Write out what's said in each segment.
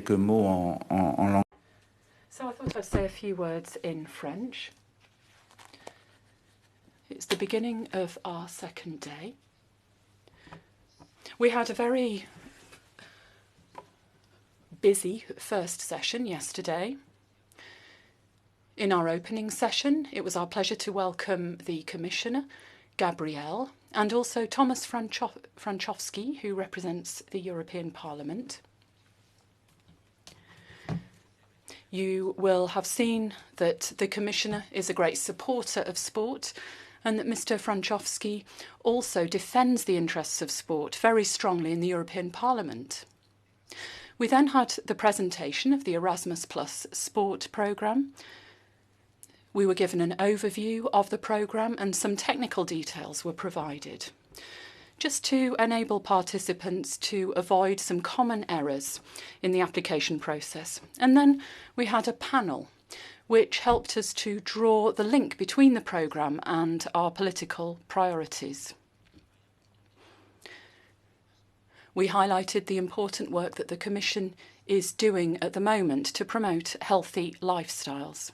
quelques mots en langue. So I thought I'd say a few words in French. It's the beginning of our second day. We had a very busy first session yesterday. In our opening session, it was our pleasure to welcome the Commissioner, Gabrielle, and also Thomas Franchowski, who represents the European Parliament. You will have seen that the Commissioner is a great supporter of sport and that Mr. Franchowski also defends the interests of sport very strongly in the European Parliament. We then had the presentation of the Erasmus Plus sport programme. We were given an overview of the programme and some technical details were provided, just to enable participants to avoid some common errors in the application process. And then we had a panel which helped us to draw the link between the programme and our political priorities. We highlighted the important work that the Commission is doing at the moment to promote healthy lifestyles.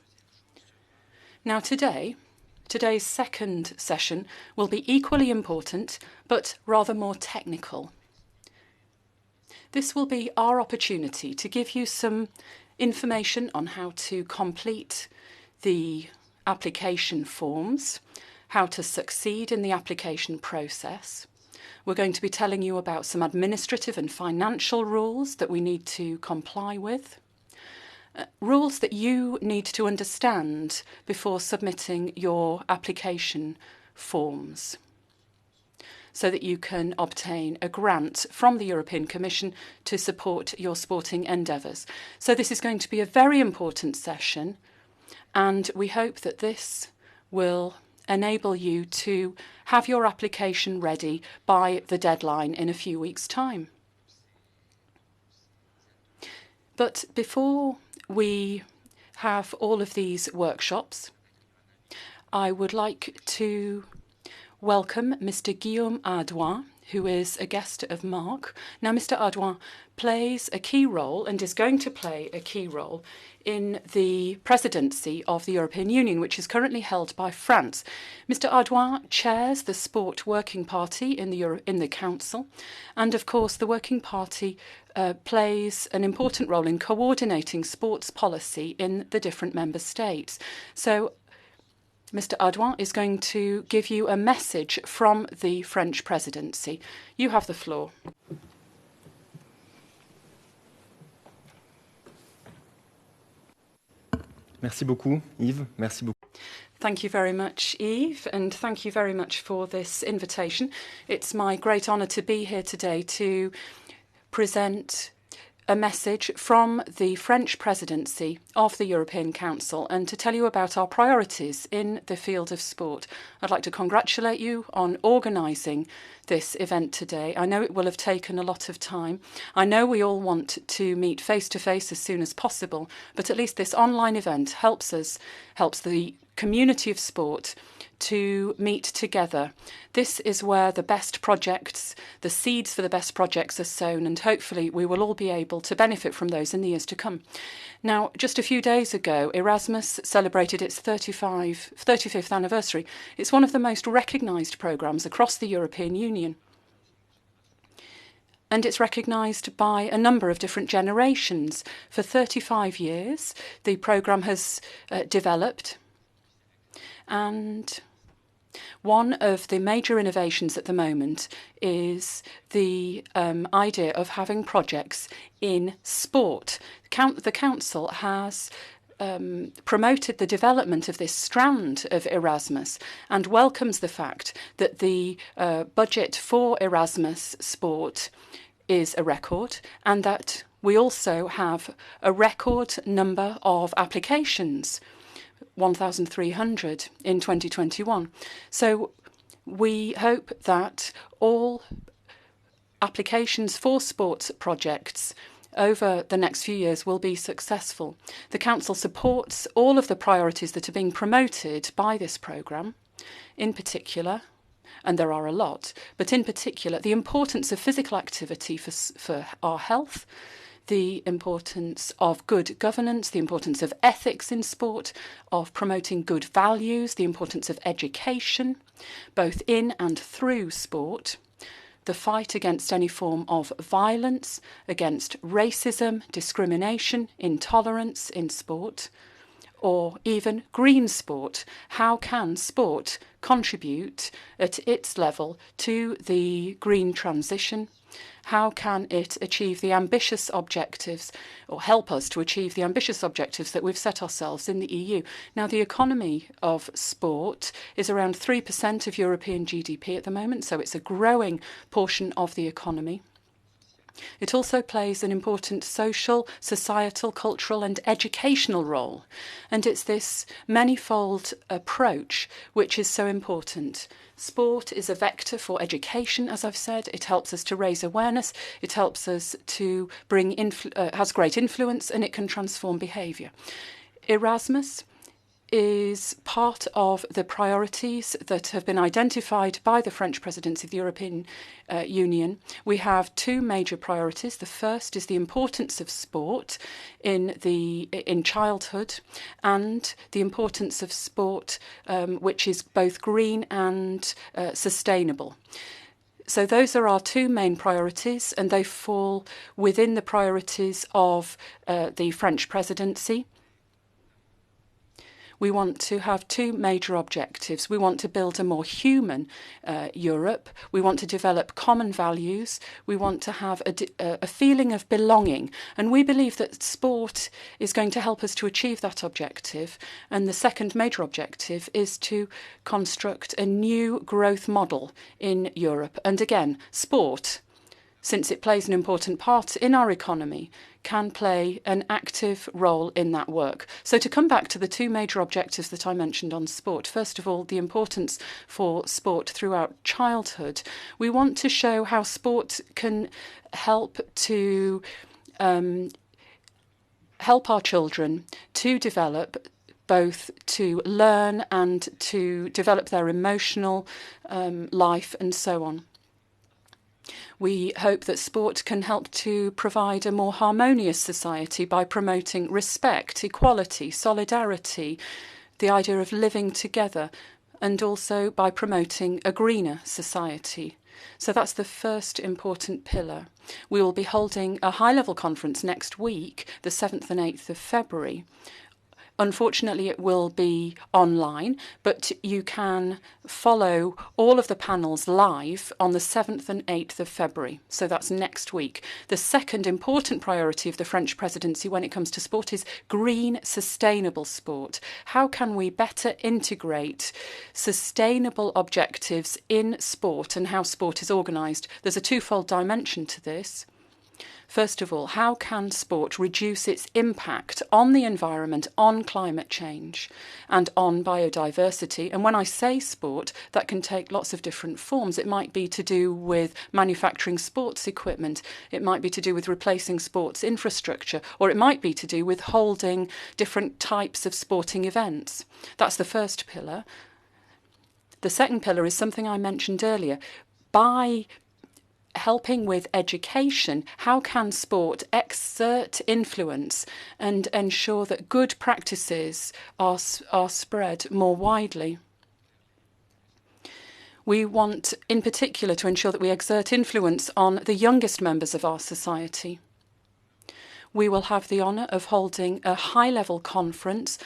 Now today's second session will be equally important, but rather more technical. This will be our opportunity to give you some information on how to complete the application forms, how to succeed in the application process. We're going to be telling you about some administrative and financial rules that we need to comply with. Rules that you need to understand before submitting your application forms so that you can obtain a grant from the European Commission to support your sporting endeavours. So this is going to be a very important session, and we hope that this will enable you to have your application ready by the deadline in a few weeks' time. But before we have all of these workshops, I would like to welcome Mr. Guillaume Ardouin, who is a guest of Marc. Now, Mr. Ardouin plays a key role and is going to play a key role in the presidency of the European Union, which is currently held by France. Mr. Ardouin chairs the Sport Working Party in the Council, and of course the Working Party plays an important role in coordinating sports policy in the different member states. So Mr. Ardouin is going to give you a message from the French presidency. You have the floor. Merci beaucoup, Yves. Merci beaucoup. Thank you very much, Yves, and thank you very much for this invitation. It's my great honour to be here today to present a message from the French presidency of the European Council and to tell you about our priorities in the field of sport. I'd like to congratulate you on organising this event today. I know it will have taken a lot of time. I know we all want to meet face-to-face as soon as possible, but at least this online event helps the community of sport to meet together. This is where the best projects, the seeds for the best projects are sown, and hopefully we will all be able to benefit from those in the years to come. Now, just a few days ago, Erasmus celebrated its 35th anniversary. It's one of the most recognised programmes across the European Union. And it's recognised by a number of different generations. For 35 years, the programme has developed. And one of the major innovations at the moment is the idea of having projects in sport. The Council has promoted the development of this strand of Erasmus and welcomes the fact that the budget for Erasmus sport is a record and that we also have a record number of applications. 1,300 in 2021. So we hope that all applications for sports projects over the next few years will be successful. The Council supports all of the priorities that are being promoted by this programme, in particular, and there are a lot, but in particular, the importance of physical activity for our health, the importance of good governance, the importance of ethics in sport, of promoting good values, the importance of education, both in and through sport, the fight against any form of violence, against racism, discrimination, intolerance in sport, or even green sport. How can sport contribute at its level to the green transition? How can it achieve the ambitious objectives, or help us to achieve the ambitious objectives that we've set ourselves in the EU? Now, the economy of sport is around 3% of European GDP at the moment, so it's a growing portion of the economy. It also plays an important social, societal, cultural and educational role. And it's this manifold approach which is so important. Sport is a vector for education, as I've said. It helps us to raise awareness. It helps us to has great influence, and it can transform behaviour. Erasmus is part of the priorities that have been identified by the French presidency of the European Union. We have two major priorities. The first is the importance of sport in childhood, and the importance of sport which is both green and sustainable. So those are our two main priorities, and they fall within the priorities of the French presidency. We want to have two major objectives. We want to build a more human Europe. We want to develop common values. We want to have a feeling of belonging. And we believe that sport is going to help us to achieve that objective. And the second major objective is to construct a new growth model in Europe. And again, sport, since it plays an important part in our economy, can play an active role in that work. So to come back to the two major objectives that I mentioned on sport, first of all, the importance for sport throughout childhood. We want to show how sport can help to help our children to develop, both to learn and to develop their emotional life and so on. We hope that sport can help to provide a more harmonious society by promoting respect, equality, solidarity, the idea of living together, and also by promoting a greener society. So that's the first important pillar. We will be holding a high-level conference next week, the 7th and 8th of February. Unfortunately, it will be online, but you can follow all of the panels live on the 7th and 8th of February. So that's next week. The second important priority of the French presidency when it comes to sport is green, sustainable sport. How can we better integrate sustainable objectives in sport and how sport is organised? There's a twofold dimension to this. First of all, how can sport reduce its impact on the environment, on climate change, and on biodiversity? And when I say sport, that can take lots of different forms. It might be to do with manufacturing sports equipment. It might be to do with replacing sports infrastructure, or it might be to do with holding different types of sporting events. That's the first pillar. The second pillar is something I mentioned earlier. By helping with education, how can sport exert influence and ensure that good practices are spread more widely? We want, in particular, to ensure that we exert influence on the youngest members of our society. We will have the honour of holding a high-level conference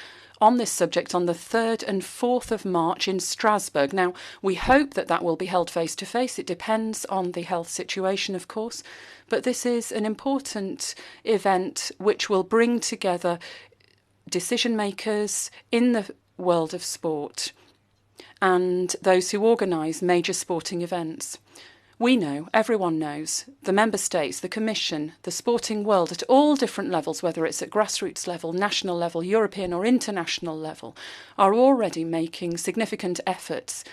on this subject on the 3rd and 4th of March in Strasbourg. Now, we hope that that will be held face-to-face. It depends on the health situation, of course. But this is an important event which will bring together decision-makers in the world of sport and those who organise major sporting events. We know, everyone knows, the member states, the Commission, the sporting world at all different levels, whether it's at grassroots level, national level, European or international level, are already making significant efforts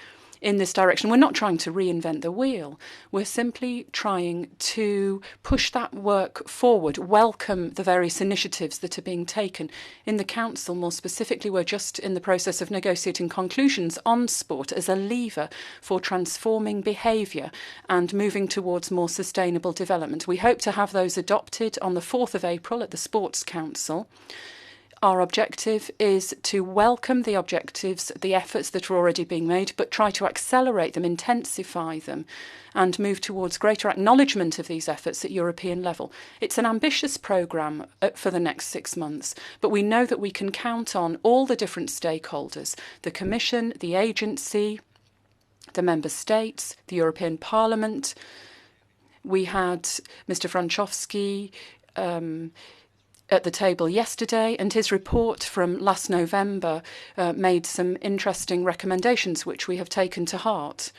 in this direction. We're not trying to reinvent the wheel. We're simply trying to push that work forward, welcome the various initiatives that are being taken. In the Council, more specifically, we're just in the process of negotiating conclusions on sport as a lever for transforming behaviour and moving towards more sustainable development. We hope to have those adopted on the 4th of April at the Sports Council. Our objective is to welcome the objectives, the efforts that are already being made, but try to accelerate them, intensify them, and move towards greater acknowledgement of these efforts at European level. It's an ambitious programme for the next 6 months, but we know that we can count on all the different stakeholders, the Commission, the agency, the Member States, the European Parliament. We had Mr. Franchovski at the table yesterday, and his report from last November made some interesting recommendations which we have taken to heart.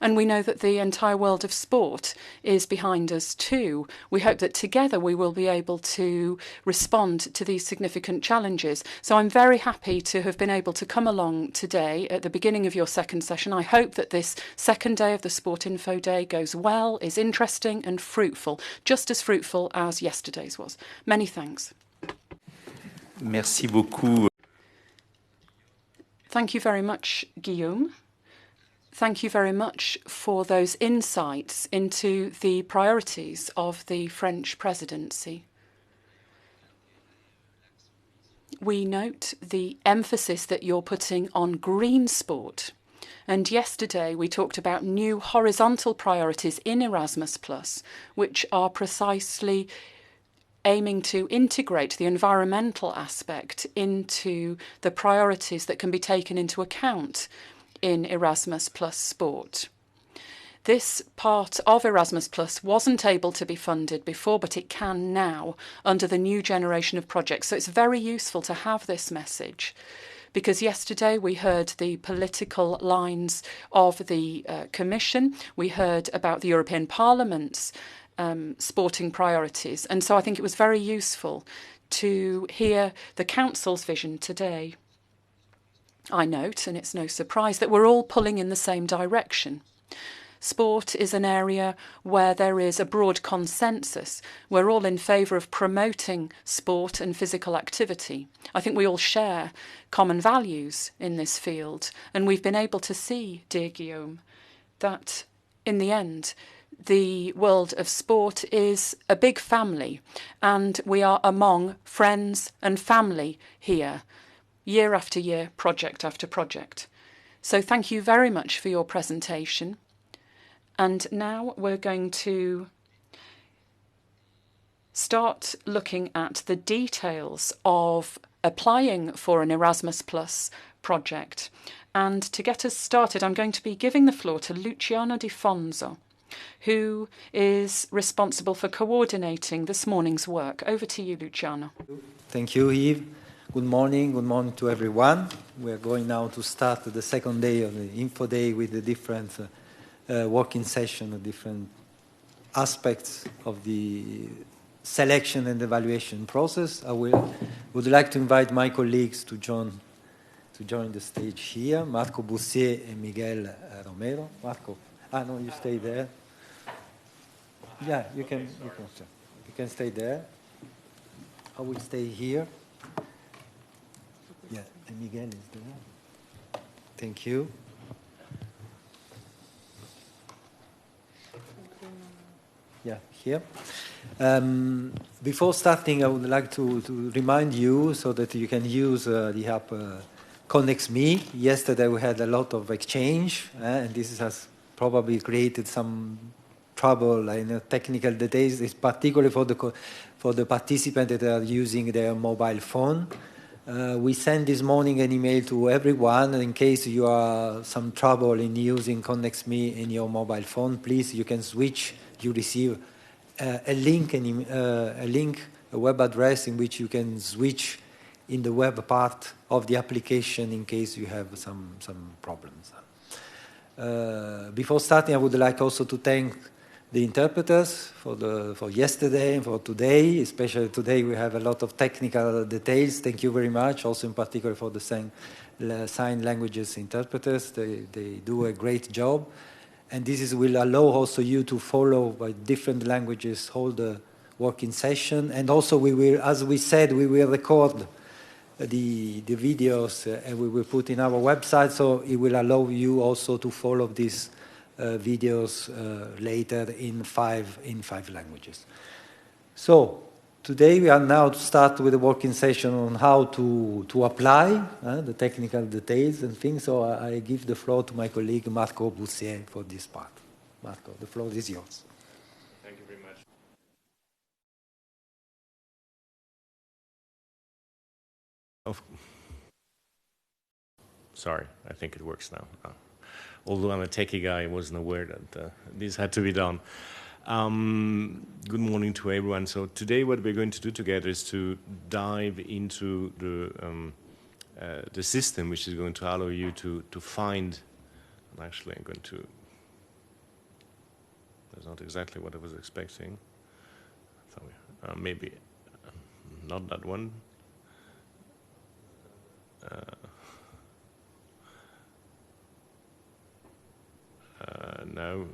And we know that the entire world of sport is behind us too. We hope that together we will be able to respond to these significant challenges. So I'm very happy to have been able to come along today at the beginning of your second session. I hope that this second day of the Sport Info Day goes well, is interesting and fruitful, just as fruitful as yesterday's was. Many thanks. Merci beaucoup. Thank you very much, Guillaume. Thank you very much for those insights into the priorities of the French presidency. We note the emphasis that you're putting on green sport. And yesterday we talked about new horizontal priorities in Erasmus+, which are precisely aiming to integrate the environmental aspect into the priorities that can be taken into account in Erasmus Plus Sport. This part of Erasmus Plus wasn't able to be funded before, but it can now under the new generation of projects. So it's very useful to have this message, because yesterday we heard the political lines of the Commission. We heard about the European Parliament's sporting priorities. And so I think it was very useful to hear the Council's vision today. I note, and it's no surprise, that we're all pulling in the same direction. Sport is an area where there is a broad consensus. We're all in favour of promoting sport and physical activity. I think we all share common values in this field. And we've been able to see, dear Guillaume, that in the end, the world of sport is a big family, and we are among friends and family here, year after year, project after project. So thank you very much for your presentation. And now we're going to start looking at the details of applying for an Erasmus Plus project. And to get us started, I'm going to be giving the floor to Luciano Di Fonzo, who is responsible for coordinating this morning's work. Over to you, Luciano. Thank you, Yves. Good morning to everyone. We are going now to start the second day of the Info Day with the different working session, different aspects of the selection and evaluation process. I would like to invite my colleagues to join the stage here, Marco Bussier and Miguel Romero. Marco, no, you stay there. Yeah, you can stay there. I will stay here. Yeah, and Miguel is there. Thank you. Yeah, here. Before starting, I would like to remind you so that you can use the app ConnexMe. Yesterday we had a lot of exchange, and this has probably created some trouble in technical details, it's particularly for the participants that are using their mobile phone. We sent this morning an email to everyone. In case you are some trouble in using ConnexMe in your mobile phone, please, you can switch. You receive a web address in which you can switch in the web part of the application in case you have some problems. Before starting, I would like also to thank the interpreters for yesterday and for today. Especially today, we have a lot of technical details. Thank you very much. Also, in particular, for the sign languages interpreters. They do a great job. And will allow also you to follow by different languages, hold the working session. And also, we will, as we said, we will record the videos and we will put in our website. So it will allow you also to follow these videos later in five languages. So today we are now to start with a working session on how to apply the technical details and things. So I give the floor to my colleague Marco Bussier for this part. Marco, the floor is yours. Thank you very much. Sorry, I think it works now. Although I'm a techie guy, I wasn't aware that this had to be done. Good morning to everyone. So today what we're going to do together is to dive into the system which is going to allow you to find, actually I'm going to, that's not exactly what I was expecting. So maybe not that one. No.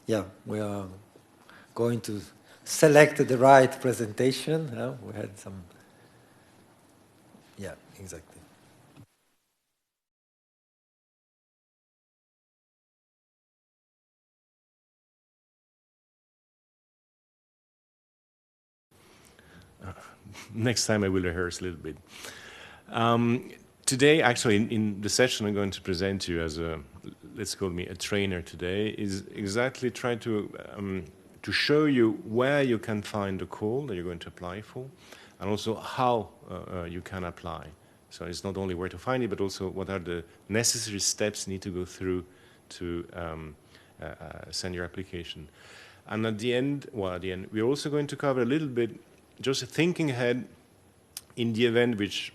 Yeah, we are going to select the right presentation. We had some. Yeah, exactly. Next time I will rehearse a little bit. Today, actually, in the session I'm going to present to you as a, let's call me a trainer today, is exactly try to show you where you can find the call that you're going to apply for, and also how you can apply. So it's not only where to find it, but also what are the necessary steps you need to go through to send your application. And at the end, we're also going to cover a little bit, just thinking ahead in the event which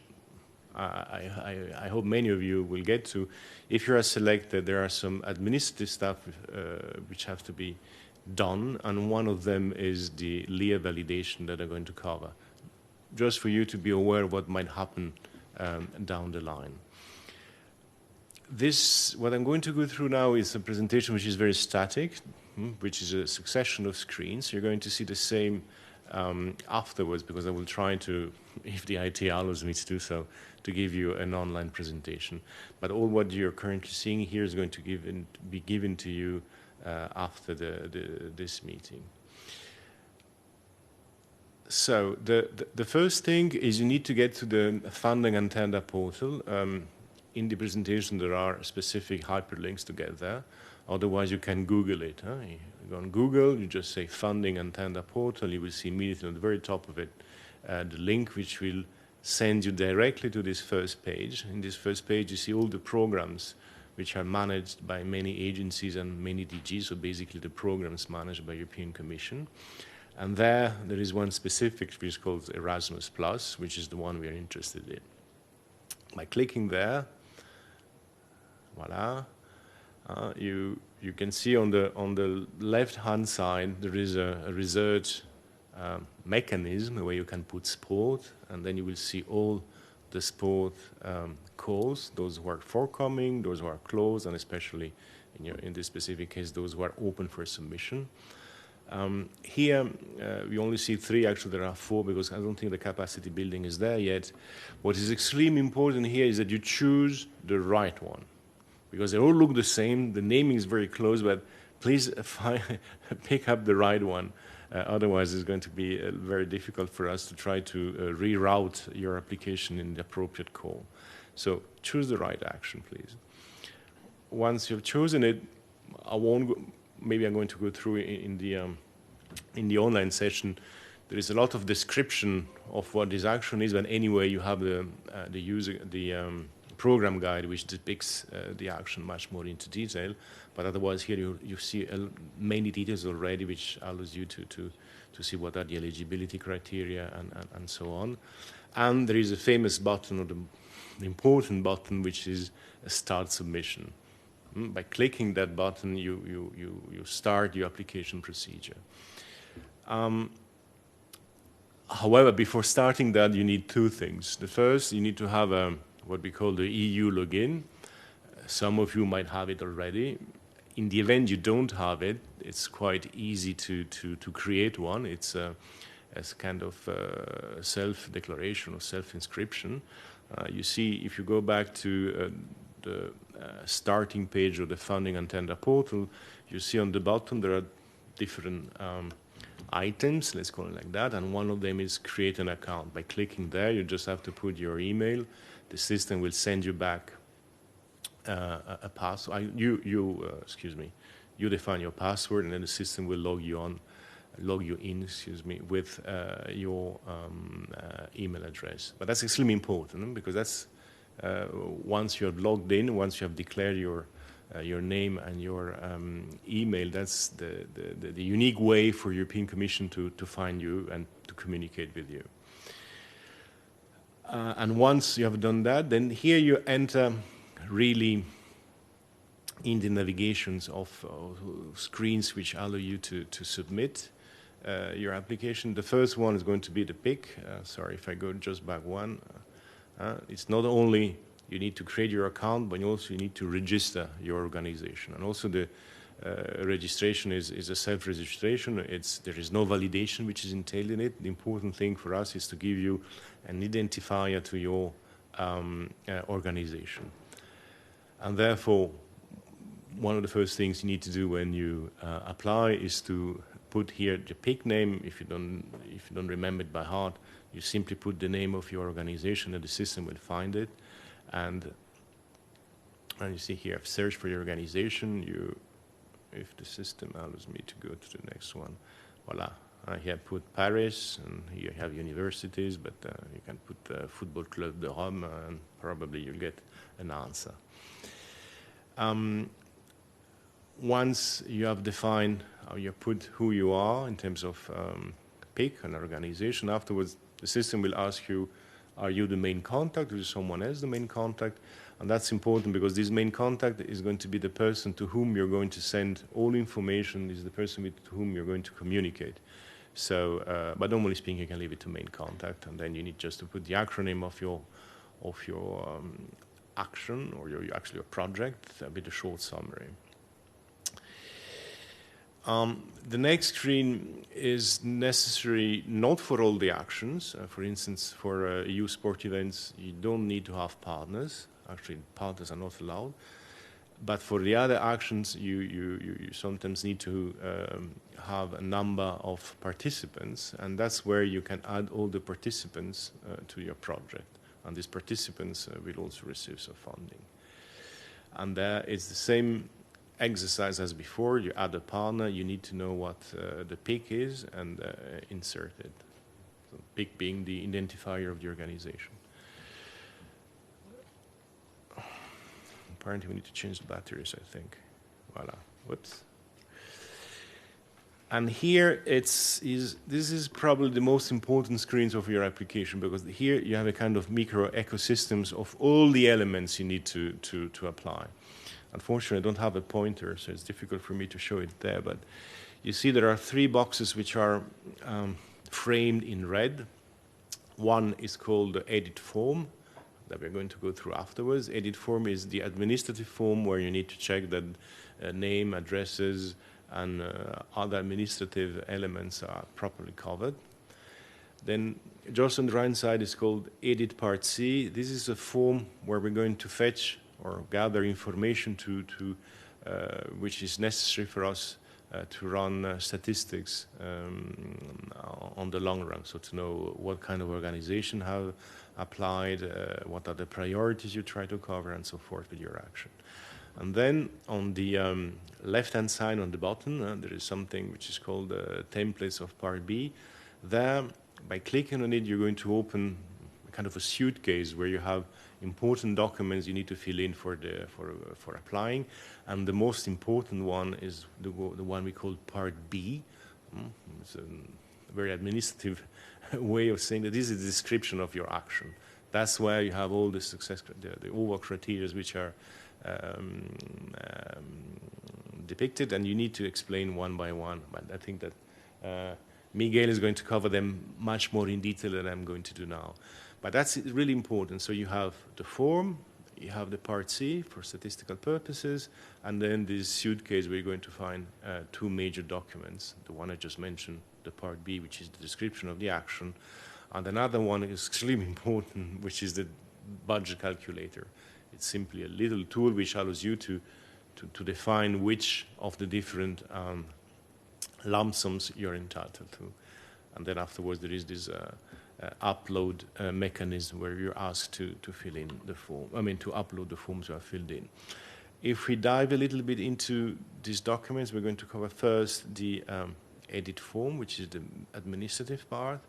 I hope many of you will get to. If you are selected, there are some administrative stuff which have to be done, and one of them is the LEA validation that I'm going to cover, just for you to be aware of what might happen down the line. What I'm going to go through now is a presentation which is very static, which is a succession of screens. You're going to see the same afterwards, because I will try to, if the IT allows me to do so, to give you an online presentation. But all what you're currently seeing here is going to be given to you after this meeting. So the first thing is you need to get to the funding and tender portal. In the presentation there are specific hyperlinks to get there. Otherwise you can Google it. You go on Google, you just say funding and tender portal, you will see immediately on the very top of it the link which will send you directly to this first page. In this first page you see all the programs which are managed by many agencies and many DGs, so basically the programs managed by European Commission. And there is one specific which is called Erasmus+, which is the one we are interested in. By clicking there, voila, you can see on the left-hand side there is a research mechanism where you can put sport, and then you will see all the sport calls, those who are forthcoming, those who are closed, and especially in this specific case, those who are open for submission. Here, we only see 3, actually there are 4, because I don't think the capacity building is there yet. What is extremely important here is that you choose the right one, because they all look the same, the naming is very close, but please pick up the right one. Otherwise, it's going to be very difficult for us to try to reroute your application in the appropriate call. So choose the right action, please. Once you've chosen it, maybe I'm going to go through in the online session. There is a lot of description of what this action is, but anyway, you have the program guide which depicts the action much more into detail. But otherwise, here you see many details already, which allows you to see what are the eligibility criteria and so on. And there is a famous button, or the important button, which is a start submission. By clicking that button, you start your application procedure. However, before starting that, you need two things. The first, you need to have what we call the EU login. Some of you might have it already. In the event you don't have it, it's quite easy to create one. It's as kind of self-declaration or self-inscription. You see, if you go back to the starting page of the funding and tender portal, you see on the bottom there are different items, let's call it like that, and one of them is create an account. By clicking there, you just have to put your email. The system will send you back a password. You define your password, and then the system will log you in, with your email address. But that's extremely important, because that's once you have logged in, once you have declared your name and your email, that's the unique way for European Commission to find you and to communicate with you. And once you have done that, then here you enter really in the navigations of screens which allow you to submit your application. The first one is going to be the PIC. Sorry if I go just back one. It's not only you need to create your account, but also you need to register your organization. And also the registration is a self-registration. There is no validation which is entailed in it. The important thing for us is to give you an identifier to your organization. And therefore, one of the first things you need to do when you apply is to put here the PIC name. If you don't remember it by heart, you simply put the name of your organization and the system will find it. And you see here, I've searched for your organization. If the system allows me to go to the next one, voila. I have put Paris, and here you have universities, but you can put Football Club de Rome, and probably you'll get an answer. Once you have defined how you put who you are in terms of PIC and organization, afterwards the system will ask you, are you the main contact or is someone else the main contact? And that's important because this main contact is going to be the person to whom you're going to send all information, is the person with whom you're going to communicate. So, but normally speaking, you can leave it to main contact, and then you need just to put the acronym of your action or your project, a bit of short summary. The next screen is necessary not for all the actions. For instance, for EU sport events, you don't need to have partners. Actually, partners are not allowed. But for the other actions, you sometimes need to have a number of participants, and that's where you can add all the participants to your project. And these participants will also receive some funding. And there it's the same exercise as before. You add a partner, you need to know what the PIC is and insert it. So PIC being the identifier of the organization. Apparently we need to change the batteries, I think. Voila. Whoops. And here this is probably the most important screens of your application, because here you have a kind of micro ecosystems of all the elements you need to apply. Unfortunately, I don't have a pointer, so it's difficult for me to show it there. But you see there are three boxes which are framed in red. One is called the edit form that we're going to go through afterwards. Edit form is the administrative form where you need to check that name, addresses, and other administrative elements are properly covered. Then just on the right side is called Edit Part C. This is a form where we're going to fetch or gather information which is necessary for us to run statistics on the long run. So to know what kind of organization have applied, what are the priorities you try to cover, and so forth with your action. And then on the left-hand side on the bottom, there is something which is called templates of Part B. There, by clicking on it, you're going to open kind of a suitcase where you have important documents you need to fill in for applying. And the most important one is the one we call Part B. It's very administrative way of saying that this is a description of your action. That's where you have all the success, the overall criteria which are depicted, and you need to explain one by one. But I think that Miguel is going to cover them much more in detail than I'm going to do now. But that's really important. So you have the form, you have the Part C for statistical purposes, and then this suitcase where you're going to find two major documents. The one I just mentioned, the Part B, which is the description of the action, and another one is extremely important, which is the budget calculator. It's simply a little tool which allows you to define which of the different lump sums you're entitled to. And then afterwards there is this upload mechanism where you're asked to fill in the form, to upload the forms you have filled in. If we dive a little bit into these documents, we're going to cover first the edit form, which is the administrative part.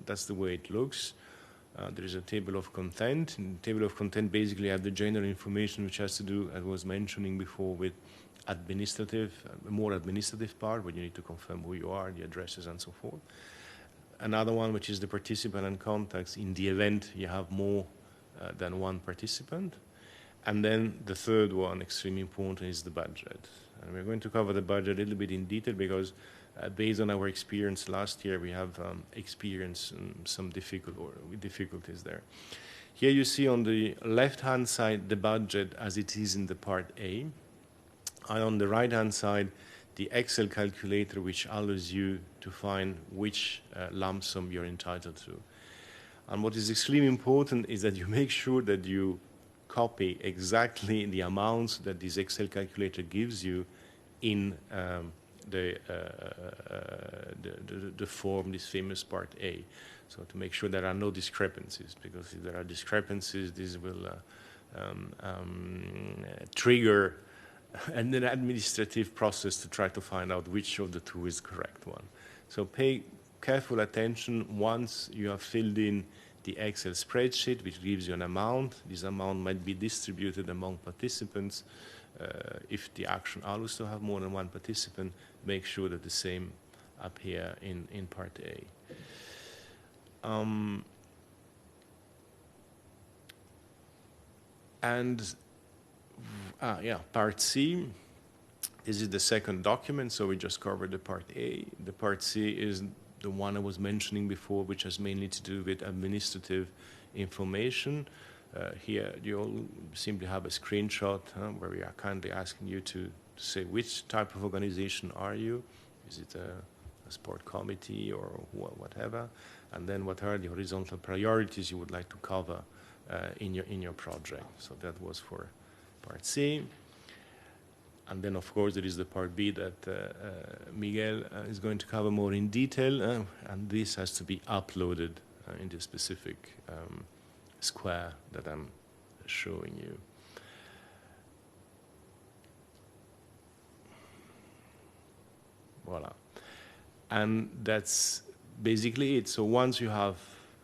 That's the way it looks. There is a table of content. In the table of content basically have the general information which has to do, as I was mentioning before, with administrative, more administrative part, where you need to confirm who you are, the addresses, and so forth. Another one, which is the participant and contacts, in the event you have more than one participant. And then the third one, extremely important, is the budget. And we're going to cover the budget a little bit in detail because based on our experience last year, we have experienced some difficulties there. Here you see on the left-hand side the budget as it is in the Part A. And on the right-hand side, the Excel calculator, which allows you to find which lump sum you're entitled to. And what is extremely important is that you make sure that you copy exactly the amounts that this Excel calculator gives you in the form, this famous Part A. So to make sure there are no discrepancies, because if there are discrepancies, this will trigger an administrative process to try to find out which of the two is the correct one. So pay careful attention once you have filled in the Excel spreadsheet, which gives you an amount. This amount might be distributed among participants. If the action allows to have more than one participant, make sure that the same appear in Part A. Part C. This is the second document, so we just covered the Part A. The Part C is the one I was mentioning before, which has mainly to do with administrative information. Here you all simply have a screenshot where we are kindly asking you to say which type of organization are you. Is it a sport committee or whatever? And then what are the horizontal priorities you would like to cover in your project? So that was for Part C. And then, of course, there is the Part B that Miguel is going to cover more in detail, and this has to be uploaded in the specific square that I'm showing you. Voila. And that's basically it. So once you have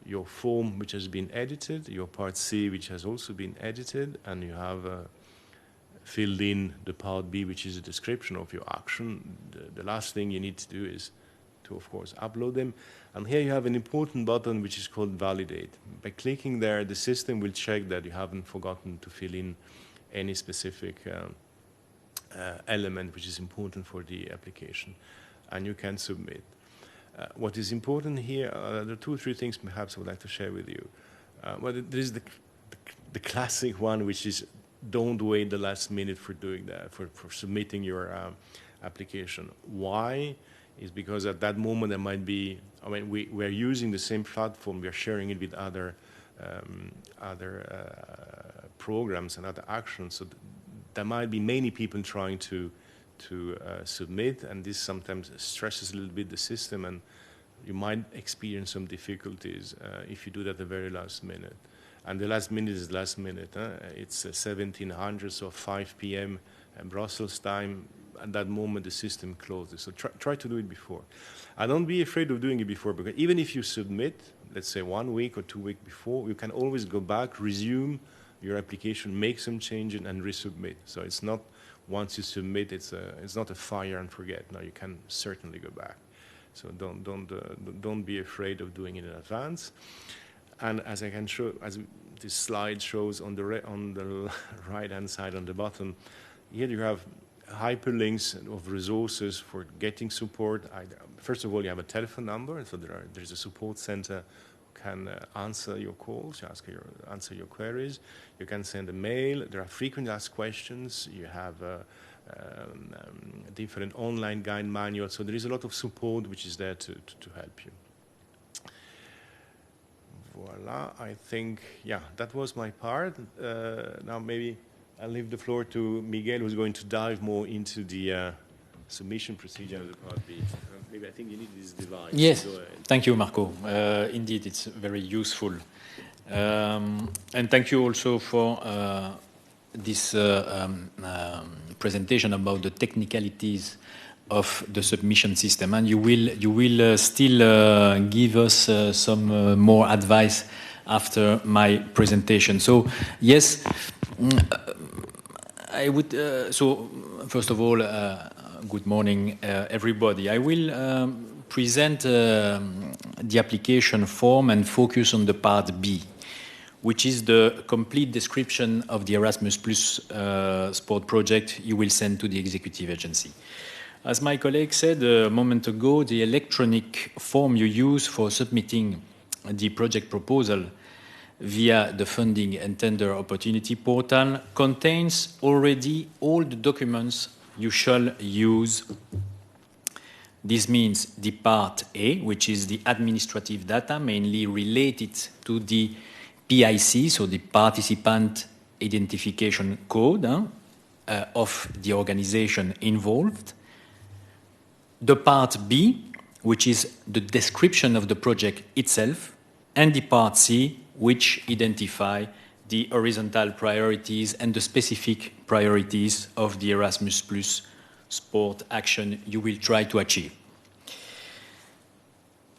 your form, which has been edited, your Part C, which has also been edited, and you have filled in the Part B, which is a description of your action, the last thing you need to do is to, of course, upload them. And here you have an important button which is called Validate. By clicking there, the system will check that you haven't forgotten to fill in any specific element which is important for the application, and you can submit. What is important here, there are 2 or 3 things perhaps I would like to share with you. Well, there is the classic one, which is don't wait the last minute for doing that, for submitting your application. Why? Is because at that moment there might be, we're using the same platform, we're sharing it with other programs and other actions, so there might be many people trying to submit, and this sometimes stresses a little bit the system, and you might experience some difficulties if you do that at the very last minute. And the last minute is last minute. It's 1700, so 5 p.m. Brussels time. At that moment, the system closes. So try to do it before. And don't be afraid of doing it before, because even if you submit, let's say 1 week or 2 weeks before, you can always go back, resume your application, make some changes, and resubmit. So it's not once you submit, it's not a fire and forget. No, you can certainly go back. So don't be afraid of doing it in advance. And as I can show, as this slide shows on the right-hand side on the bottom, here you have hyperlinks of resources for getting support. First of all, you have a telephone number, so there's a support center who can answer your calls, answer your queries. You can send a mail. There are frequently asked questions. You have different online guide manuals. So there is a lot of support which is there to help you. Voila, I think, yeah, that was my part. Now maybe I'll leave the floor to Miguel, who's going to dive more into the submission procedure of the Part B. Maybe I think you need this device. Yes, thank you, Marco. Indeed, it's very useful. And thank you also for this presentation about the technicalities of the submission system, and you will still give us some more advice after my presentation. So yes, I would. So first of all, good morning, everybody. I will present the application form and focus on the Part B, which is the complete description of the Erasmus Plus sport project you will send to the executive agency. As my colleague said a moment ago, the electronic form you use for submitting the project proposal via the Funding and Tender Opportunity portal contains already all the documents you shall use. This means the Part A, which is the administrative data mainly related to the PIC, so the Participant Identification Code of the organization involved. The Part B, which is the description of the project itself, and the Part C, which identify the horizontal priorities and the specific priorities of the Erasmus Plus sport action you will try to achieve.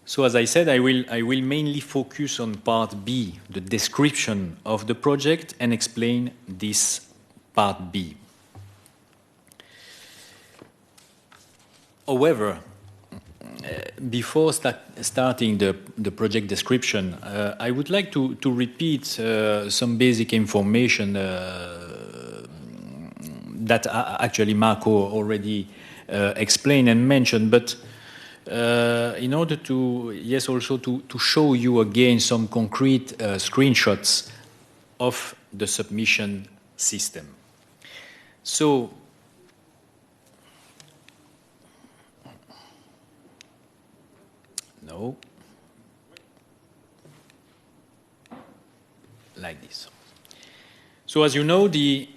So as I said, I will mainly focus on Part B, the description of the project, and explain this Part B. However, before starting the project description, I would like to repeat some basic information that actually Marco already explained and mentioned, but in order to, yes, also to show you again some concrete screenshots of the submission system. So, no, like this. So as you know, the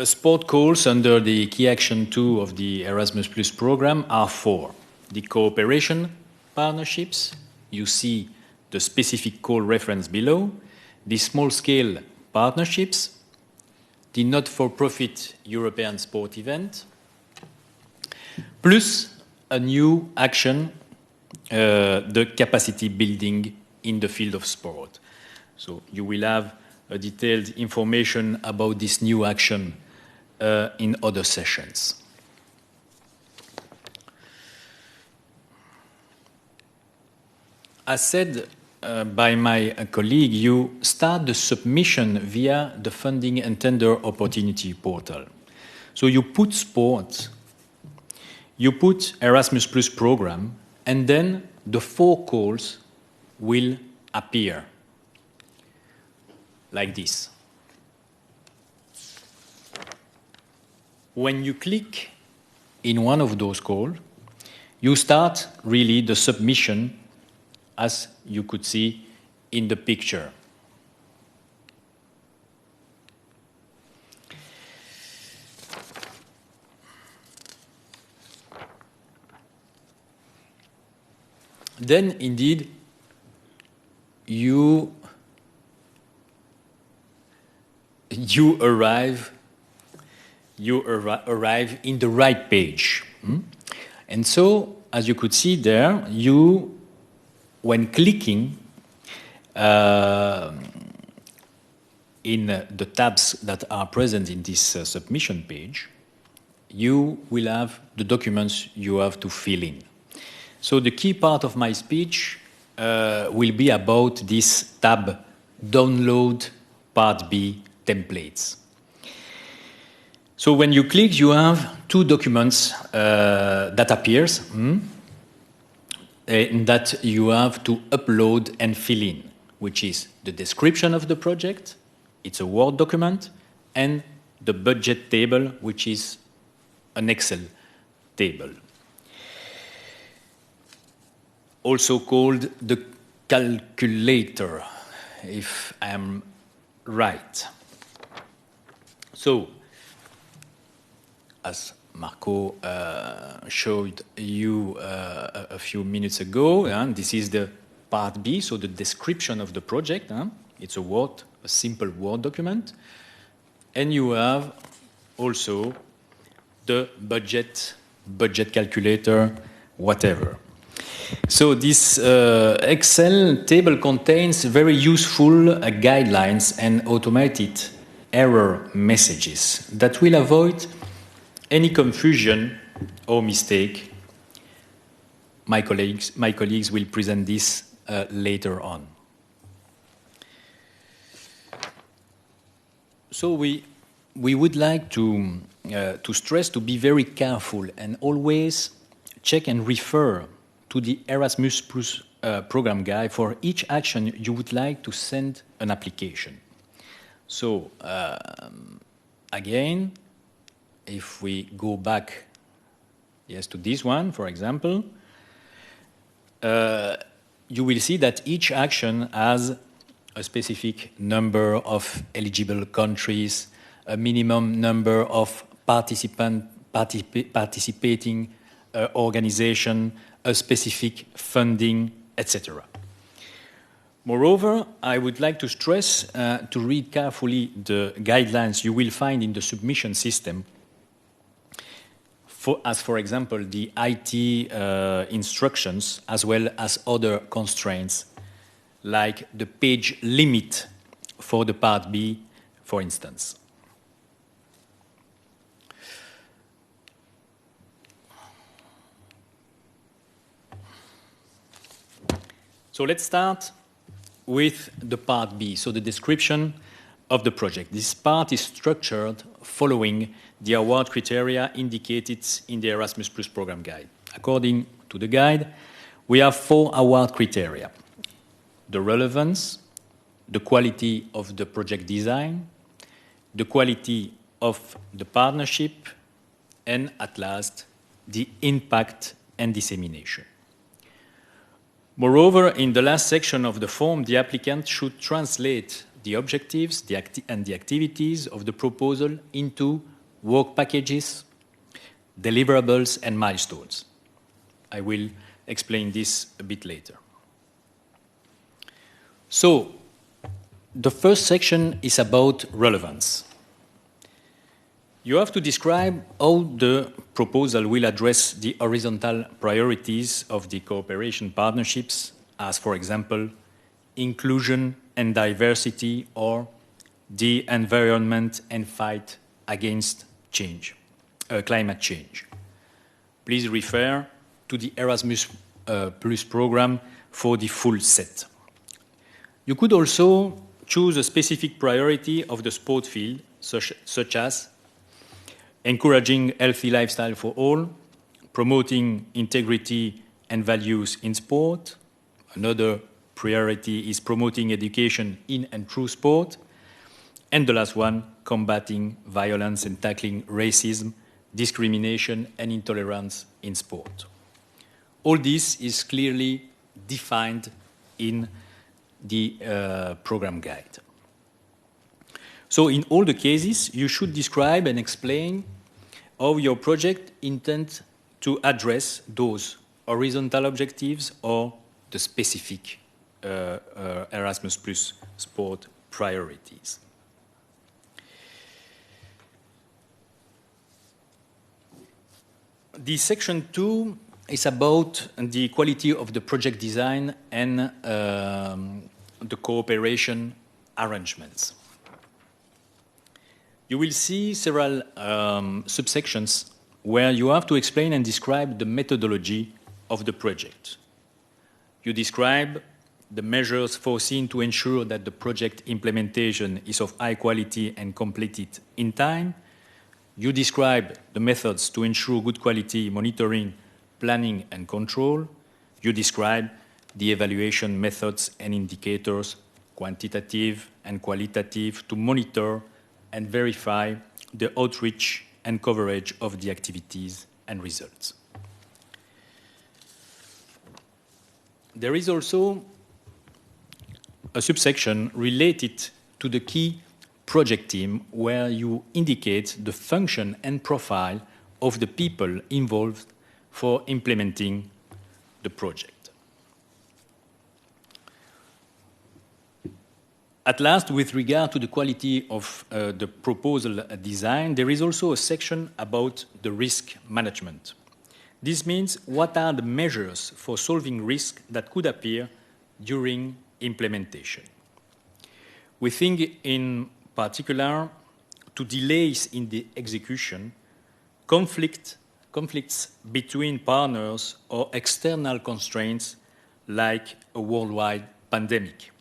sport calls under the Key Action 2 of the Erasmus Plus program are 4. The cooperation partnerships, you see the specific call reference below, the small-scale partnerships, the not-for-profit European sport event, plus a new action, the capacity building in the field of sport. So you will have a detailed information about this new action in other sessions. As said by my colleague, you start the submission via the Funding and Tender Opportunity portal. So you put sport, you put Erasmus Plus program, and then the 4 calls will appear like this. When you click in one of those calls, you start really the submission as you could see in the picture. Then, indeed, you arrive in the right page. And so, as you could see there, when clicking in the tabs that are present in this submission page, you will have the documents you have to fill in. So the key part of my speech will be about this tab, Download Part B Templates. So when you click, you have two documents that appears and that you have to upload and fill in, which is the description of the project, it's a Word document, and the budget table, which is an Excel table. Also called the calculator, if I am right. So, as Marco showed you a few minutes ago, this is the part B, so the description of the project. It's a simple Word document. And you have also the budget calculator, whatever. So this Excel table contains very useful guidelines and automated error messages that will avoid any confusion or mistake. My colleagues will present this later on. So we would like to stress to be very careful and always check and refer to the Erasmus Plus program guide for each action you would like to send an application. So again, if we go back, to this one, for example, you will see that each action has a specific number of eligible countries, a minimum number of participating organization, a specific funding, etc. Moreover, I would like to stress to read carefully the guidelines you will find in the submission system, for example, the IT instructions, as well as other constraints, like the page limit for the Part B, for instance. So let's start with the Part B, so the description of the project. This part is structured following the award criteria indicated in the Erasmus Plus program guide. According to the guide, we have 4 award criteria: the relevance, the quality of the project design, the quality of the partnership, and at last, the impact and dissemination. Moreover, in the last section of the form, the applicant should translate the objectives and the activities of the proposal into work packages, deliverables, and milestones. I will explain this a bit later. So, the first section is about relevance. You have to describe how the proposal will address the horizontal priorities of the cooperation partnerships, as, for example, inclusion and diversity, or the environment and fight against climate change. Please refer to the Erasmus Plus program for the full set. You could also choose a specific priority of the sport field, such as encouraging healthy lifestyle for all, promoting integrity and values in sport. Another priority is promoting education in and through sport. And the last one, combating violence and tackling racism, discrimination, and intolerance in sport. All this is clearly defined in the program guide. So in all the cases, you should describe and explain how your project intends to address those horizontal objectives or the specific Erasmus Plus sport priorities. The section 2 is about the quality of the project design and the cooperation arrangements. You will see several subsections where you have to explain and describe the methodology of the project. You describe the measures foreseen to ensure that the project implementation is of high quality and completed in time. You describe the methods to ensure good quality monitoring, planning, and control. You describe the evaluation methods and indicators, quantitative and qualitative, to monitor and verify the outreach and coverage of the activities and results. There is also a subsection related to the key project team where you indicate the function and profile of the people involved for implementing the project. At last, with regard to the quality of the proposal design, there is also a section about the risk management. This means what are the measures for solving risk that could appear during implementation. We think in particular to delays in the execution, conflicts between partners or external constraints like a worldwide pandemic.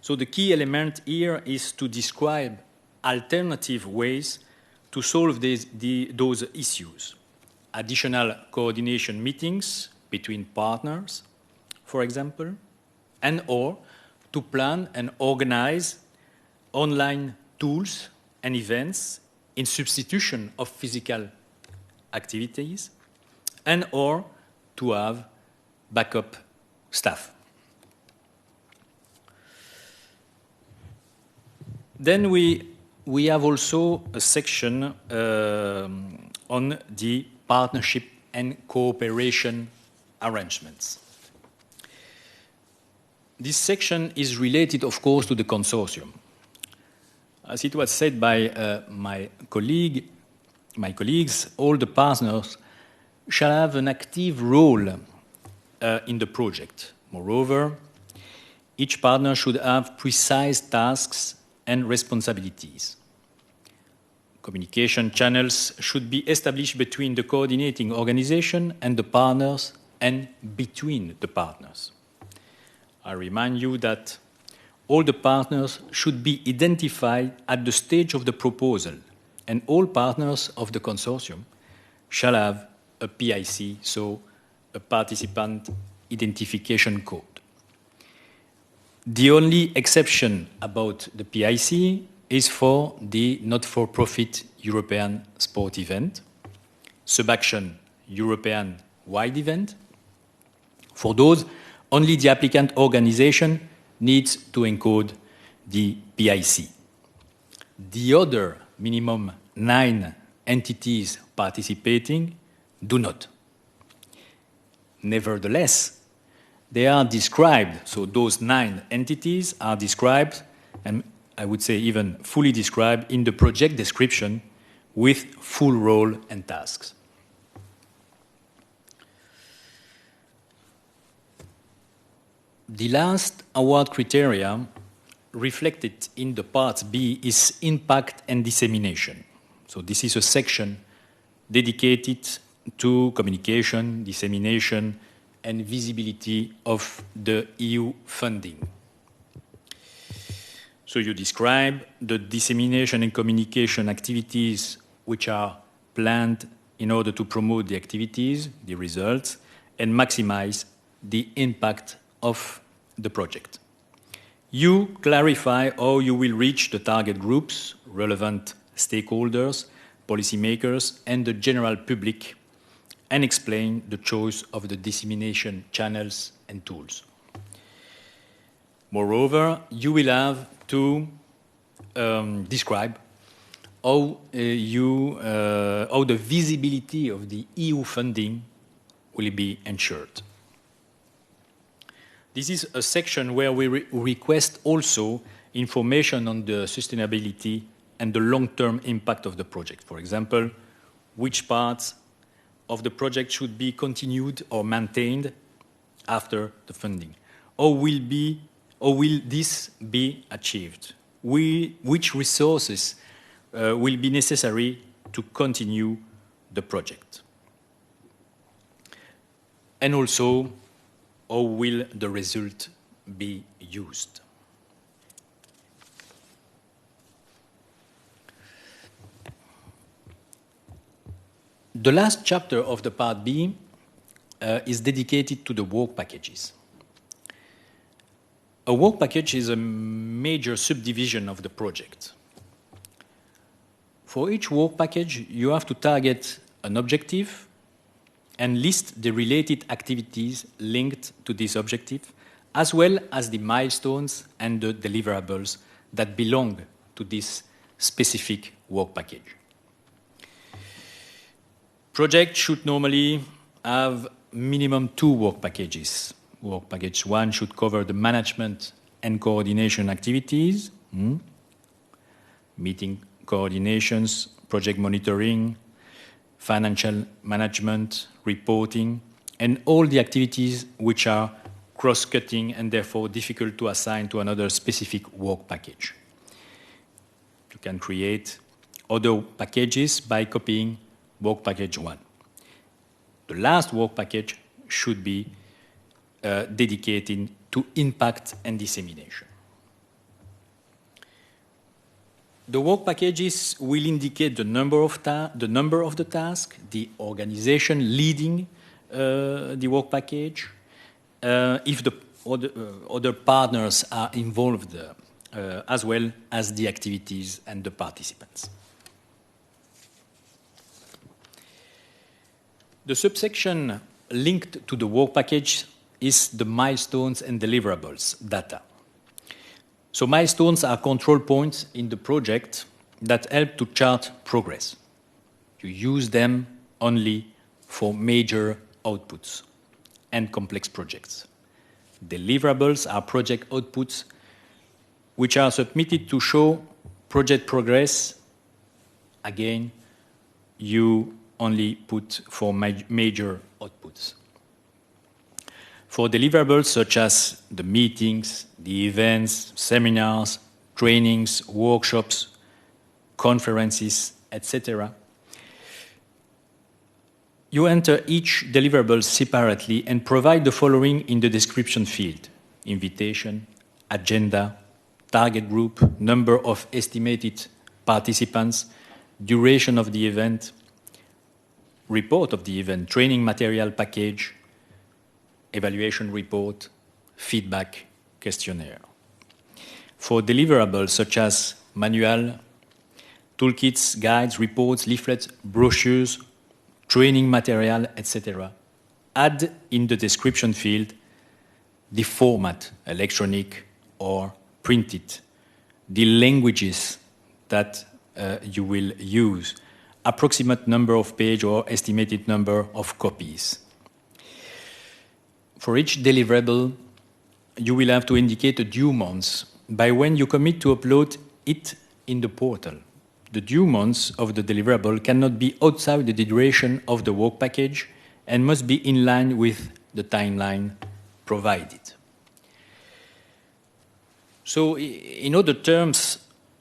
So the key element here is to describe alternative ways to solve those issues. Additional coordination meetings between partners, for example, and or to plan and organize online tools and events in substitution of physical activities, and or to have backup staff. Then we have also a section on the partnership and cooperation arrangements. This section is related, of course, to the consortium. As it was said by my colleagues, all the partners shall have an active role in the project. Moreover, each partner should have precise tasks and responsibilities. Communication channels should be established between the coordinating organization and the partners and between the partners. I remind you that all the partners should be identified at the stage of the proposal, and all partners of the consortium shall have a PIC, so a participant identification code. The only exception about the PIC is for the not-for-profit European sport event, sub-action European-wide event. For those, only the applicant organization needs to encode the PIC. The other minimum 9 entities participating do not. Nevertheless, they are described, so those 9 entities are described, and I would say even fully described in the project description with full role and tasks. The last award criteria reflected in the part B is impact and dissemination. So this is a section dedicated to communication, dissemination, and visibility of the EU funding. So you describe the dissemination and communication activities which are planned in order to promote the activities, the results, and maximize the impact of the project. You clarify how you will reach the target groups, relevant stakeholders, policymakers, and the general public, and explain the choice of the dissemination channels and tools. Moreover, you will have to describe how the visibility of the EU funding will be ensured. This is a section where we request also information on the sustainability and the long-term impact of the project. For example, which parts of the project should be continued or maintained after the funding? How will this be achieved? Which resources will be necessary to continue the project? and also how will the result be used. The last chapter of the Part B is dedicated to the work packages. A work package is a major subdivision of the project. For each work package, you have to target an objective and list the related activities linked to this objective, as well as the milestones and the deliverables that belong to this specific work package. Projects should normally have minimum 2 work packages. Work package 1 should cover the management and coordination activities, meeting coordinations, project monitoring, financial management, reporting, and all the activities which are cross-cutting and therefore difficult to assign to another specific work package. You can create other packages by copying work package 1. The last work package should be dedicated to impact and dissemination. The work packages will indicate the number of the task, the organization leading the work package, if the other partners are involved, as well as the activities and the participants. The subsection linked to the work package is the milestones and deliverables data. So milestones are control points in the project that help to chart progress. You use them only for major outputs and complex projects. Deliverables are project outputs which are submitted to show project progress. Again, you only put for major outputs. For deliverables such as the meetings, the events, seminars, trainings, workshops, conferences, etc., you enter each deliverable separately and provide the following in the description field: invitation, agenda, target group, number of estimated participants, duration of the event, report of the event, training material package, evaluation report, feedback questionnaire. For deliverables such as manual, toolkits, guides, reports, leaflets, brochures, training material, etc., add in the description field the format, electronic or printed, the languages that you will use, approximate number of page or estimated number of copies. For each deliverable, you will have to indicate the due months by when you commit to upload it in the portal. The due months of the deliverable cannot be outside the duration of the work package and must be in line with the timeline provided. So, in other terms,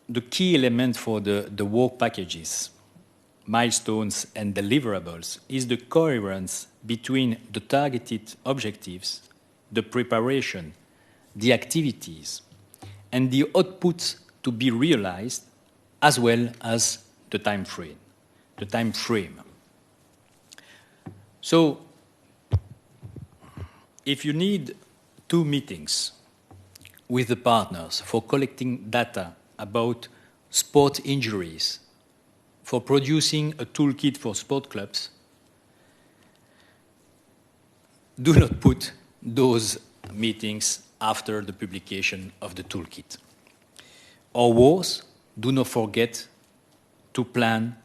the key element for the work packages, milestones and deliverables, is the coherence between the targeted objectives, the preparation, the activities, and the outputs to be realized, as well as the time frame. So, if you need 2 meetings with the partners for collecting data about sport injuries, for producing a toolkit for sport clubs, do not put those meetings after the publication of the toolkit. Or worse, do not forget to plan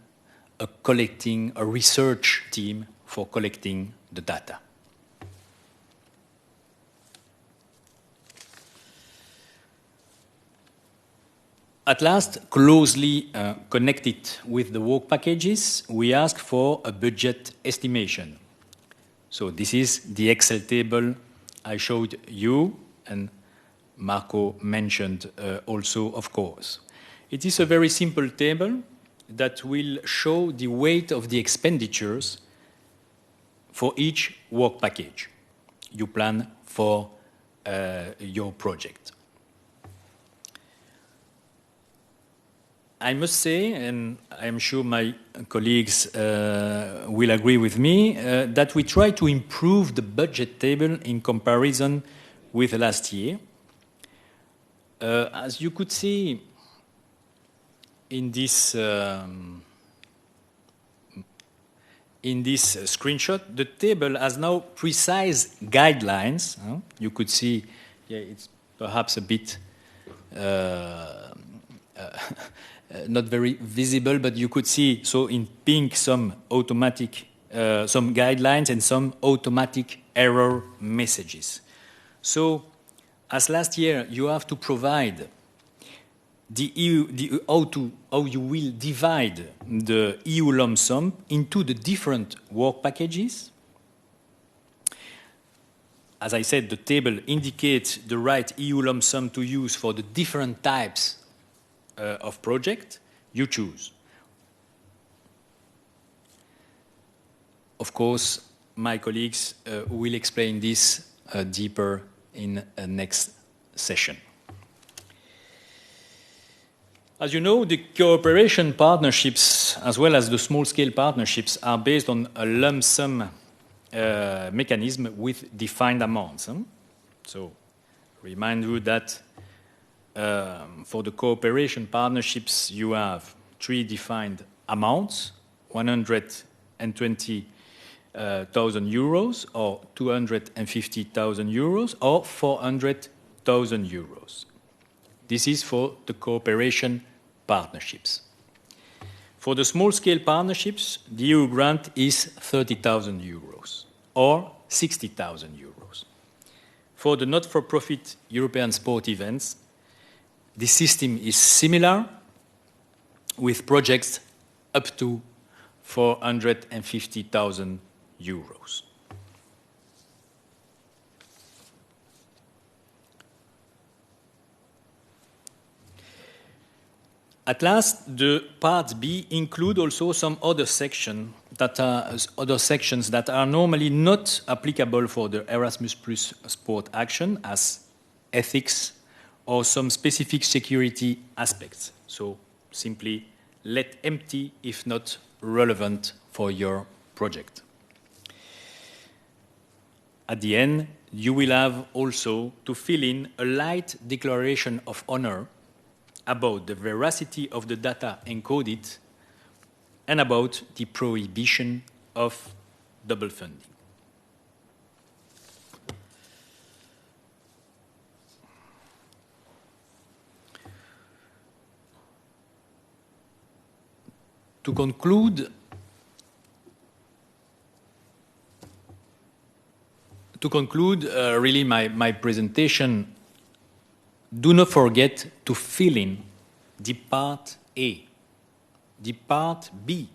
a research team for collecting the data. At last, closely connected with the work packages, we ask for a budget estimation. So this is the Excel table I showed you, and Marco mentioned also, of course. It is a very simple table that will show the weight of the expenditures for each work package you plan for your project. I must say, and I'm sure my colleagues will agree with me, that we try to improve the budget table in comparison with last year. As you could see in this screenshot, the table has now precise guidelines. You could see, yeah, it's perhaps a bit not very visible, but you could see, so in pink, some automatic, some guidelines and some automatic error messages. So, as last year, you have to provide how you will divide the EU lump sum into the different work packages. As I said, the table indicates the right EU lump sum to use for the different types of project you choose. Of course, my colleagues will explain this deeper in a next session. As you know, the cooperation partnerships, as well as the small-scale partnerships, are based on a lump sum mechanism with defined amounts. So, remind you that for the cooperation partnerships, you have 3 defined amounts: 120,000 euros, or 250,000 euros, or 400,000 euros. This is for the cooperation partnerships. For the small-scale partnerships, the EU grant is 30,000 euros, or 60,000 euros. For the not-for-profit European sport events, the system is similar, with projects up to 450,000 euros. At last, the Part B include also some other sections that are normally not applicable for the Erasmus Plus sport action, as ethics or some specific security aspects. So simply let empty if not relevant for your project. At the end, you will have also to fill in a light declaration of honor about the veracity of the data encoded and about the prohibition of double funding. To conclude, really my presentation, do not forget to fill in the Part A, the Part B,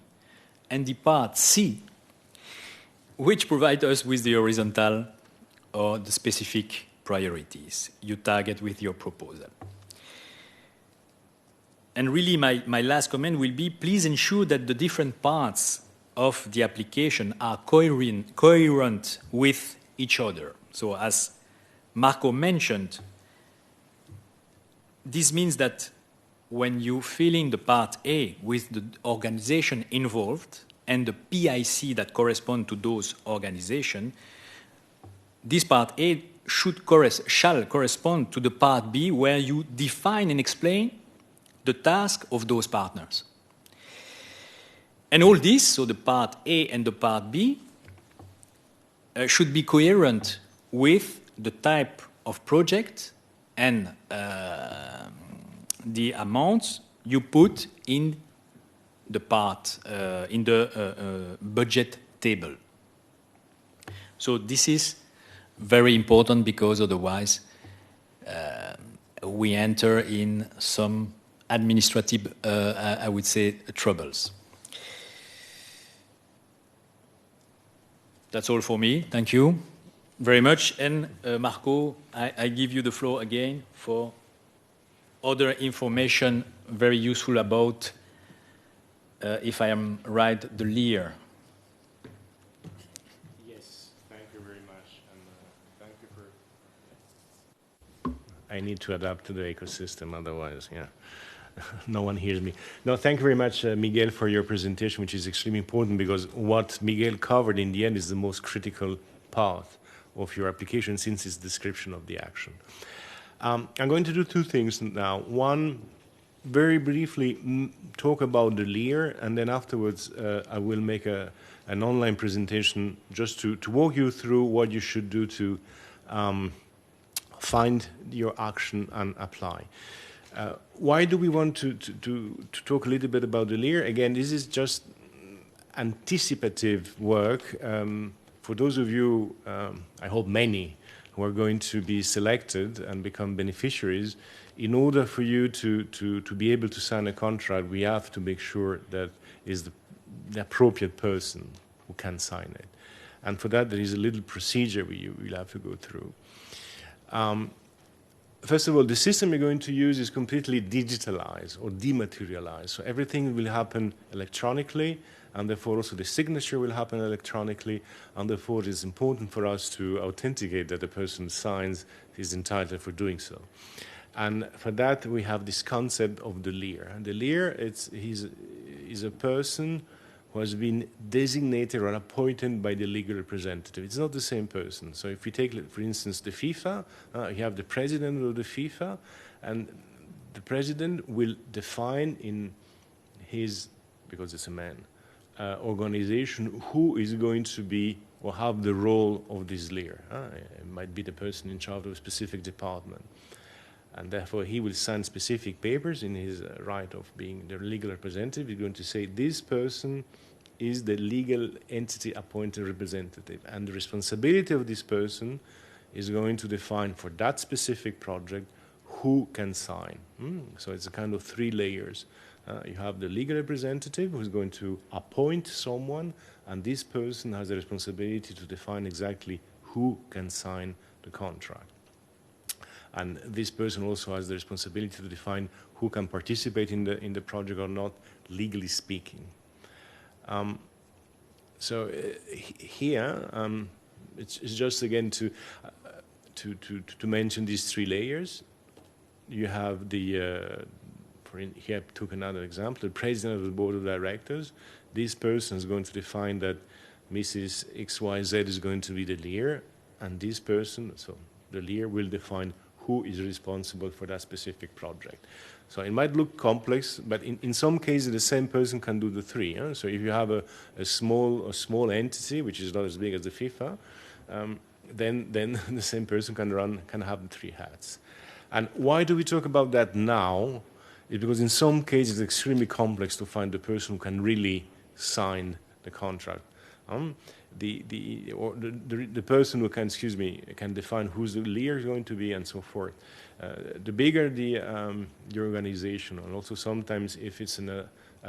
and the Part C, which provide us with the horizontal or the specific priorities you target with your proposal. And really, my last comment will be, please ensure that the different parts of the application are coherent with each other. So as Marco mentioned, this means that when you fill in the Part A with the organization involved and the PIC that correspond to those organizations, this Part A shall correspond to the Part B, where you define and explain the task of those partners. And all this, so the Part A and the Part B, should be coherent with the type of project and the amounts you put in the budget table. So this is very important, because otherwise we enter in some administrative, I would say, troubles. That's all for me. Thank you very much. And Marco, I give you the floor again for other information very useful about, if I am right, the LEAR. Yes. very much, and thank you for... I need to adapt to the ecosystem, otherwise, yeah, no one hears me. No, thank you very much, Miguel, for your presentation, which is extremely important, because what Miguel covered in the end is the most critical part of your application, since it's description of the action. I'm going to do two things now. One, very briefly talk about the LEAR, and then afterwards I will make an online presentation just to walk you through what you should do to find your action and apply. Why do we want to talk a little bit about the LEAR? Again, this is just anticipative work for those of you, I hope many, who are going to be selected and become beneficiaries. In order for you to be able to sign a contract, we have to make sure that is the appropriate person who can sign it. And for that, there is a little procedure we'll have to go through. First of all, the system we're going to use is completely digitalized or dematerialized. So everything will happen electronically, and therefore also the signature will happen electronically, and therefore it is important for us to authenticate that the person signs is entitled for doing so. And for that, we have this concept of the LEAR. And the LEAR is a person who has been designated or appointed by the legal representative. It's not the same person. So if we take, for instance, the FIFA, you have the president of the FIFA, and the president will define in his, because it's a man, organization, who is going to be or have the role of this LEAR. It might be the person in charge of a specific department. And therefore, he will sign specific papers in his right of being the legal representative. He's going to say, this person is the legal entity appointed representative. And the responsibility of this person is going to define for that specific project who can sign. So it's a kind of 3 layers. You have the legal representative who's going to appoint someone, and this person has the responsibility to define exactly who can sign the contract. And this person also has the responsibility to define who can participate in the project or not, legally speaking. Here, it's just again to mention these 3 layers. You have the here I took another example, the president of the board of directors. This person is going to define that Mrs. XYZ is going to be the LEAR, and this person, so the LEAR, will define who is responsible for that specific project. So it might look complex, but in some cases the same person can do the 3. So if you have a small entity which is not as big as the FIFA, then the same person can have the 3 hats. And why do we talk about that now? It's because in some cases it's extremely complex to find the person who can really sign the contract. The person who can, can define who's the LEAR is going to be, and so forth. The bigger the organization, and also sometimes if it's in a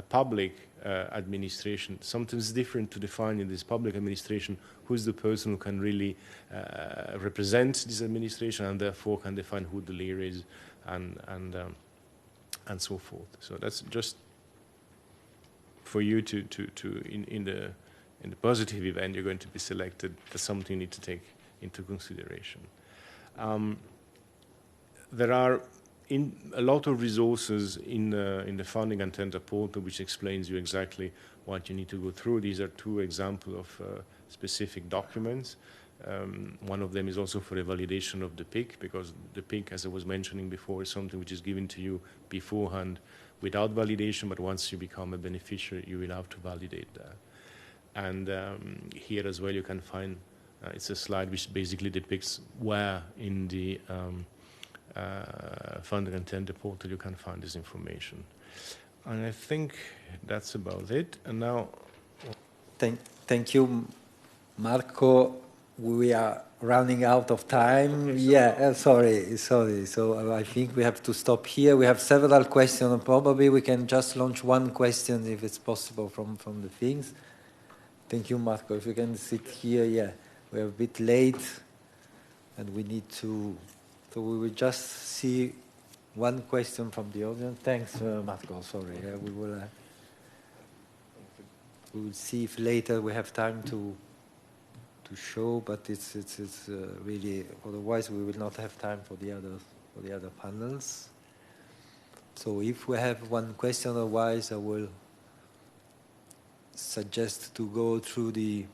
public administration, sometimes it's different to define in this public administration who's the person who can really represent this administration, and therefore can define who the LEAR is, and so forth. So that's just for you to in the positive event you're going to be selected, that's something you need to take into consideration. There are a lot of resources in the funding and tender portal which explains you exactly what you need to go through. These are 2 examples of specific documents. One of them is also for the validation of the PIC, because the PIC, as I was mentioning before, is something which is given to you beforehand without validation, but once you become a beneficiary, you will have to validate that. And here as well you can find, it's a slide which basically depicts where in the funding and tender portal you can find this information. And I think that's about it. And now... Thank you, Marco. We are running out of time. Okay, yeah, sorry. So I think we have to stop here. We have several questions, and probably we can just launch one question if it's possible from the things. Thank you, Marco. If you can sit here, yeah. We're a bit late, and we need to... So we will just see one question from the audience. Thanks, Marco. Sorry. We will see if later we have time to show, but it's really, otherwise we will not have time for the other panels. So if we have one question, otherwise I will suggest to go through the...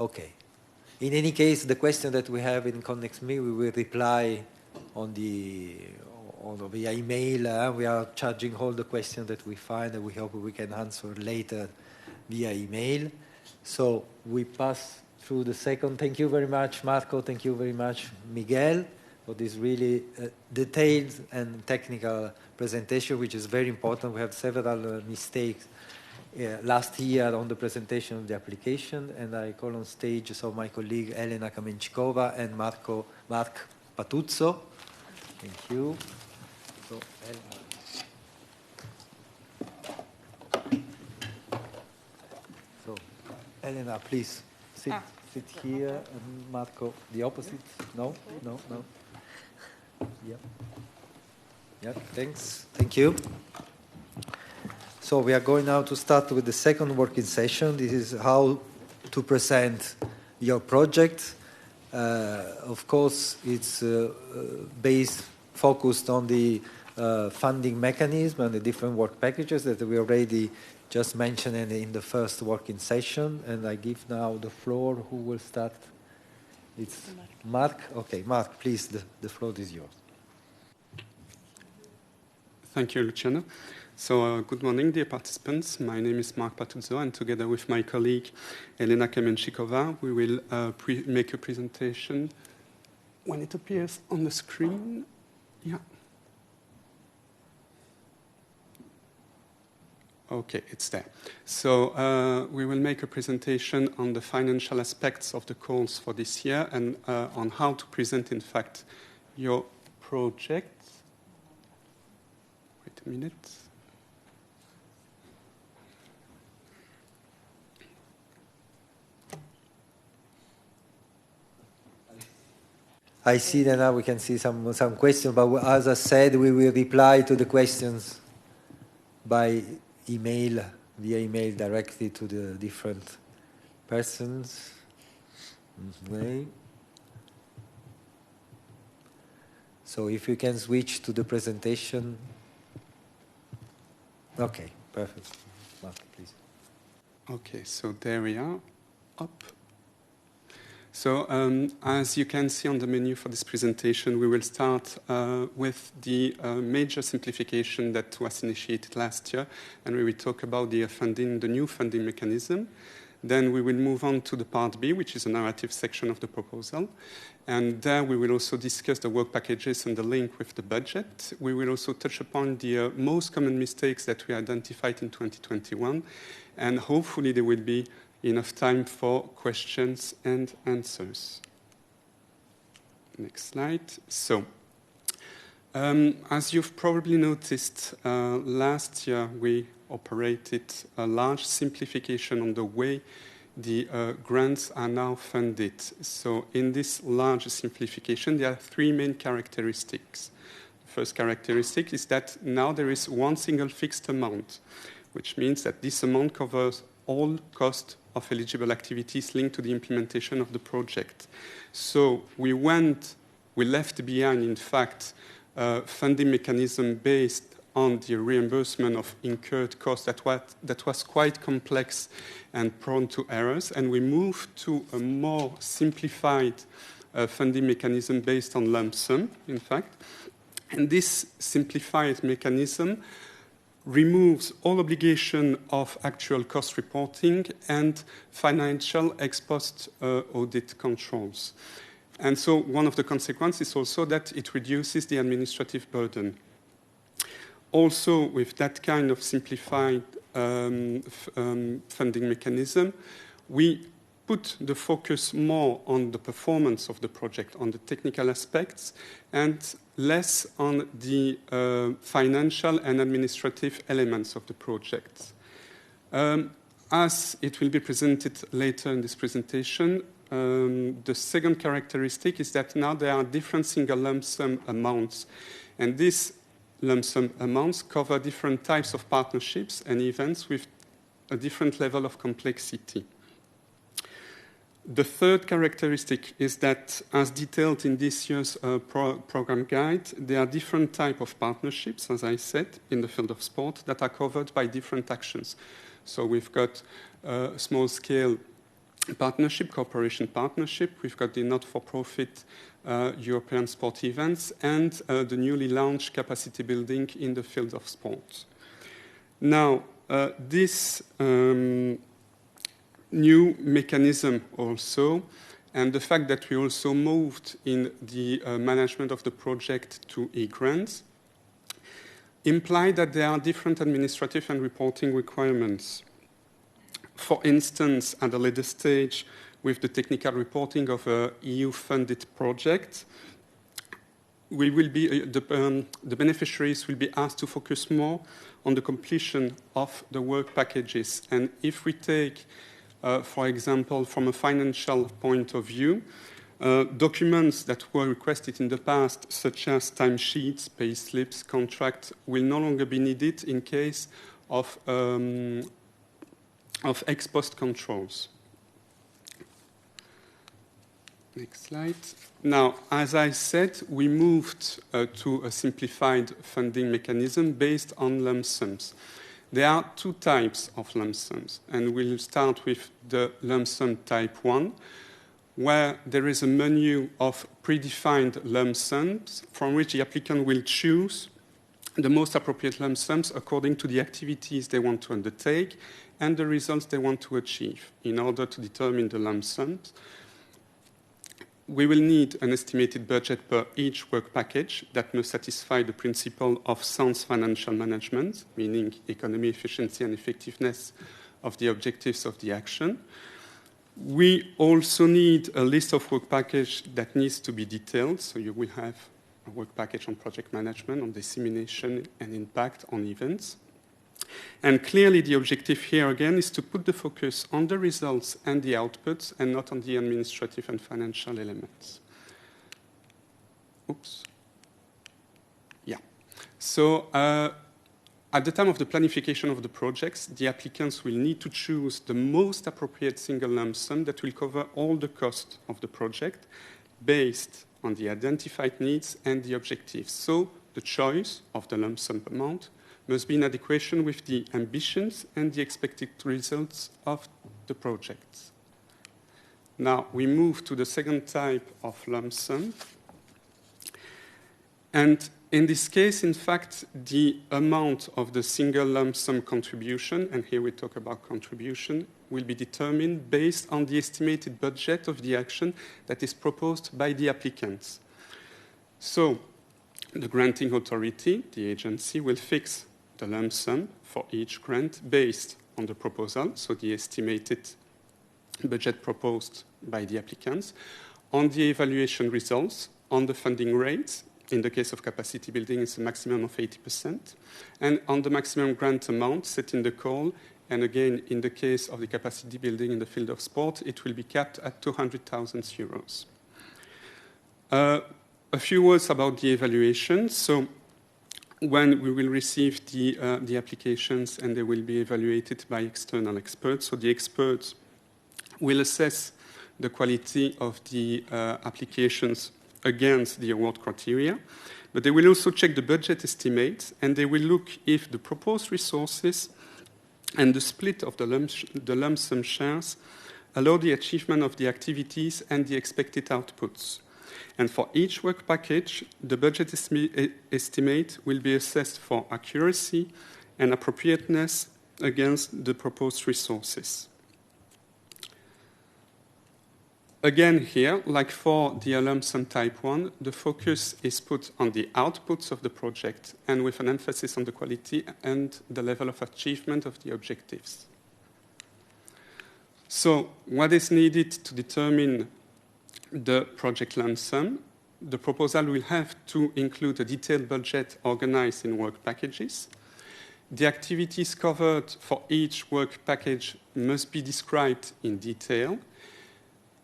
Okay. In any case, the question that we have in Connex Me, we will reply via email. We are charging all the questions that we find, and we hope we can answer later via email. So we pass through the second. Thank you very much, Marco. Thank you very much, Miguel, for this really detailed and technical presentation, which is very important. We have several mistakes last year on the presentation of the application, and I call on stage my colleague Elena Kamenchikova and Mark Patuzzo. Thank you. So, Elena, please sit here, and Marco, the opposite. No. Yeah. Thanks. Thank you. So we are going now to start with the second working session. This is how to present your project. Of course, it's focused on the funding mechanism and the different work packages that we already just mentioned in the first working session. And I give now the floor. Who will start? It's Mark. Okay, Mark, please, the floor is yours. Thank you, Luciano. So good morning, dear participants. My name is Mark Patuzzo, and together with my colleague Elena Kamenchikova, we will make a presentation. When it appears on the screen, yeah. Okay, it's there. So we will make a presentation on the financial aspects of the calls for this year and on how to present, in fact, your project. Wait a minute. I see that now we can see some questions, but as I said, we will reply to the questions by email, via email directly to the different persons. Okay. So if you can switch to the presentation. Okay, perfect. Mark, please. Okay, so there we are, up. So as you can see on the menu for this presentation, we will start with the major simplification that was initiated last year, and we will talk about the new funding mechanism. Then we will move on to the part B, which is a narrative section of the proposal. And there we will also discuss the work packages and the link with the budget. We will also touch upon the most common mistakes that we identified in 2021, and hopefully there will be enough time for questions and answers. Next slide. So, as you've probably noticed, last year we operated a large simplification on the way the grants are now funded. So in this large simplification, there are three main characteristics. The first characteristic is that now there is one single fixed amount, which means that this amount covers all costs of eligible activities linked to the implementation of the project. So we left behind, in fact, a funding mechanism based on the reimbursement of incurred costs that was quite complex and prone to errors, and we moved to a more simplified funding mechanism based on lump sum, in fact. And this simplified mechanism removes all obligation of actual cost reporting and financial ex post audit controls. And so one of the consequences is also that it reduces the administrative burden. Also, with that kind of simplified funding mechanism, we put the focus more on the performance of the project, on the technical aspects, and less on the financial and administrative elements of the project. As it will be presented later in this presentation, the second characteristic is that now there are different single lump sum amounts, and these lump sum amounts cover different types of partnerships and events with a different level of complexity. The third characteristic is that, as detailed in this year's program guide, there are different types of partnerships, as I said, in the field of sport that are covered by different actions. So we've got small-scale partnership, cooperation partnership. We've got the not-for-profit European sport events and the newly launched capacity building in the field of sport. Now, this new mechanism also, and the fact that we also moved in the management of the project to e-grants, imply that there are different administrative and reporting requirements. For instance, at a later stage, with the technical reporting of an EU-funded project, we will be, the beneficiaries will be asked to focus more on the completion of the work packages. And if we take, for example, from a financial point of view, documents that were requested in the past, such as timesheets, payslips, contracts, will no longer be needed in case of ex post controls. Next slide. Now, as I said, we moved to a simplified funding mechanism based on lump sums. There are two types of lump sums, and we'll start with the lump sum type 1, where there is a menu of predefined lump sums from which the applicant will choose the most appropriate lump sums according to the activities they want to undertake and the results they want to achieve. In order to determine the lump sums, we will need an estimated budget per each work package that must satisfy the principle of sound financial management, meaning economy, efficiency, and effectiveness of the objectives of the action. We also need a list of work packages that needs to be detailed, so you will have a work package on project management, on dissemination, and impact on events. And clearly the objective here again is to put the focus on the results and the outputs and not on the administrative and financial elements. Oops. Yeah. So at the time of the planification of the projects, the applicants will need to choose the most appropriate single lump sum that will cover all the costs of the project based on the identified needs and the objectives. So the choice of the lump sum amount must be in adequation with the ambitions and the expected results of the projects. Now, we move to the second type of lump sum. And in this case, in fact, the amount of the single lump sum contribution, and here we talk about contribution, will be determined based on the estimated budget of the action that is proposed by the applicants. So, the granting authority, the agency, will fix the lump sum for each grant based on the proposal, so the estimated budget proposed by the applicants, on the evaluation results, on the funding rates. In the case of capacity building, it's a maximum of 80%, and on the maximum grant amount set in the call. And again, in the case of the capacity building in the field of sport, it will be capped at 200,000 euros. A few words about the evaluation. So, when we will receive the applications and they will be evaluated by external experts. So the experts will assess the quality of the applications against the award criteria, but they will also check the budget estimate and they will look if the proposed resources and the split of the lump sum shares allow the achievement of the activities and the expected outputs. And for each work package, the budget estimate will be assessed for accuracy and appropriateness against the proposed resources. Again here, like for the lump sum type 1, the focus is put on the outputs of the project and with an emphasis on the quality and the level of achievement of the objectives. So, what is needed to determine the project lump sum? The proposal will have to include a detailed budget organized in work packages. The activities covered for each work package must be described in detail.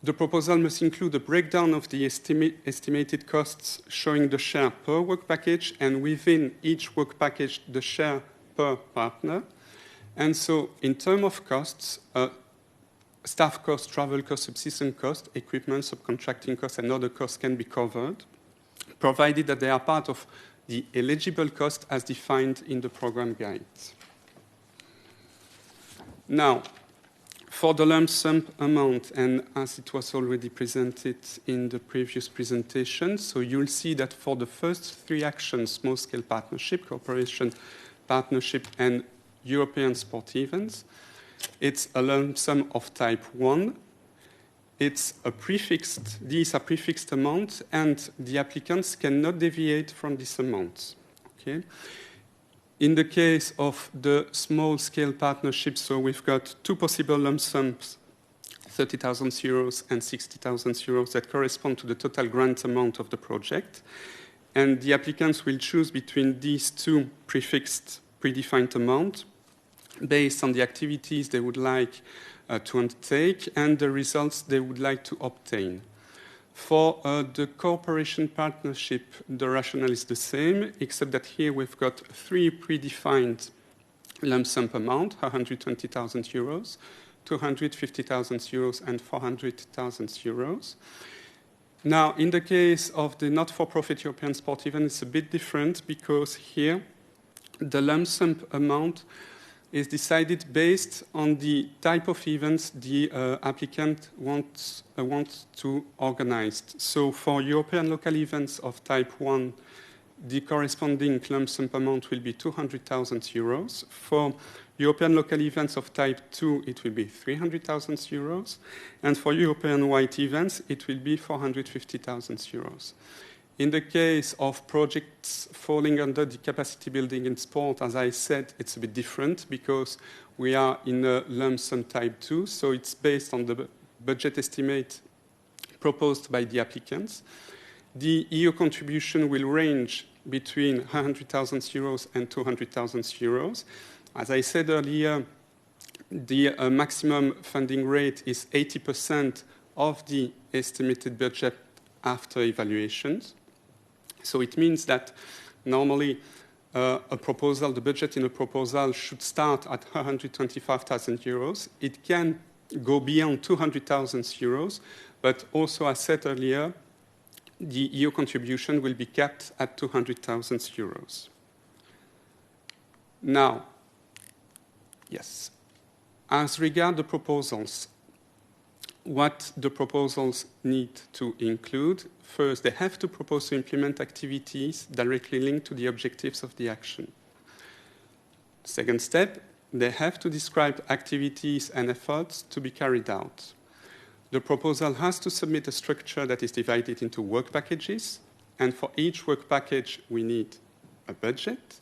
The proposal must include a breakdown of the estimated costs showing the share per work package and within each work package the share per partner. And so in terms of costs, staff costs, travel costs, subsistence costs, equipment, subcontracting costs, and other costs can be covered, provided that they are part of the eligible cost as defined in the program guide. Now, for the lump sum amount, and as it was already presented in the previous presentation, so you'll see that for the first three actions, small-scale partnership, cooperation, partnership, and European sport events, it's a lump sum of type 1. It's a prefixed, these are prefixed amounts, and the applicants cannot deviate from this amount. Okay? In the case of the small-scale partnership, so we've got two possible lump sums, 30,000 euros and 60,000 euros, that correspond to the total grant amount of the project. And the applicants will choose between these two prefixed, predefined amounts based on the activities they would like to undertake and the results they would like to obtain. For the cooperation partnership, the rationale is the same, except that here we've got three predefined lump sum amounts, 120,000 euros, 250,000 euros, and 400,000 euros. Now, in the case of the not-for-profit European sport event, it's a bit different because here the lump sum amount is decided based on the type of events the applicant wants to organize. So for European local events of type 1, the corresponding lump sum amount will be 200,000 euros. For European local events of type 2, it will be 300,000 euros. And for European-wide events, it will be 450,000 euros. In the case of projects falling under the capacity building in sport, as I said, it's a bit different because we are in a lump sum type 2, so it's based on the budget estimate proposed by the applicants. The EU contribution will range between 100,000 euros and 200,000 euros. As I said earlier, the maximum funding rate is 80% of the estimated budget after evaluations. So it means that normally a proposal, the budget in a proposal should start at 125,000 euros. It can go beyond 200,000 euros, but also, as said earlier, the EU contribution will be capped at 200,000 euros. Now, yes, as regards the proposals, what the proposals need to include. First, they have to propose to implement activities directly linked to the objectives of the action. Second step, they have to describe activities and efforts to be carried out. The proposal has to submit a structure that is divided into work packages, and for each work package, we need a budget.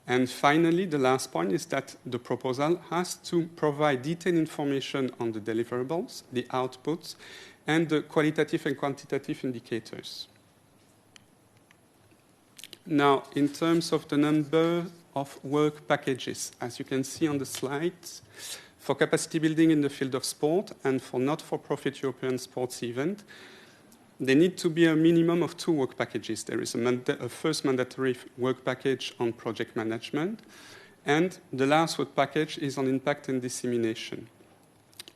And finally, the last point is that the proposal has to provide detailed information on the deliverables, the outputs, and the qualitative and quantitative indicators. Now, in terms of the number of work packages, as you can see on the slides, for capacity building in the field of sport and for not-for-profit European sports event, there need to be a minimum of 2 work packages. There is a first mandatory work package on project management, and the last work package is on impact and dissemination.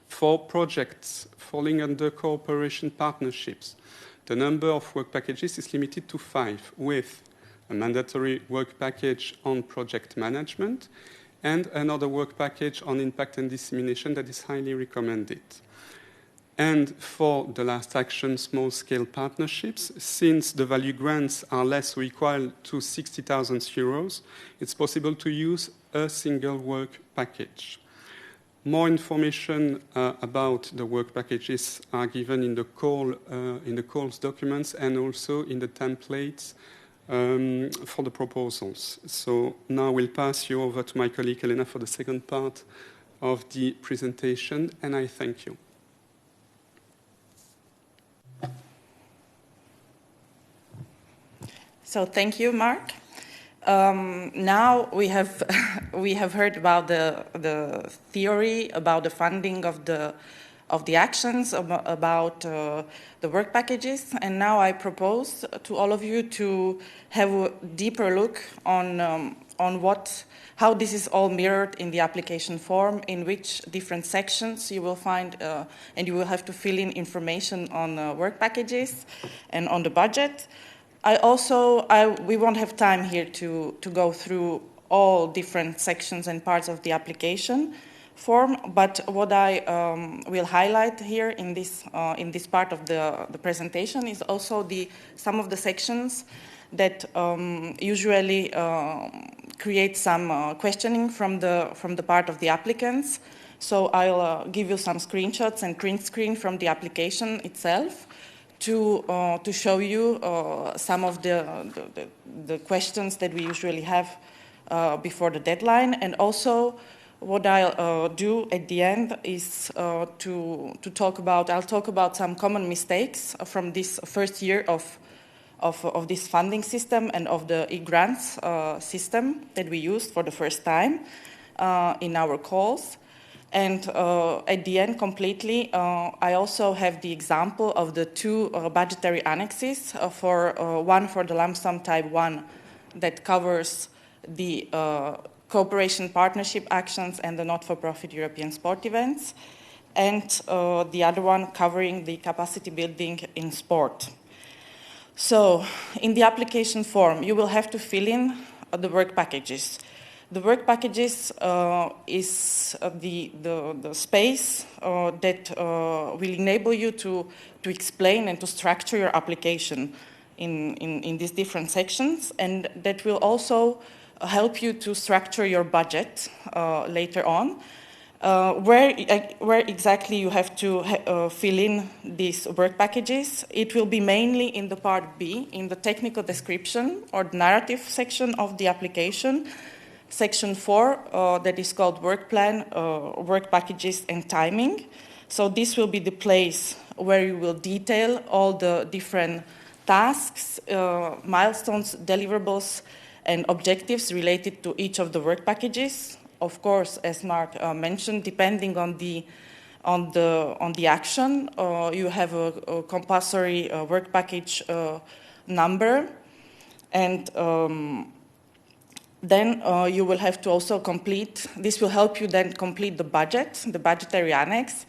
For projects falling under cooperation partnerships, the number of work packages is limited to 5, with a mandatory work package on project management and another work package on impact and dissemination that is highly recommended. And for the last action, small-scale partnerships, since the value grants are less or equal to 60,000 euros, it's possible to use a single work package. More information about the work packages are given in the calls documents and also in the templates for the proposals. So now we'll pass you over to my colleague Elena for the second part of the presentation, and I thank you. So thank you, Mark. Now we have heard about the theory, about the funding of the actions, about the work packages, and now I propose to all of you to have a deeper look on how this is all mirrored in the application form, in which different sections you will find, and you will have to fill in information on work packages and on the budget. We won't have time here to go through all different sections and parts of the application form, but what I will highlight here in this part of the presentation is also some of the sections that usually create some questioning from the part of the applicants. So I'll give you some screenshots and print screen from the application itself to show you some of the questions that we usually have before the deadline. And also what I'll do at the end is I'll talk about some common mistakes from this first year of this funding system and of the e-grants system that we used for the first time in our calls. And at the end, completely, I also have the example of the two budgetary annexes, one for the lump sum type 1 that covers the cooperation partnership actions and the not-for-profit European sport events, and the other one covering the capacity building in sport. So in the application form, you will have to fill in the work packages. The work packages is the space that will enable you to explain and to structure your application in these different sections, and that will also help you to structure your budget later on. Where exactly you have to fill in these work packages, it will be mainly in the part B, in the technical description or the narrative section of the application. Section 4, that is called work plan, work packages and timing. So this will be the place where you will detail all the different tasks, milestones, deliverables, and objectives related to each of the work packages. Of course, as Mark mentioned, depending on the action, you have a compulsory work package number, and then you will have to also complete. This will help you then complete the budget, the budgetary annex,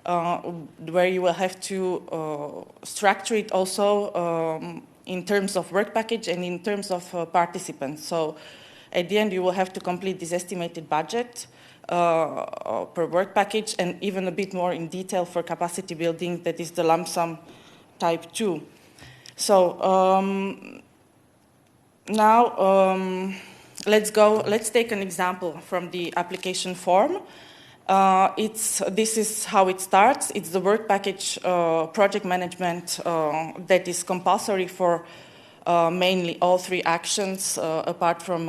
where you will have to structure it also in terms of work package and in terms of participants. So at the end, you will have to complete this estimated budget per work package, and even a bit more in detail for capacity building, that is the lump sum type 2. So now let's take an example from the application form. This is how it starts. It's the work package project management that is compulsory for mainly all three actions, apart from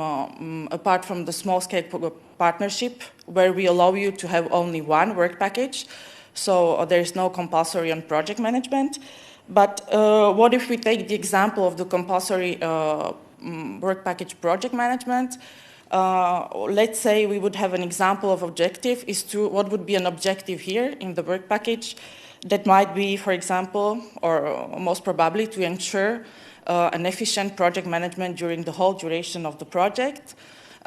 the small-scale partnership, where we allow you to have only one work package. So there is no compulsory on project management. But what if we take the example of the compulsory work package project management? Let's say we would have an example of objective. What would be an objective here in the work package? That might be, for example, or most probably, to ensure an efficient project management during the whole duration of the project,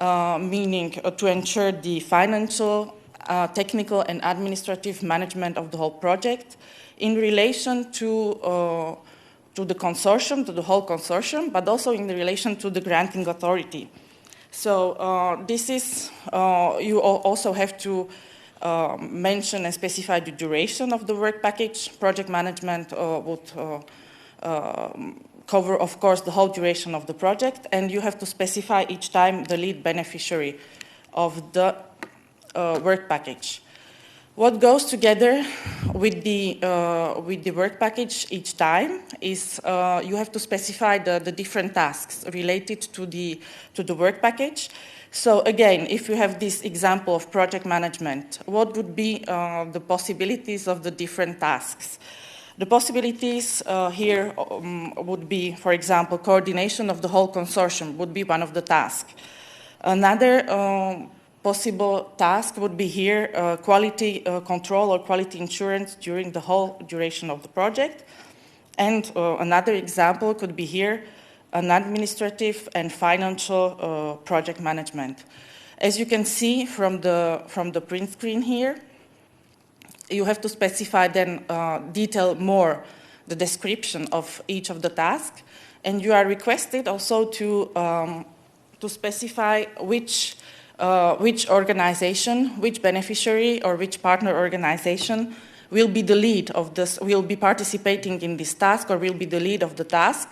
meaning to ensure the financial, technical, and administrative management of the whole project in relation to the consortium, to the whole consortium, but also in relation to the granting authority. So this is, you also have to mention and specify the duration of the work package. Project management would cover, of course, the whole duration of the project, and you have to specify each time the lead beneficiary of the work package. What goes together with the work package each time is you have to specify the different tasks related to the work package. So again, if you have this example of project management, what would be the possibilities of the different tasks? The possibilities here would be, for example, coordination of the whole consortium would be one of the tasks. Another possible task would be here quality control or quality insurance during the whole duration of the project. And another example could be here an administrative and financial project management. As you can see from the print screen here, you have to specify then detail more the description of each of the tasks, and you are requested also to specify which organization, which beneficiary, or which partner organization will be the lead of this, will be participating in this task, or will be the lead of the task.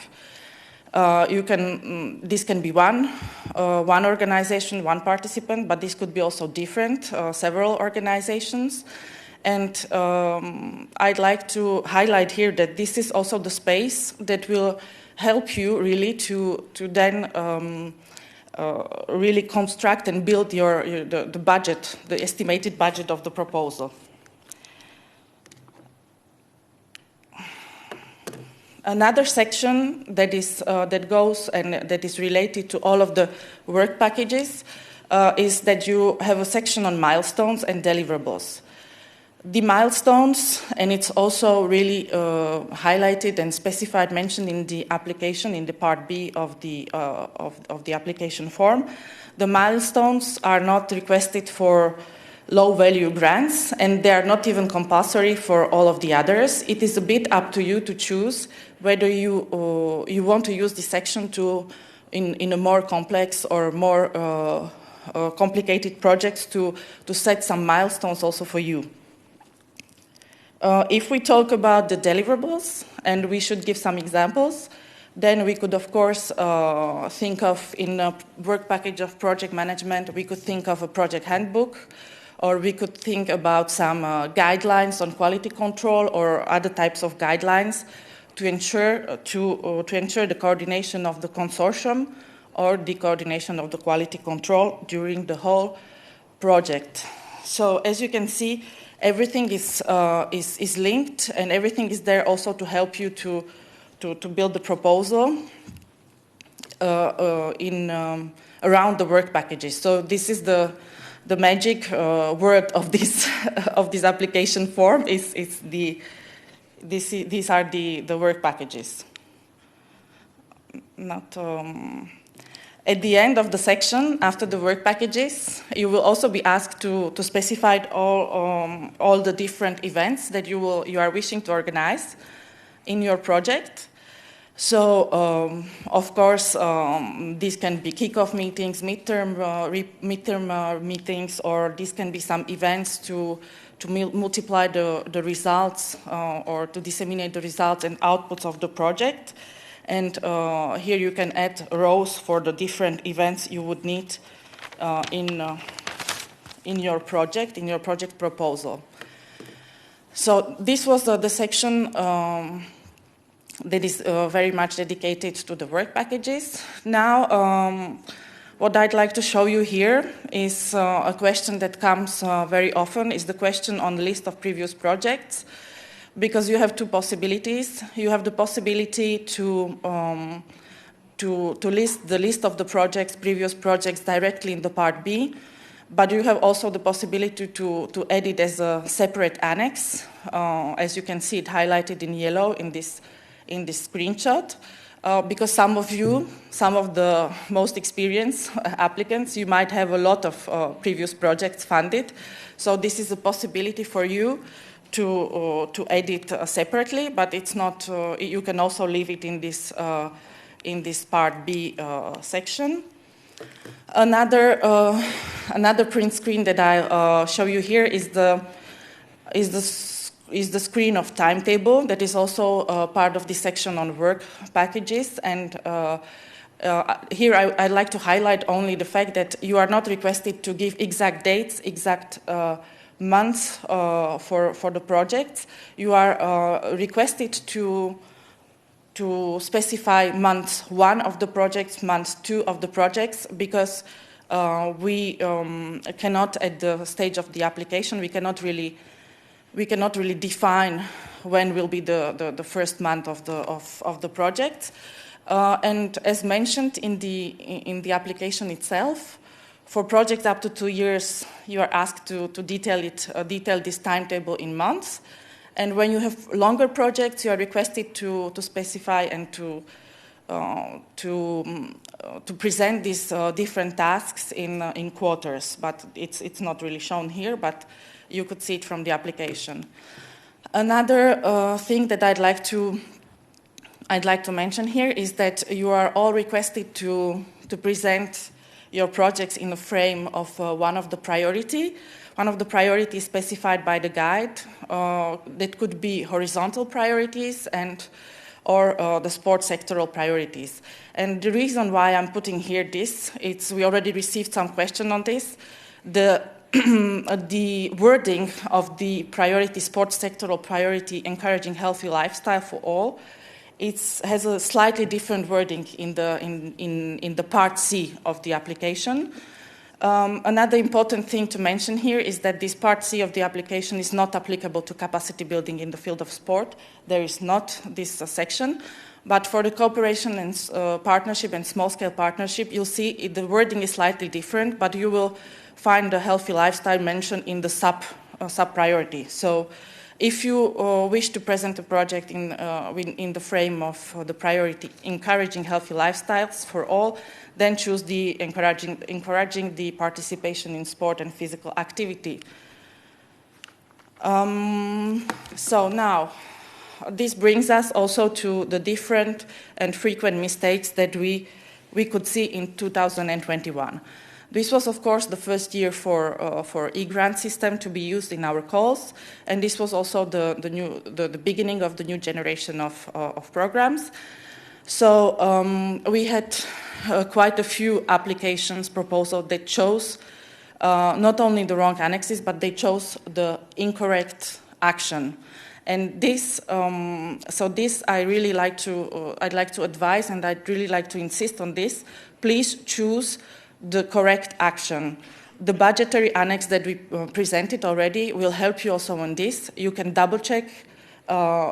This can be one organization, one participant, but this could be also different, several organizations. And I'd like to highlight here that this is also the space that will help you really to then really construct and build the budget, the estimated budget of the proposal. Another section that goes and that is related to all of the work packages is that you have a section on milestones and deliverables. The milestones, and it's also really highlighted and specified, mentioned in the application, in the Part B of the application form. The milestones are not requested for low-value grants, and they are not even compulsory for all of the others. It is a bit up to you to choose whether you want to use this section in a more complex or more complicated projects to set some milestones also for you. If we talk about the deliverables, and we should give some examples, then we could, of course, think of, in a work package of project management, we could think of a project handbook, or we could think about some guidelines on quality control or other types of guidelines to ensure the coordination of the consortium or the coordination of the quality control during the whole project. So as you can see, everything is linked, and everything is there also to help you to build the proposal around the work packages. So this is the magic word of this application form. These are the work packages. At the end of the section, after the work packages, you will also be asked to specify all the different events that you are wishing to organize in your project. So, of course, these can be kickoff meetings, midterm meetings, or these can be some events to multiply the results or to disseminate the results and outputs of the project. And here you can add rows for the different events you would need in your project proposal. So this was the section that is very much dedicated to the work packages. Now, what I'd like to show you here is a question that comes very often, is the question on the list of previous projects. Because you have two possibilities. You have the possibility to list the list of the projects, previous projects, directly in the Part B, but you have also the possibility to add it as a separate annex, as you can see it highlighted in yellow in this screenshot. Because some of the most experienced applicants, you might have a lot of previous projects funded. So this is a possibility for you to edit separately, but it's not. You can also leave it in this Part B section. Another print screen that I show you here is the screen of timetable that is also part of this section on work packages. And here I'd like to highlight only the fact that you are not requested to give exact dates, exact months for the projects. You are requested to specify month 1 of the projects, month 2 of the projects, because we cannot, at the stage of the application, we cannot really define when will be the first month of the project. And as mentioned in the application itself, for projects up to 2 years, you are asked to detail this timetable in months. And when you have longer projects, you are requested to specify and to present these different tasks in quarters, but it's not really shown here, but you could see it from the application. Another thing that I'd like to mention here is that you are all requested to present your projects in a frame of one of the priorities specified by the guide. That could be horizontal priorities or the sports sectoral priorities. And the reason why I'm putting here this, we already received some question on this. The wording of the priority, sports sectoral priority, encouraging healthy lifestyle for all, has a slightly different wording in the part C of the application. Another important thing to mention here is that this part C of the application is not applicable to capacity building in the field of sport. There is not this section. But for the cooperation and partnership and small-scale partnership, you'll see the wording is slightly different, but you will find the healthy lifestyle mentioned in the sub-priority. So if you wish to present a project in the frame of the priority encouraging healthy lifestyles for all, then choose the encouraging the participation in sport and physical activity. So now, this brings us also to the different and frequent mistakes that we could see in 2021. This was, of course, the first year for e-grant system to be used in our calls, and this was also the beginning of the new generation of programs. So we had quite a few applications proposals that chose not only the wrong annexes, but they chose the incorrect action. And this, I'd like to advise, and I'd really like to insist on this. Please choose the correct action. The budgetary annex that we presented already will help you also on this. You can double check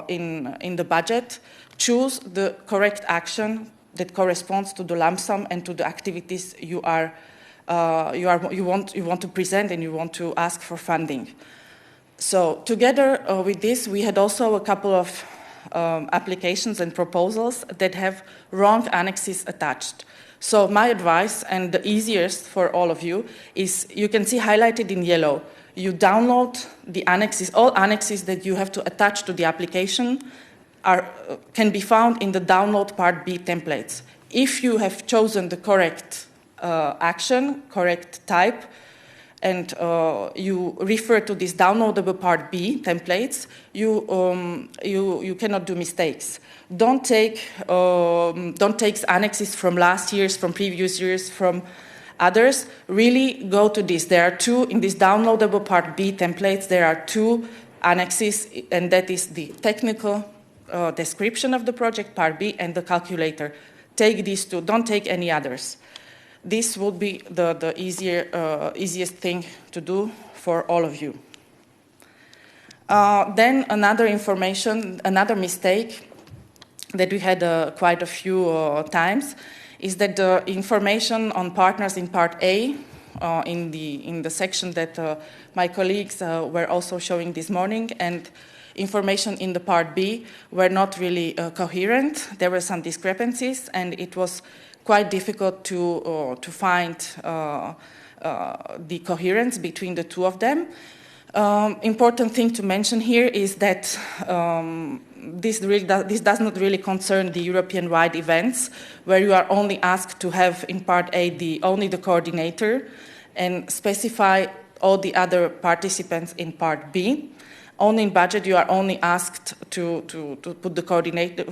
in the budget. Choose the correct action that corresponds to the lump sum and to the activities you want to present and you want to ask for funding. So together with this, we had also a couple of applications and proposals that have wrong annexes attached. So my advice, and the easiest for all of you, is you can see highlighted in yellow. You download the annexes. All annexes that you have to attach to the application can be found in the download part B templates. If you have chosen the correct action, correct type, and you refer to this downloadable part B templates, you cannot do mistakes. Don't take annexes from last year's, from previous years, from others. Really go to this. There are two in this downloadable part B templates. There are two annexes, and that is the technical description of the project part B and the calculator. Take these two. Don't take any others. This would be the easiest thing to do for all of you. Then another mistake that we had quite a few times is that the information on partners in Part A, in the section that my colleagues were also showing this morning, and information in the Part B were not really coherent. There were some discrepancies, and it was quite difficult to find the coherence between the two of them. Important thing to mention here is that this does not really concern the European-wide events, where you are only asked to have in Part A only the coordinator and specify all the other participants in Part B. Only in budget, you are only asked to put the coordinator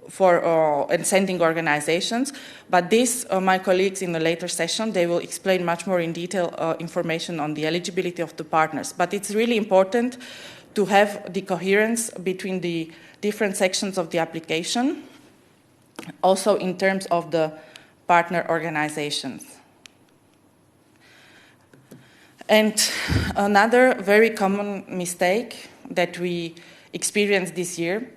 for and sending organizations. But this, my colleagues in a later session, they will explain much more in detail information on the eligibility of the partners. But it's really important to have the coherence between the different sections of the application, also in terms of the partner organizations. And another very common mistake that we experienced this year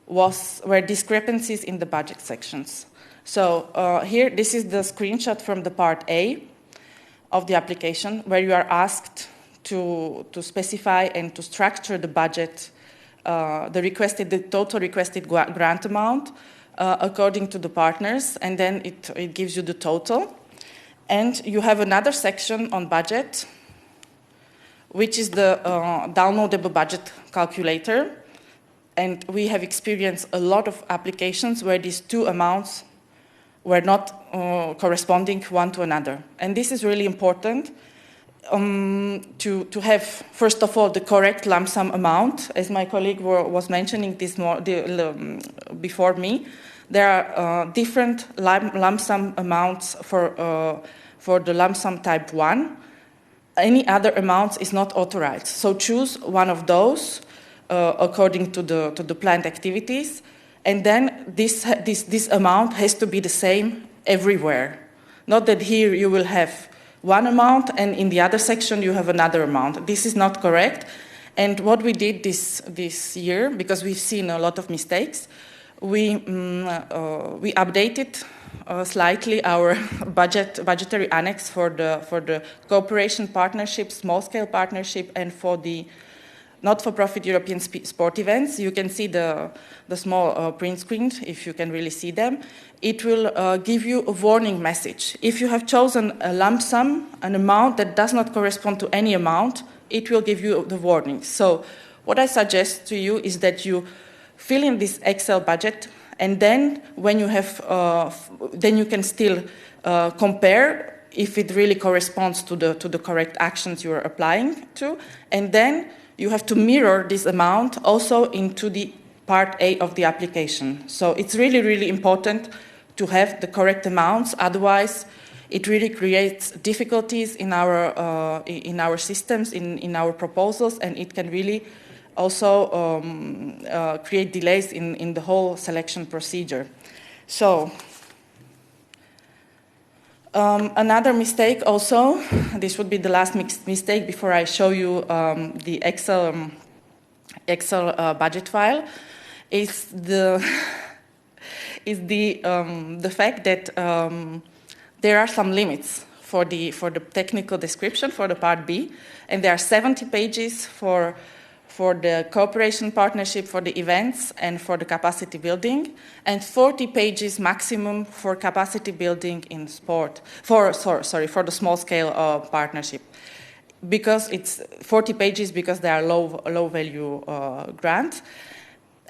were discrepancies in the budget sections. So here, this is the screenshot from the Part A of the application, where you are asked to specify and to structure the budget, the total requested grant amount according to the partners, and then it gives you the total. And you have another section on budget, which is the downloadable budget calculator. And we have experienced a lot of applications where these two amounts were not corresponding one to another. And this is really important to have, first of all, the correct lump sum amount. As my colleague was mentioning before me, there are different lump sum amounts for the lump sum type 1. Any other amounts is not authorized. So choose one of those according to the planned activities. And then this amount has to be the same everywhere. Not that here you will have one amount and in the other section you have another amount. This is not correct. And what we did this year, because we've seen a lot of mistakes, we updated slightly our budgetary annex for the cooperation partnership, small-scale partnership, and for the not-for-profit European sport events. You can see the small print screen, if you can really see them. It will give you a warning message. If you have chosen a lump sum, an amount that does not correspond to any amount, it will give you the warning. So what I suggest to you is that you fill in this Excel budget, and then when you have, then you can still compare if it really corresponds to the correct actions you are applying to, and then you have to mirror this amount also into the part A of the application. So it's really, really important to have the correct amounts. Otherwise, it really creates difficulties in our systems, in our proposals, and it can really also create delays in the whole selection procedure. So another mistake also, this would be the last mistake before I show you the Excel budget file, is the fact that there are some limits for the technical description for the part B, and there are 70 pages for the cooperation partnership, for the events, and for the capacity building, and 40 pages maximum for capacity building in sport, for the small-scale partnership. Because it's 40 pages because they are low-value grants.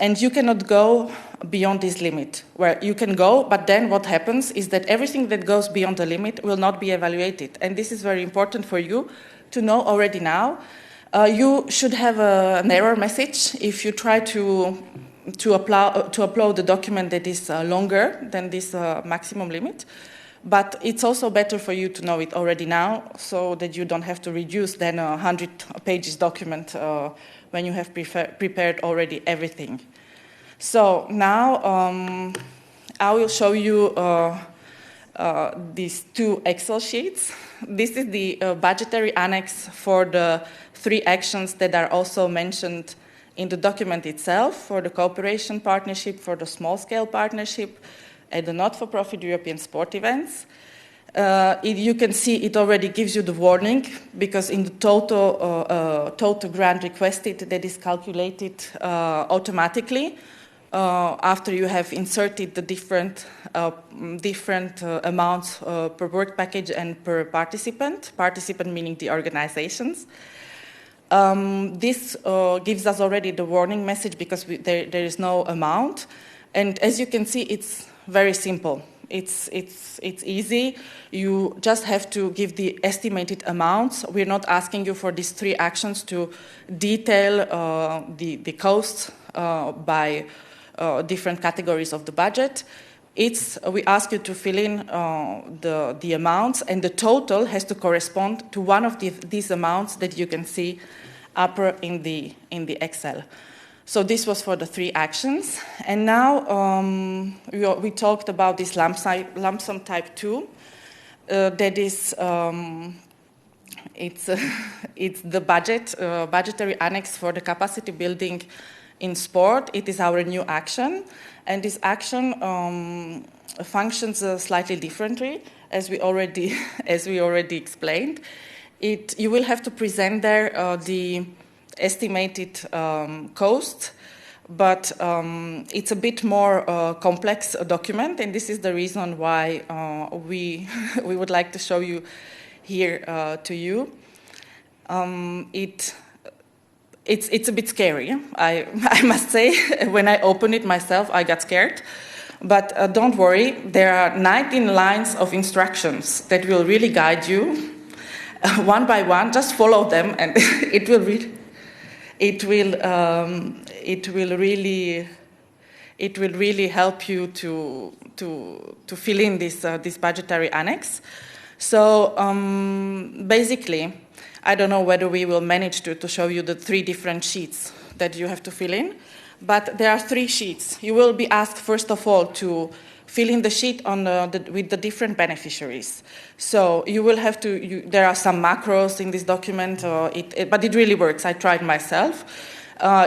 And you cannot go beyond this limit. Where you can go, but then what happens is that everything that goes beyond the limit will not be evaluated. And this is very important for you to know already now. You should have an error message if you try to upload the document that is longer than this maximum limit. But it's also better for you to know it already now, so that you don't have to reduce then a 100 pages document when you have prepared already everything. So now I will show you these two Excel sheets. This is the budgetary annex for the 3 actions that are also mentioned in the document itself, for the cooperation partnership, for the small-scale partnership, and the not-for-profit European sport events. You can see it already gives you the warning, because in the total grant requested, that is calculated automatically after you have inserted the different amounts per work package and per participant meaning the organizations. This gives us already the warning message, because there is no amount. And as you can see, it's very simple. It's easy. You just have to give the estimated amounts. We're not asking you for these 3 actions to detail the costs by different categories of the budget. We ask you to fill in the amounts, and the total has to correspond to one of these amounts that you can see upper in the Excel. So this was for the 3 actions. And now we talked about this lump sum type 2. That is, it's the budgetary annex for the capacity building in sport. It is our new action. And this action functions slightly differently, as we already explained. You will have to present there the estimated cost but it's a bit more complex document, and this is the reason why we would like to show you here to you. It's a bit scary, I must say. When I opened it myself, I got scared. But don't worry, there are 19 lines of instructions that will really guide you one by one. Just follow them, and it will really help you to fill in this budgetary annex. So basically, I don't know whether we will manage to show you the 3 different sheets that you have to fill in, but there are 3 sheets. You will be asked, first of all, to fill in the sheet on with the different beneficiaries. So you will have to, there are some macros in this document, but it really works. I tried myself.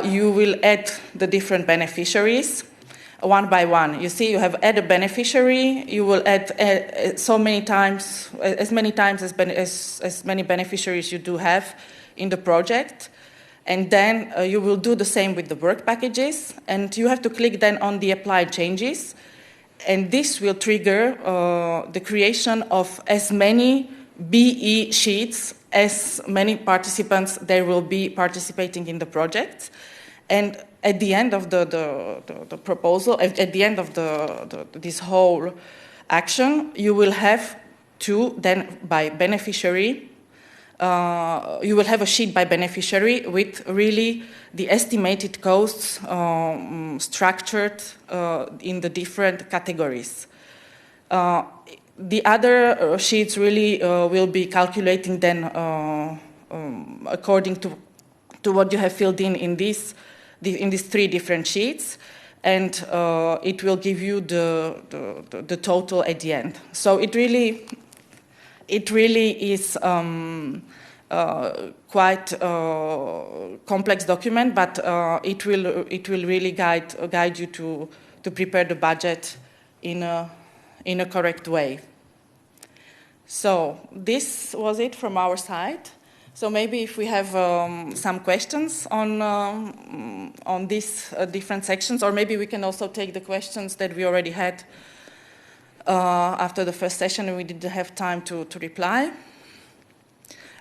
You will add the different beneficiaries one by one. You see, you have add a beneficiary. You will add so many times, as many beneficiaries you do have in the project. And then you will do the same with the work packages. And you have to click then on the apply changes. And this will trigger the creation of as many BE sheets as many participants there will be participating in the project. And at the end of the proposal, at the end of this whole action, you will have to then, by beneficiary, you will have a sheet by beneficiary with really the estimated costs structured in the different categories. The other sheets really will be calculating then according to what you have filled in these 3 different sheets, and it will give you the total at the end. So it really is quite a complex document, but it will really guide you to prepare the budget in a correct way. So this was it from our side. So maybe if we have some questions on these different sections, or maybe we can also take the questions that we already had after the first session and we didn't have time to reply.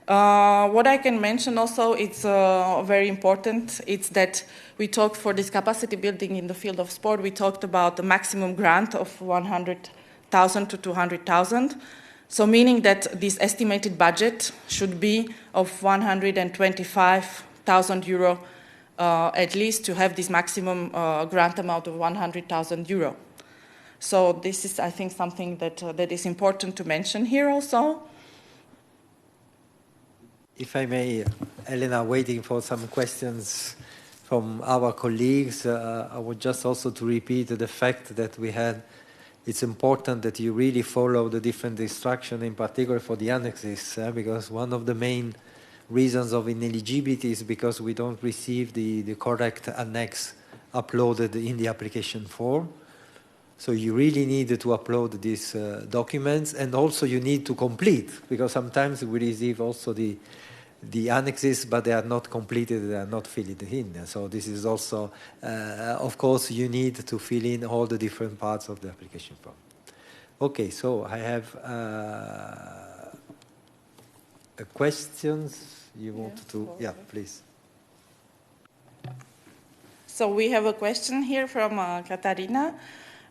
What I can mention also, it's very important, it's that we talked for this capacity building in the field of sport, we talked about the maximum grant of 100,000 to 200,000. So meaning that this estimated budget should be of 125,000 euro at least to have this maximum grant amount of 100,000 euro. So this is, I think, something that is important to mention here also. If I may, Elena, waiting for some questions from our colleagues, I would just also to repeat the fact that it's important that you really follow the different instructions, in particular for the annexes, because one of the main reasons of ineligibility is because we don't receive the correct annex uploaded in the application form. So you really need to upload these documents, and also you need to complete, because sometimes we receive also the annexes, but they are not completed, they are not filled in. So this is also, of course, you need to fill in all the different parts of the application form. Okay, so I have questions you want to, yeah, please. So we have a question here from Katarina.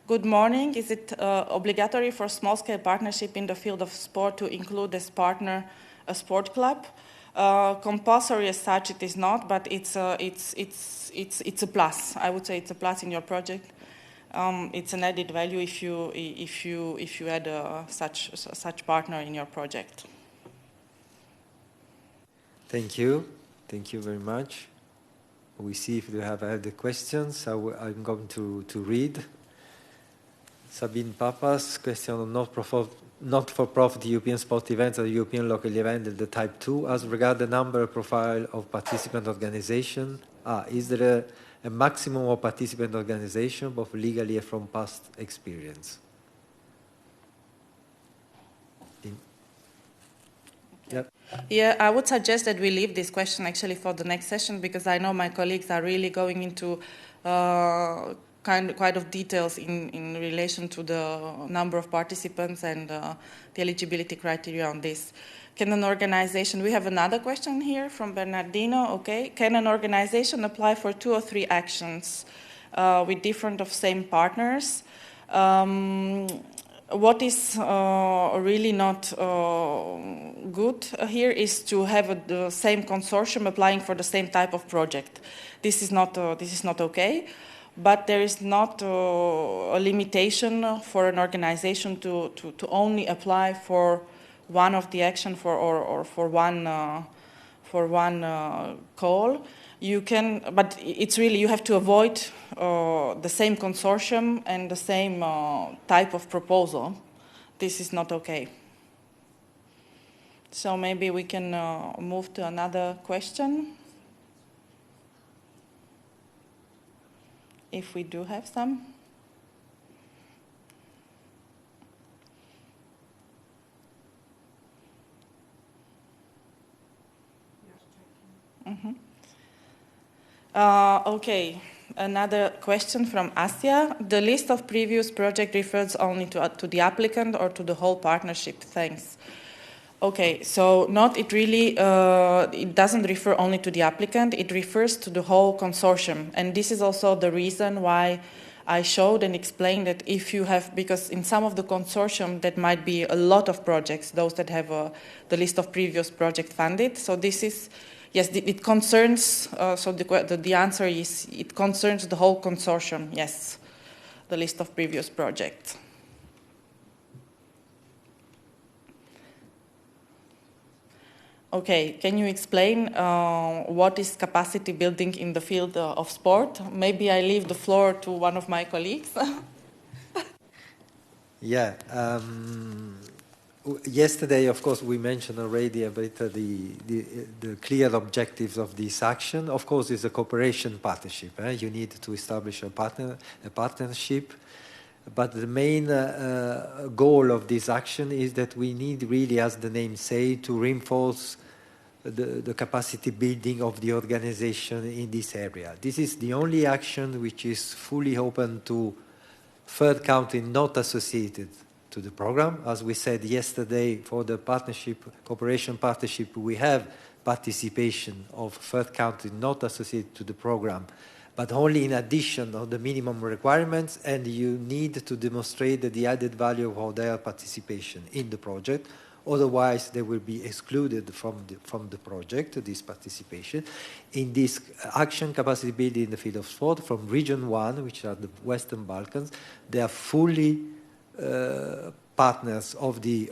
Good morning. Is it obligatory for small-scale partnership in the field of sport to include as partner a sport club? Compulsory as such, it is not, but it's a plus. I would say it's a plus in your project. It's an added value if you add such partner in your project. Thank you very much. We see if you have other questions. I'm going to read. Sabine Papas, question on not-for-profit European sport events or European local event at the type 2. As regard the number profile of participant organization, is there a maximum of participant organization, both legally and from past experience? Yep. Yeah, I would suggest that we leave this question actually for the next session, because I know my colleagues are really going into quite of details in relation to the number of participants and the eligibility criteria on this. Can an organization, we have another question here from Bernardino, okay. Can an organization apply for 2 or 3 actions with different of same partners? What is really not good here is to have the same consortium applying for the same type of project. This is not okay, but there is not a limitation for an organization to only apply for one of the action or for one call. You can, but it's really, you have to avoid the same consortium and the same type of proposal. This is not okay. So maybe we can move to another question, if we do have some. Mm-hmm. Okay, another question from Asia. The list of previous project refers only to the applicant or to the whole partnership? Thanks. Okay, so it really, it doesn't refer only to the applicant, it refers to the whole consortium. And this is also the reason why I showed and explained that if you have, because in some of the consortium that might be a lot of projects, those that have the list of previous project funded. So this is, yes, it concerns, so the answer is, it concerns the whole consortium, yes, the list of previous projects. Okay, can you explain what is capacity building in the field of sport? Maybe I leave the floor to one of my colleagues. Yeah. Yesterday, of course, we mentioned already about the clear objectives of this action. Of course, it's a cooperation partnership. You need to establish a partnership. But the main goal of this action is that we need really, as the name says, to reinforce the capacity building of the organization in this area. This is the only action which is fully open to third country not associated to the program. As we said yesterday, for the cooperation partnership, we have participation of third country not associated to the program, but only in addition of the minimum requirements, and you need to demonstrate the added value of their participation in the project. Otherwise, they will be excluded from the project, this participation. In this action capacity building in the field of sport, from Region 1, which are the Western Balkans, they are fully partners of the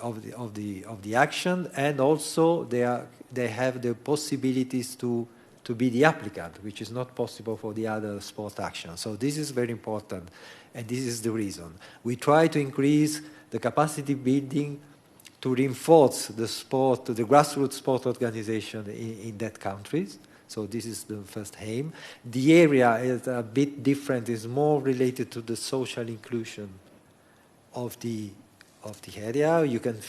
action, and also they have the possibilities to be the applicant, which is not possible for the other sport action. So this is very important, and this is the reason. We try to increase the capacity building to reinforce the grassroots sport organization in that countries. So this is the first aim. The area is a bit different, is more related to the social inclusion of the area. You can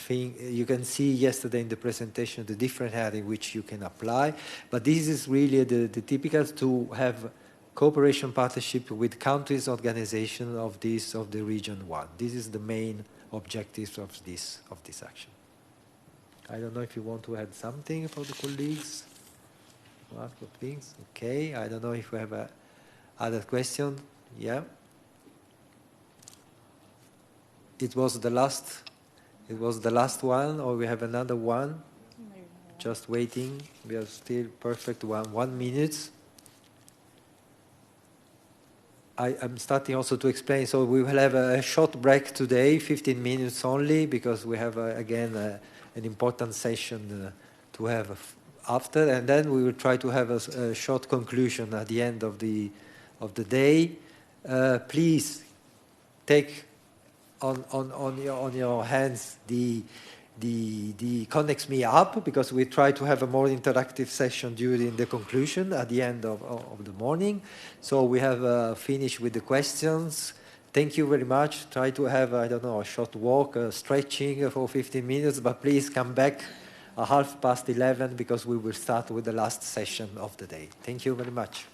see yesterday in the presentation the different areas which you can apply, but this is really the typical to have cooperation partnership with countries organization of the Region 1. This is the main objectives of this action. I don't know if you want to add something for the colleagues. Things. Okay. I don't know if we have other question. Yeah. It was the last one, or we have another one? Just waiting. We are still perfect 1 minute. I'm starting also to explain. So we will have a short break today, 15 minutes only, because we have again an important session to have after, and then we will try to have a short conclusion at the end of the day. Please take on your hands the Connect Me app, because we try to have a more interactive session during the conclusion at the end of the morning. So we have finished with the questions. Thank you very much. Try to have, I don't know, a short walk, stretching for 15 minutes, but please come back at 11:30, because we will start with the last session of the day. Thank you very much.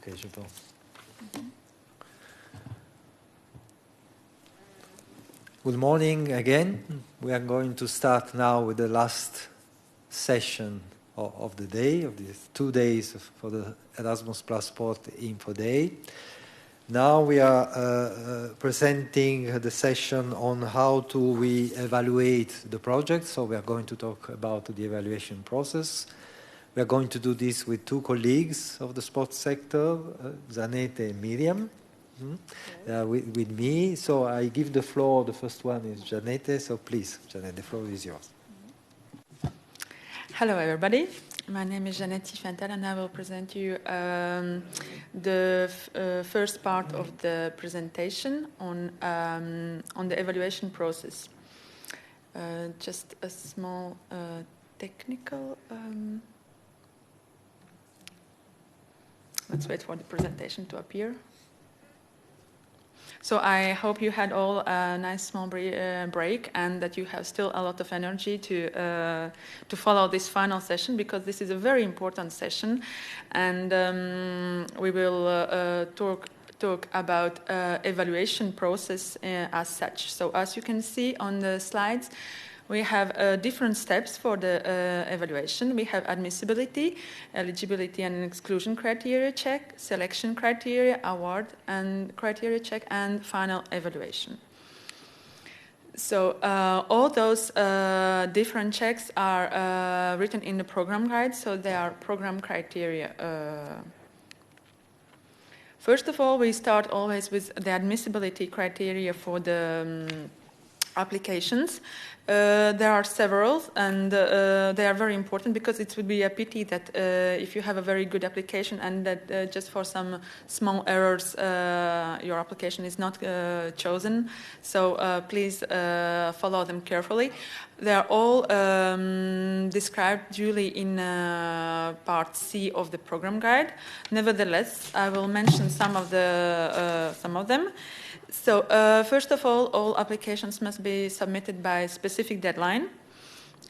Okay, je peux. Good morning again. We are going to start now with the last session of the day, of these 2 days for the Erasmus Plus Sport Info Day. Now we are presenting the session on how we evaluate the project. So we are going to talk about the evaluation process. We are going to do this with 2 colleagues of the sports sector, Zanette and Miriam, with me. So I give the floor. The first one is Janette. So please, Janette, the floor is yours. Hello, everybody. My name is Janette Fantel, and I will present you the first part of the presentation on the evaluation process. Just a small technical. Let's wait for the presentation to appear. So I hope you had all a nice small break and that you have still a lot of energy to follow this final session, because this is a very important session, and we will talk about evaluation process as such. So as you can see on the slides, we have different steps for the evaluation. We have admissibility, eligibility and exclusion criteria check, selection criteria, award and criteria check, and final evaluation. So all those different checks are written in the program guide, so they are program criteria. First of all, we start always with the admissibility criteria for the applications. There are several, and they are very important, because it would be a pity that if you have a very good application and that just for some small errors your application is not chosen. So please follow them carefully. They are all described duly in part C of the program guide. Nevertheless, I will mention some of them. So first of all applications must be submitted by a specific deadline.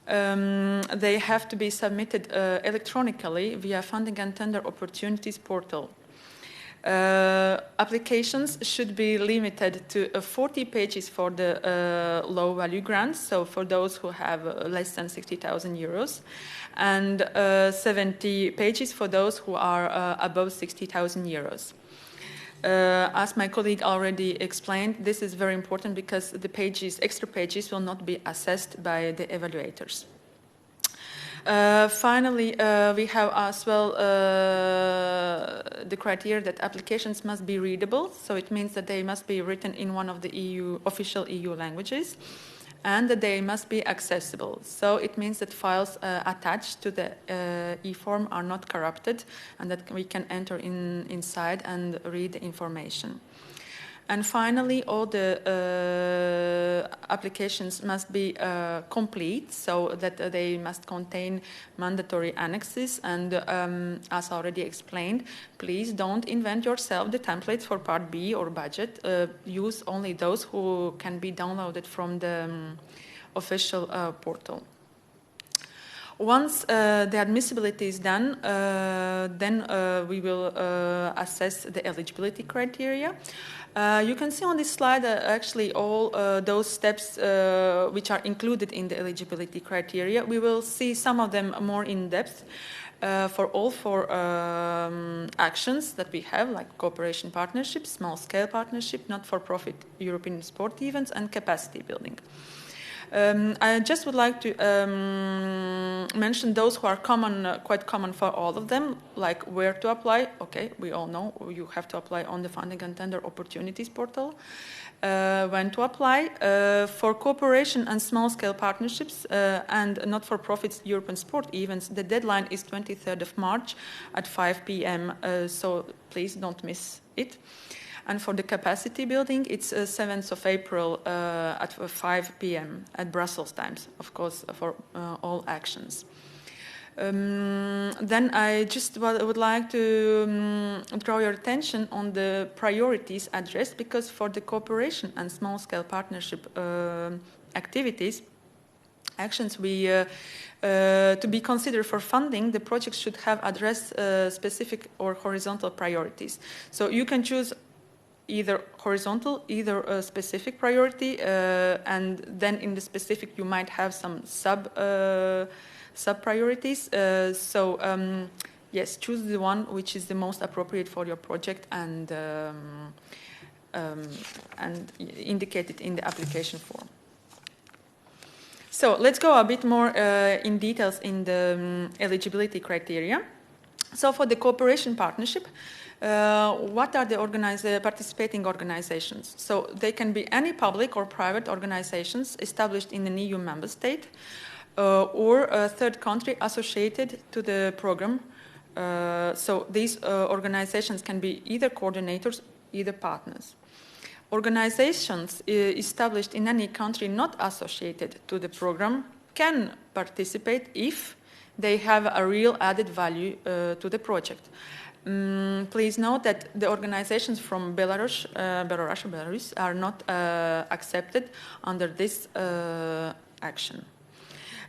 They have to be submitted electronically via Funding and Tender Opportunities portal. Applications should be limited to 40 pages for the low value grants, so for those who have less than 60,000 euros, and 70 pages for those who are above 60,000 euros. As my colleague already explained, this is very important because the extra pages will not be assessed by the evaluators. Finally, we have as well the criteria that applications must be readable, so it means that they must be written in one of the official EU languages, and that they must be accessible. So it means that files attached to the e-form are not corrupted, and that we can enter inside and read the information. And finally, all the applications must be complete, so that they must contain mandatory annexes. And as already explained, please don't invent yourself the templates for Part B or budget. Use only those who can be downloaded from the official portal. Once the admissibility is done, then we will assess the eligibility criteria. You can see on this slide actually all those steps which are included in the eligibility criteria. We will see some of them more in depth for all 4 actions that we have, like cooperation partnership, small-scale partnership, not-for-profit European sport events, and capacity building. I just would like to mention those who are quite common for all of them, like where to apply. Okay, we all know you have to apply on the Funding and Tender Opportunities portal. When to apply. For cooperation and small-scale partnerships and not-for-profit European sport events, the deadline is 23rd of March at 5 p.m., so please don't miss it. And for the capacity building, it's 7th of April at 5 p.m. at Brussels times, of course, for all actions. Then I just would like to draw your attention on the priorities addressed, because for the cooperation and small-scale partnership activities, actions, we to be considered for funding, the project should have addressed specific or horizontal priorities. So you can choose either horizontal, either a specific priority, and then in the specific you might have some sub-priorities. Yes, choose the one which is the most appropriate for your project and indicate it in the application form. So let's go a bit more in details in the eligibility criteria. So for the cooperation partnership, what are the participating organizations? So they can be any public or private organizations established in an EU member state or a third country associated to the program. So these organizations can be either coordinators, either partners. Organizations established in any country not associated to the program can participate if they have a real added value to the project. Please note that the organizations from Belarus are not accepted under this action.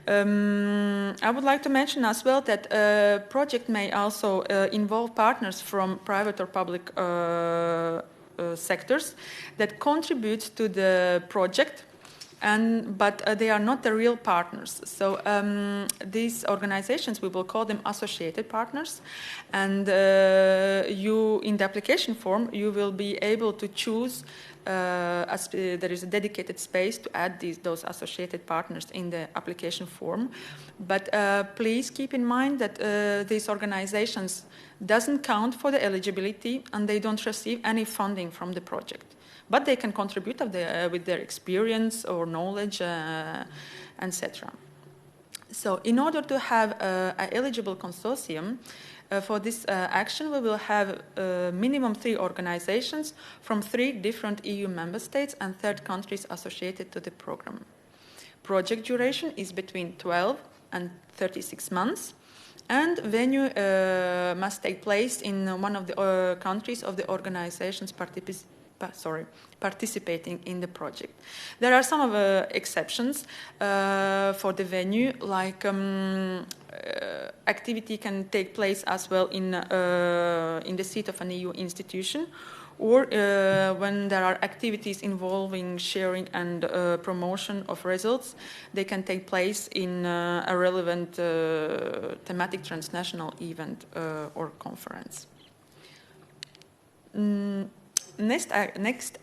I would like to mention as well that a project may also involve partners from private or public sectors that contribute to the project, but they are not the real partners. So these organizations, we will call them associated partners, and you, in the application form, you will be able to choose, there is a dedicated space to add those associated partners in the application form. But please keep in mind that these organizations doesn't count for the eligibility and they don't receive any funding from the project. But they can contribute with their experience or knowledge, etc. So in order to have an eligible consortium, for this action, we will have minimum 3 organizations from 3 different EU member states and third countries associated to the program. Project duration is between 12 and 36 months, and venue must take place in one of the countries of the organizations participating in the project. There are some exceptions for the venue, like activity can take place as well in the seat of an EU institution, or when there are activities involving sharing and promotion of results, they can take place in a relevant thematic transnational event or conference. Next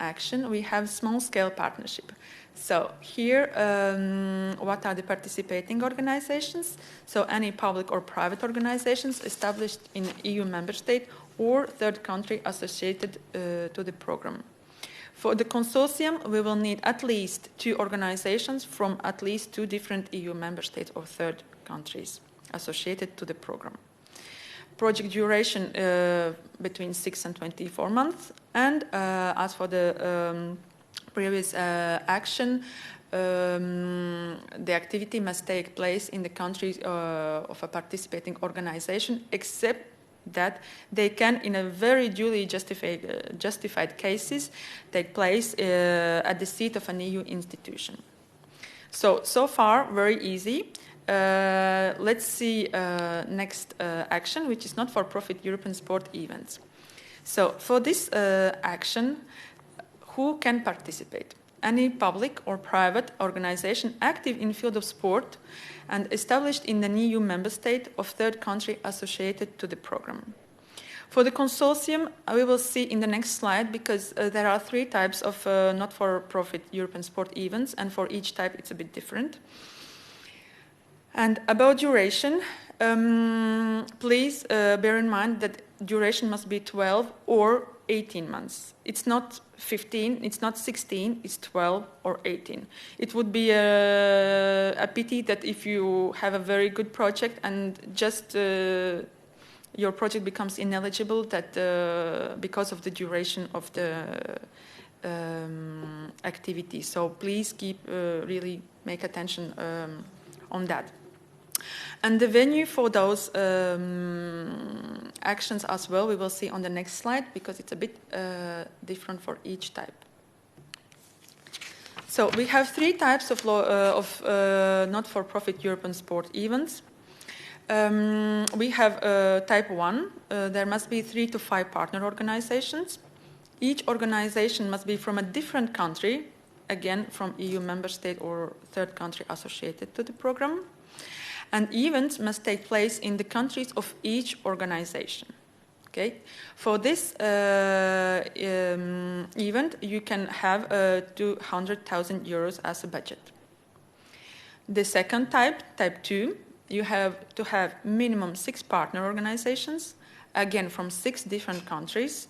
action, we have small-scale partnership. So here, what are the participating organizations? So any public or private organizations established in EU member state or third country associated to the program. For the consortium, we will need at least 2 organizations from at least 2 different EU member states or third countries associated to the program. Project duration between 6 and 24 months. And as for the previous action, the activity must take place in the country of a participating organization, except that they can, in a very duly justified cases, take place at the seat of an EU institution. So far, very easy. Let's see next action, which is not-for-profit European sport events. So for this action, who can participate? Any public or private organization active in field of sport and established in an EU member state of third country associated to the program. For the consortium, we will see in the next slide, because there are 3 types of not-for-profit European sport events, and for each type it's a bit different. And about duration, please bear in mind that duration must be 12 or 18 months. It's not 15, it's not 16, it's 12 or 18. It would be a pity that if you have a very good project and just your project becomes ineligible, that because of the duration of the activity. So please really make attention on that. And the venue for those actions as well, we will see on the next slide, because it's a bit different for each type. So we have three types of not-for-profit European sport events. We have type 1. There must be 3 to 5 partner organizations. Each organization must be from a different country, again from EU member state or third country associated to the program. And events must take place in the countries of each organization. Okay. For this event, you can have 200,000 euros as a budget. The second type, type 2, you have to have minimum 6 partner organizations, again from 6 different countries.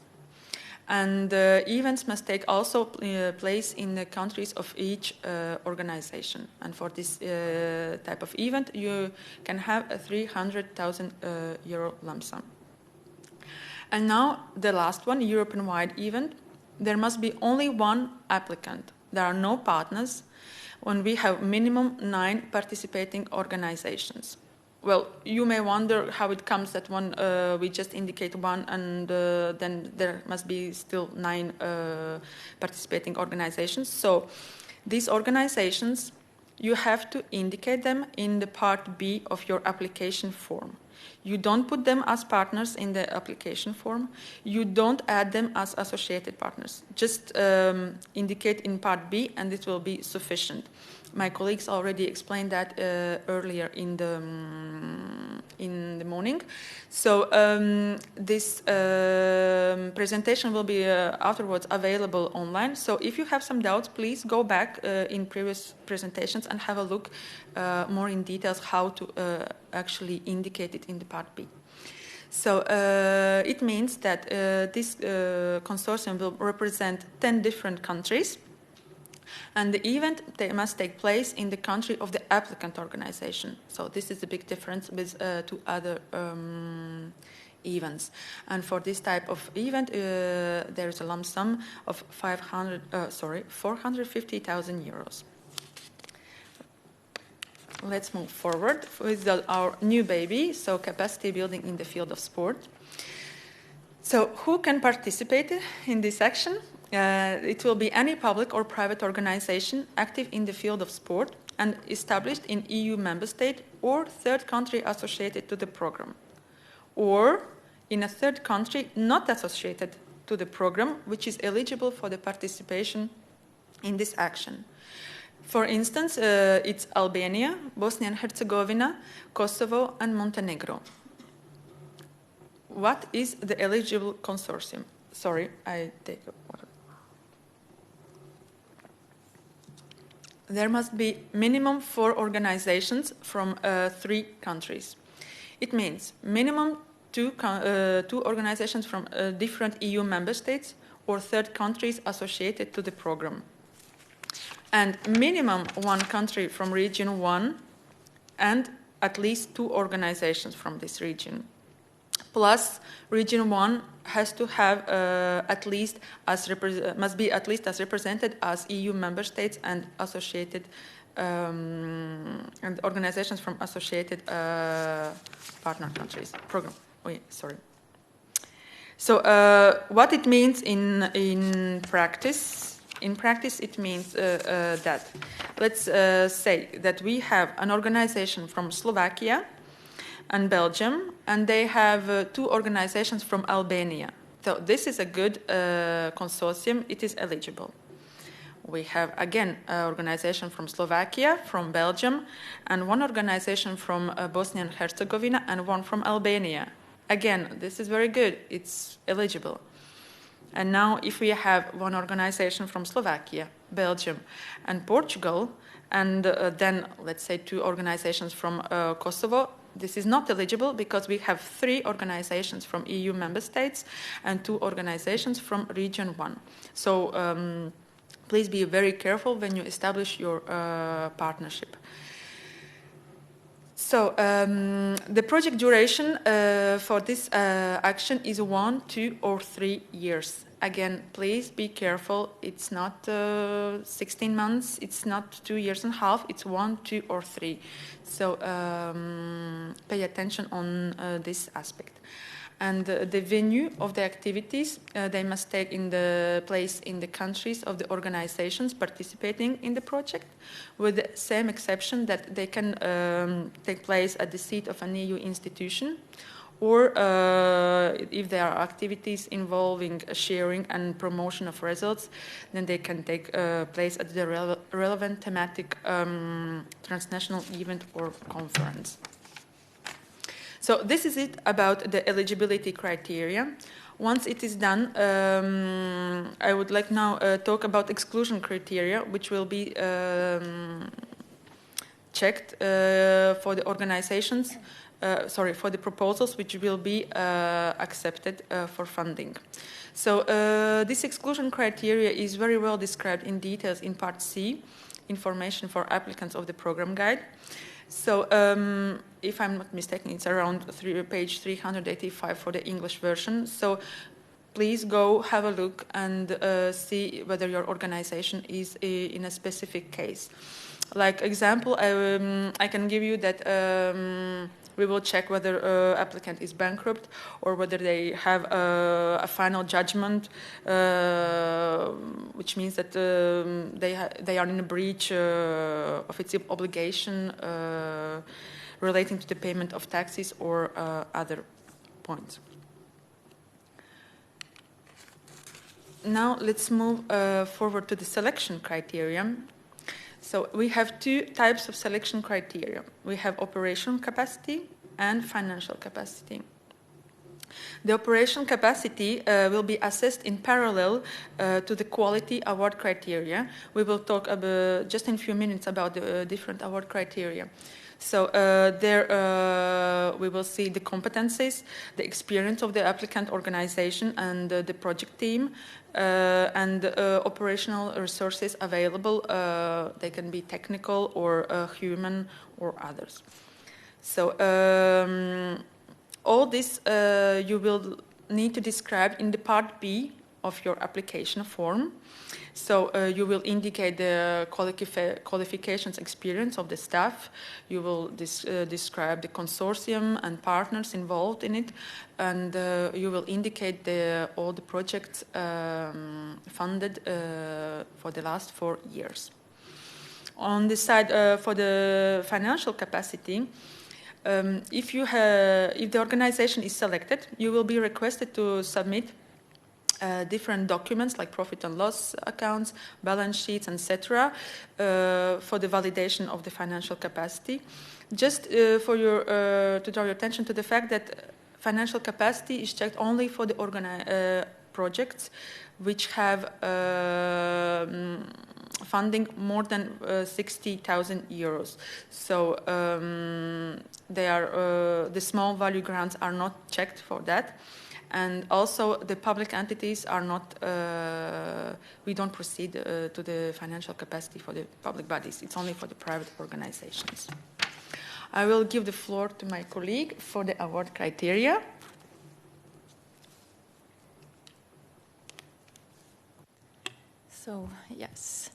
And events must take also place in the countries of each organization. And for this type of event, you can have a 300,000 euro lump sum. And now the last one, European-wide event. There must be only one applicant. There are no partners when we have minimum 9 participating organizations. Well, you may wonder how it comes that we just indicate one and then there must be still 9 participating organizations. So these organizations, you have to indicate them in the part B of your application form. You don't put them as partners in the application form. You don't add them as associated partners. Just indicate in part B and it will be sufficient. My colleagues already explained that earlier in the morning. So this presentation will be afterwards available online. So if you have some doubts, please go back in previous presentations and have a look more in details how to actually indicate it in the part B. So it means that this consortium will represent 10 different countries. And the event must take place in the country of the applicant organization. So this is a big difference with two other events. And for this type of event, there is a lump sum of 450,000 euros. Let's move forward with our new baby, so capacity building in the field of sport. So who can participate in this action? It will be any public or private organization active in the field of sport and established in EU member state or third country associated to the program, or in a third country not associated to the program, which is eligible for the participation in this action. For instance, it's Albania, Bosnia and Herzegovina, Kosovo, and Montenegro. What is the eligible consortium? Sorry, I take a water. There must be minimum 4 organizations from 3 countries. It means minimum 2 organizations from different EU member states or third countries associated to the program. And minimum 1 country from region 1 and at least 2 organizations from this region. Plus, region 1 has to have must be at least as represented as EU member states and associated and organizations from associated partner countries. Program. Oh, yeah, sorry. So, what it means in practice? In practice, it means that let's say that we have an organization from Slovakia and Belgium, and they have 2 organizations from Albania. So this is a good consortium. It is eligible. We have, again, an organization from Slovakia, from Belgium, and 1 organization from Bosnia and Herzegovina, and 1 from Albania. Again, this is very good. It's eligible. And now if we have 1 organization from Slovakia, Belgium, and Portugal, and then, let's say, 2 organizations from Kosovo, this is not eligible because we have 3 organizations from EU member states and 2 organizations from region 1. So please be very careful when you establish your partnership. So the project duration for this action is 1, 2, or 3 years. Again, please be careful. It's not 16 months. It's not 2.5 years. It's 1, 2, or 3. So pay attention on this aspect. And the venue of the activities, they must take place in the countries of the organizations participating in the project, with the same exception that they can take place at the seat of an EU institution, or if there are activities involving sharing and promotion of results, then they can take place at the relevant thematic transnational event or conference. So this is it about the eligibility criteria. Once it is done, I would like now talk about exclusion criteria, which will be checked for the organizations, for the proposals which will be accepted for funding. So this exclusion criteria is very well described in details in Part C, information for applicants of the program guide. So if I'm not mistaken, it's around page 385 for the English version. So please go have a look and see whether your organization is in a specific case. Like example, I can give you that we will check whether applicant is bankrupt or whether they have a final judgment, which means that they are in a breach of its obligation relating to the payment of taxes or other points. Now let's move forward to the selection criteria. So we have two types of selection criteria. We have operational capacity and financial capacity. The operational capacity will be assessed in parallel to the quality award criteria. We will talk about, just in a few minutes about the different award criteria. So there we will see the competencies, the experience of the applicant organization and the project team, and operational resources available. They can be technical or human or others. So all this you will need to describe in the Part B of your application form. So you will indicate the qualifications experience of the staff. You will describe the consortium and partners involved in it, and you will indicate all the projects funded for the last 4 years. On the side for the financial capacity, if the organization is selected, you will be requested to submit different documents like profit and loss accounts, balance sheets, etc., for the validation of the financial capacity. Just to draw your attention to the fact that financial capacity is checked only for the projects which have funding more than 60,000 euros. So the small value grants are not checked for that. And also the public entities are not, we don't proceed to the financial capacity for the public bodies. It's only for the private organizations. I will give the floor to my colleague for the award criteria. So, yes.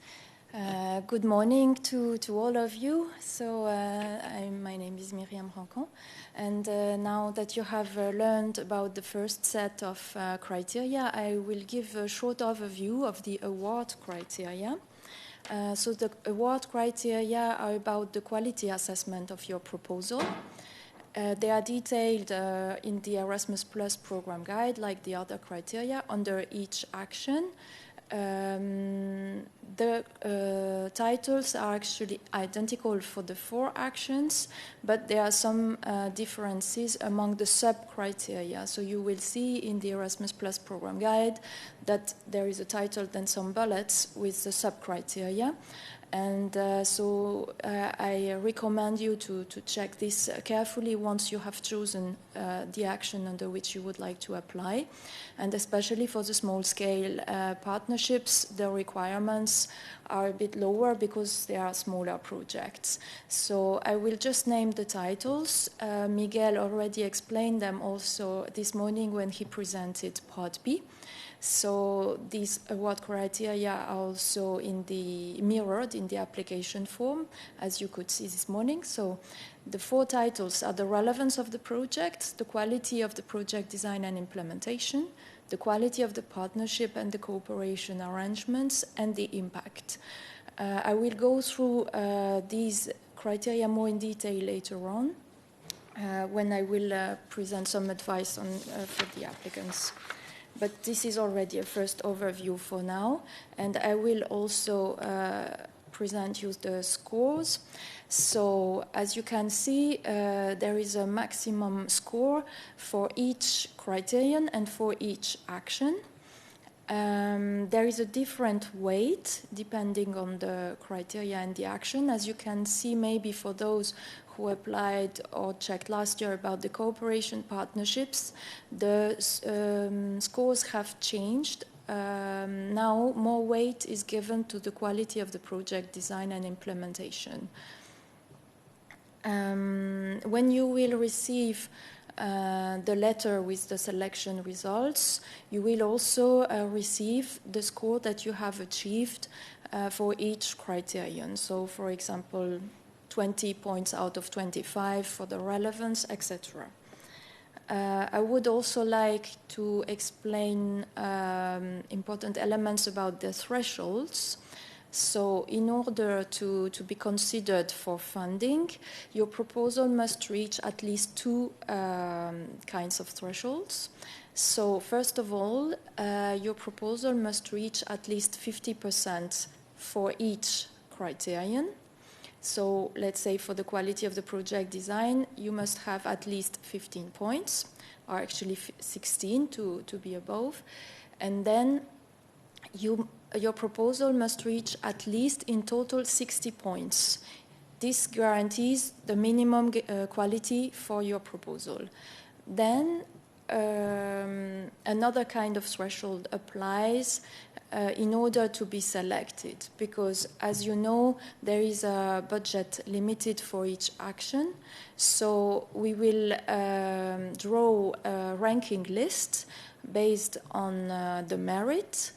Good morning to all of you. So my name is Myriam Rancon, and now that you have learned about the first set of criteria, I will give a short overview of the award criteria. So the award criteria are about the quality assessment of your proposal. They are detailed in the Erasmus Plus program guide, like the other criteria, under each action. The titles are actually identical for the 4 actions, but there are some differences among the sub-criteria. So you will see in the Erasmus Plus program guide that there is a title and some bullets with the sub-criteria. And so I recommend you to check this carefully once you have chosen the action under which you would like to apply. And especially for the small-scale partnerships, the requirements are a bit lower because they are smaller projects. So I will just name the titles. Miguel already explained them also this morning when he presented Part B. So these award criteria are also mirrored in the application form, as you could see this morning. So the 4 titles are the relevance of the project, the quality of the project design and implementation, the quality of the partnership and the cooperation arrangements, and the impact. I will go through these criteria more in detail later on when I will present some advice for the applicants. But this is already a first overview for now, and I will also present you the scores. So as you can see, there is a maximum score for each criterion and for each action. There is a different weight depending on the criteria and the action. As you can see, maybe for those who applied or checked last year about the cooperation partnerships, the scores have changed. Now more weight is given to the quality of the project design and implementation. When you will receive the letter with the selection results, you will also receive the score that you have achieved for each criterion. So, for example, 20 points out of 25 for the relevance, etc. I would also like to explain important elements about the thresholds. So in order to be considered for funding, your proposal must reach at least 2 kinds of thresholds. So first of all, your proposal must reach at least 50% for each criterion. So let's say for the quality of the project design, you must have at least 15 points, or actually 16 to be above. And then your proposal must reach at least in total 60 points. This guarantees the minimum quality for your proposal. Then another kind of threshold applies in order to be selected, because as you know, there is a budget limited for each action. So we will draw a ranking list based on the merit,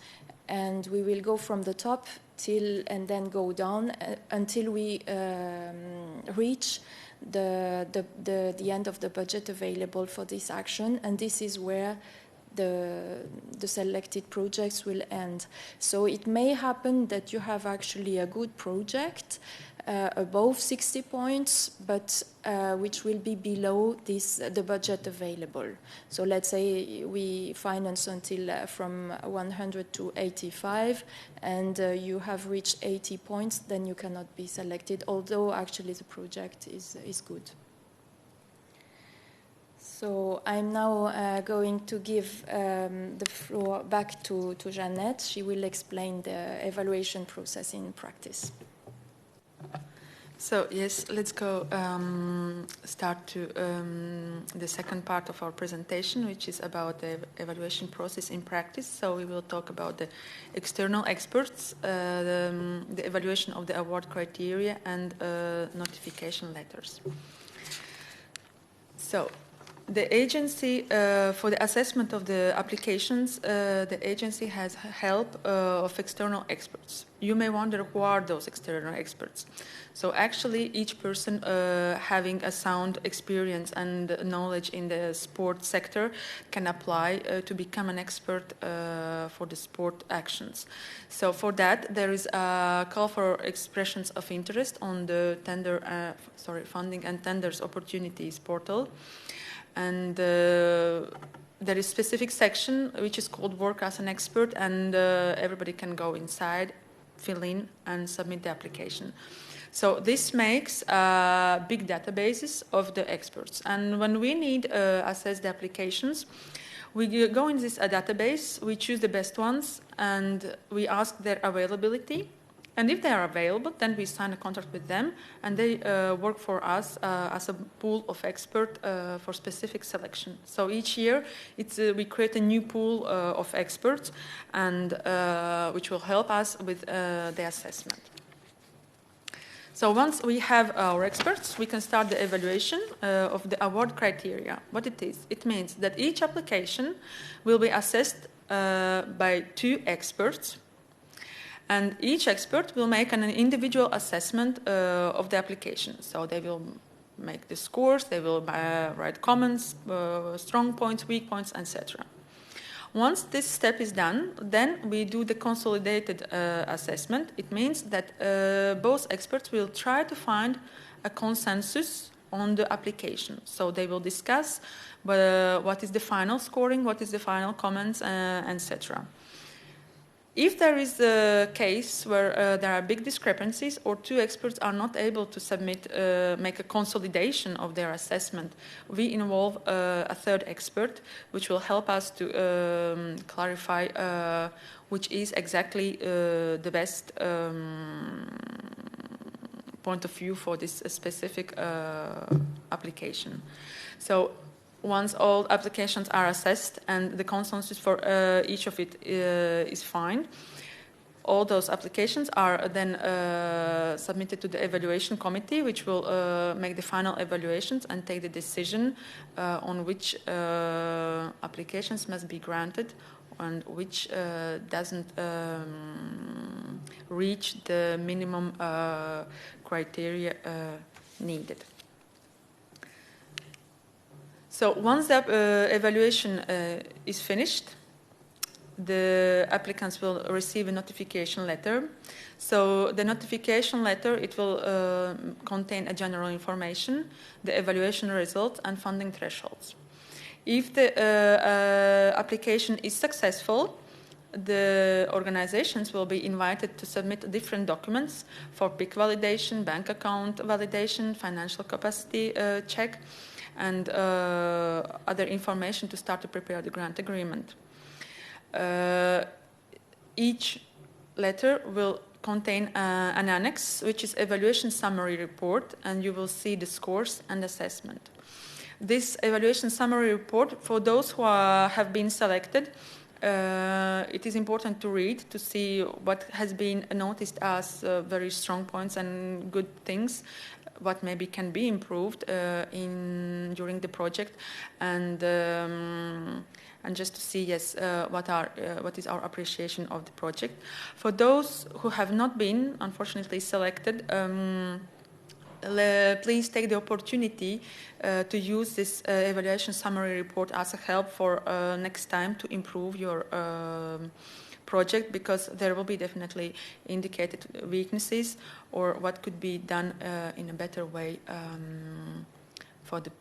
and we will go from the top and then go down until we reach the end of the budget available for this action, and this is where the selected projects will end. So it may happen that you have actually a good project above 60 points, but which will be below the budget available. So let's say we finance until from 100 to 85, and you have reached 80 points, then you cannot be selected, although actually the project is good. So I'm now going to give the floor back to Jeannette. She will explain the evaluation process in practice. So yes, let's go start to the second part of our presentation, which is about the evaluation process in practice. So we will talk about the external experts, the evaluation of the award criteria, and notification letters. So the agency, for the assessment of the applications, the agency has help of external experts. You may wonder who are those external experts. So actually each person having a sound experience and knowledge in the sport sector can apply to become an expert for the sport actions. So for that there is a call for expressions of interest on the funding and tenders opportunities portal. And there is a specific section which is called Work as an Expert, and everybody can go inside, fill in, and submit the application. So this makes big databases of the experts. And when we need to assess the applications, we go in this database, we choose the best ones, and we ask their availability. And if they are available, then we sign a contract with them, and they work for us as a pool of experts for specific selection. So each year, we create a new pool of experts, and which will help us with the assessment. So once we have our experts, we can start the evaluation of the award criteria. What it is? It means that each application will be assessed by 2 experts. And each expert will make an individual assessment of the application. So they will make the scores, they will write comments, strong points, weak points, etc. Once this step is done, then we do the consolidated assessment. It means that both experts will try to find a consensus on the application. So they will discuss what is the final scoring, what is the final comments, etc. If there is a case where there are big discrepancies or 2 experts are not able to make a consolidation of their assessment, we involve a 3rd expert, which will help us to clarify which is exactly the best point of view for this specific application. So once all applications are assessed and the consensus for each of it is fine, all those applications are then submitted to the evaluation committee, which will make the final evaluations and take the decision on which applications must be granted and which doesn't reach the minimum criteria needed. So once the evaluation is finished, the applicants will receive a notification letter. So the notification letter, it will contain a general information, the evaluation results, and funding thresholds. If the application is successful, the organizations will be invited to submit different documents for PIC validation, bank account validation, financial capacity check, and other information to start to prepare the grant agreement. Each letter will contain an annex, which is evaluation summary report, and you will see the scores and assessment. This evaluation summary report, for those who have been selected, it is important to read to see what has been noticed as very strong points and good things, what maybe can be improved during the project, and just to see, yes, what is our appreciation of the project. For those who have not been, unfortunately, selected, please take the opportunity to use this evaluation summary report as a help for next time to improve your project, because there will be definitely indicated weaknesses or what could be done in a better way for the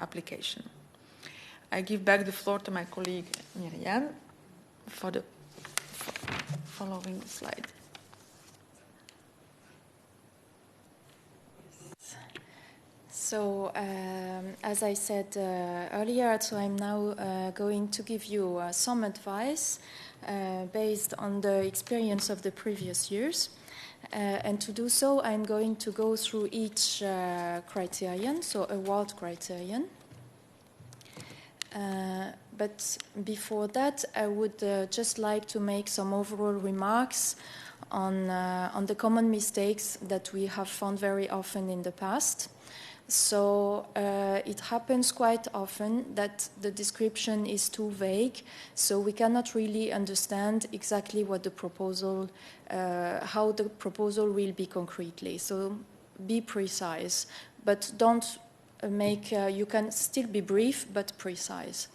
application. I give back the floor to my colleague Miriam for the following slide. So, as I said earlier, so I'm now going to give you some advice based on the experience of the previous years. And to do so, I'm going to go through each criterion, so award criterion. But before that, I would just like to make some overall remarks on the common mistakes that we have found very often in the past. So it happens quite often that the description is too vague, so we cannot really understand exactly what the proposal, how the proposal will be concretely. So be precise, but don't make, you can still be brief but precise.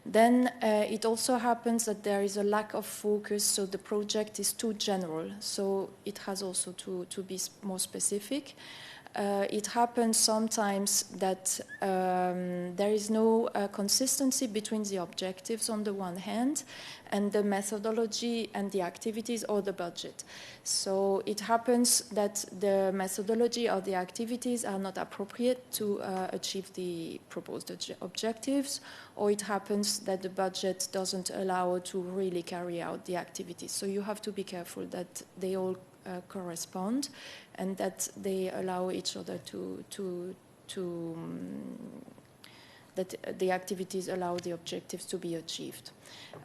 Then it also happens that there is a lack of focus, so the project is too general, so it has also to be more specific. It happens sometimes that there is no consistency between the objectives on the one hand and the methodology and the activities or the budget. So it happens that the methodology or the activities are not appropriate to achieve the proposed objectives, or it happens that the budget doesn't allow to really carry out the activities. So you have to be careful that they all correspond and that they allow each other that the activities allow the objectives to be achieved.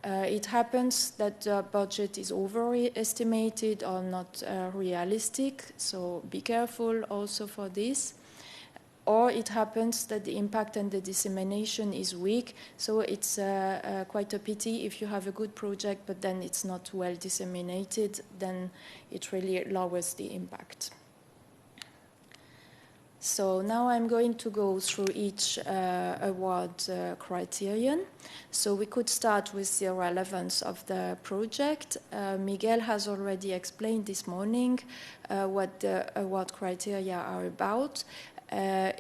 It happens that the budget is overestimated or not realistic, so be careful also for this. or it happens that the impact and the dissemination is weak. So it's quite a pity if you have a good project, but then it's not well disseminated, then it really lowers the impact. So now I'm going to go through each award criterion. So we could start with the relevance of the project. Miguel has already explained this morning what the award criteria are about.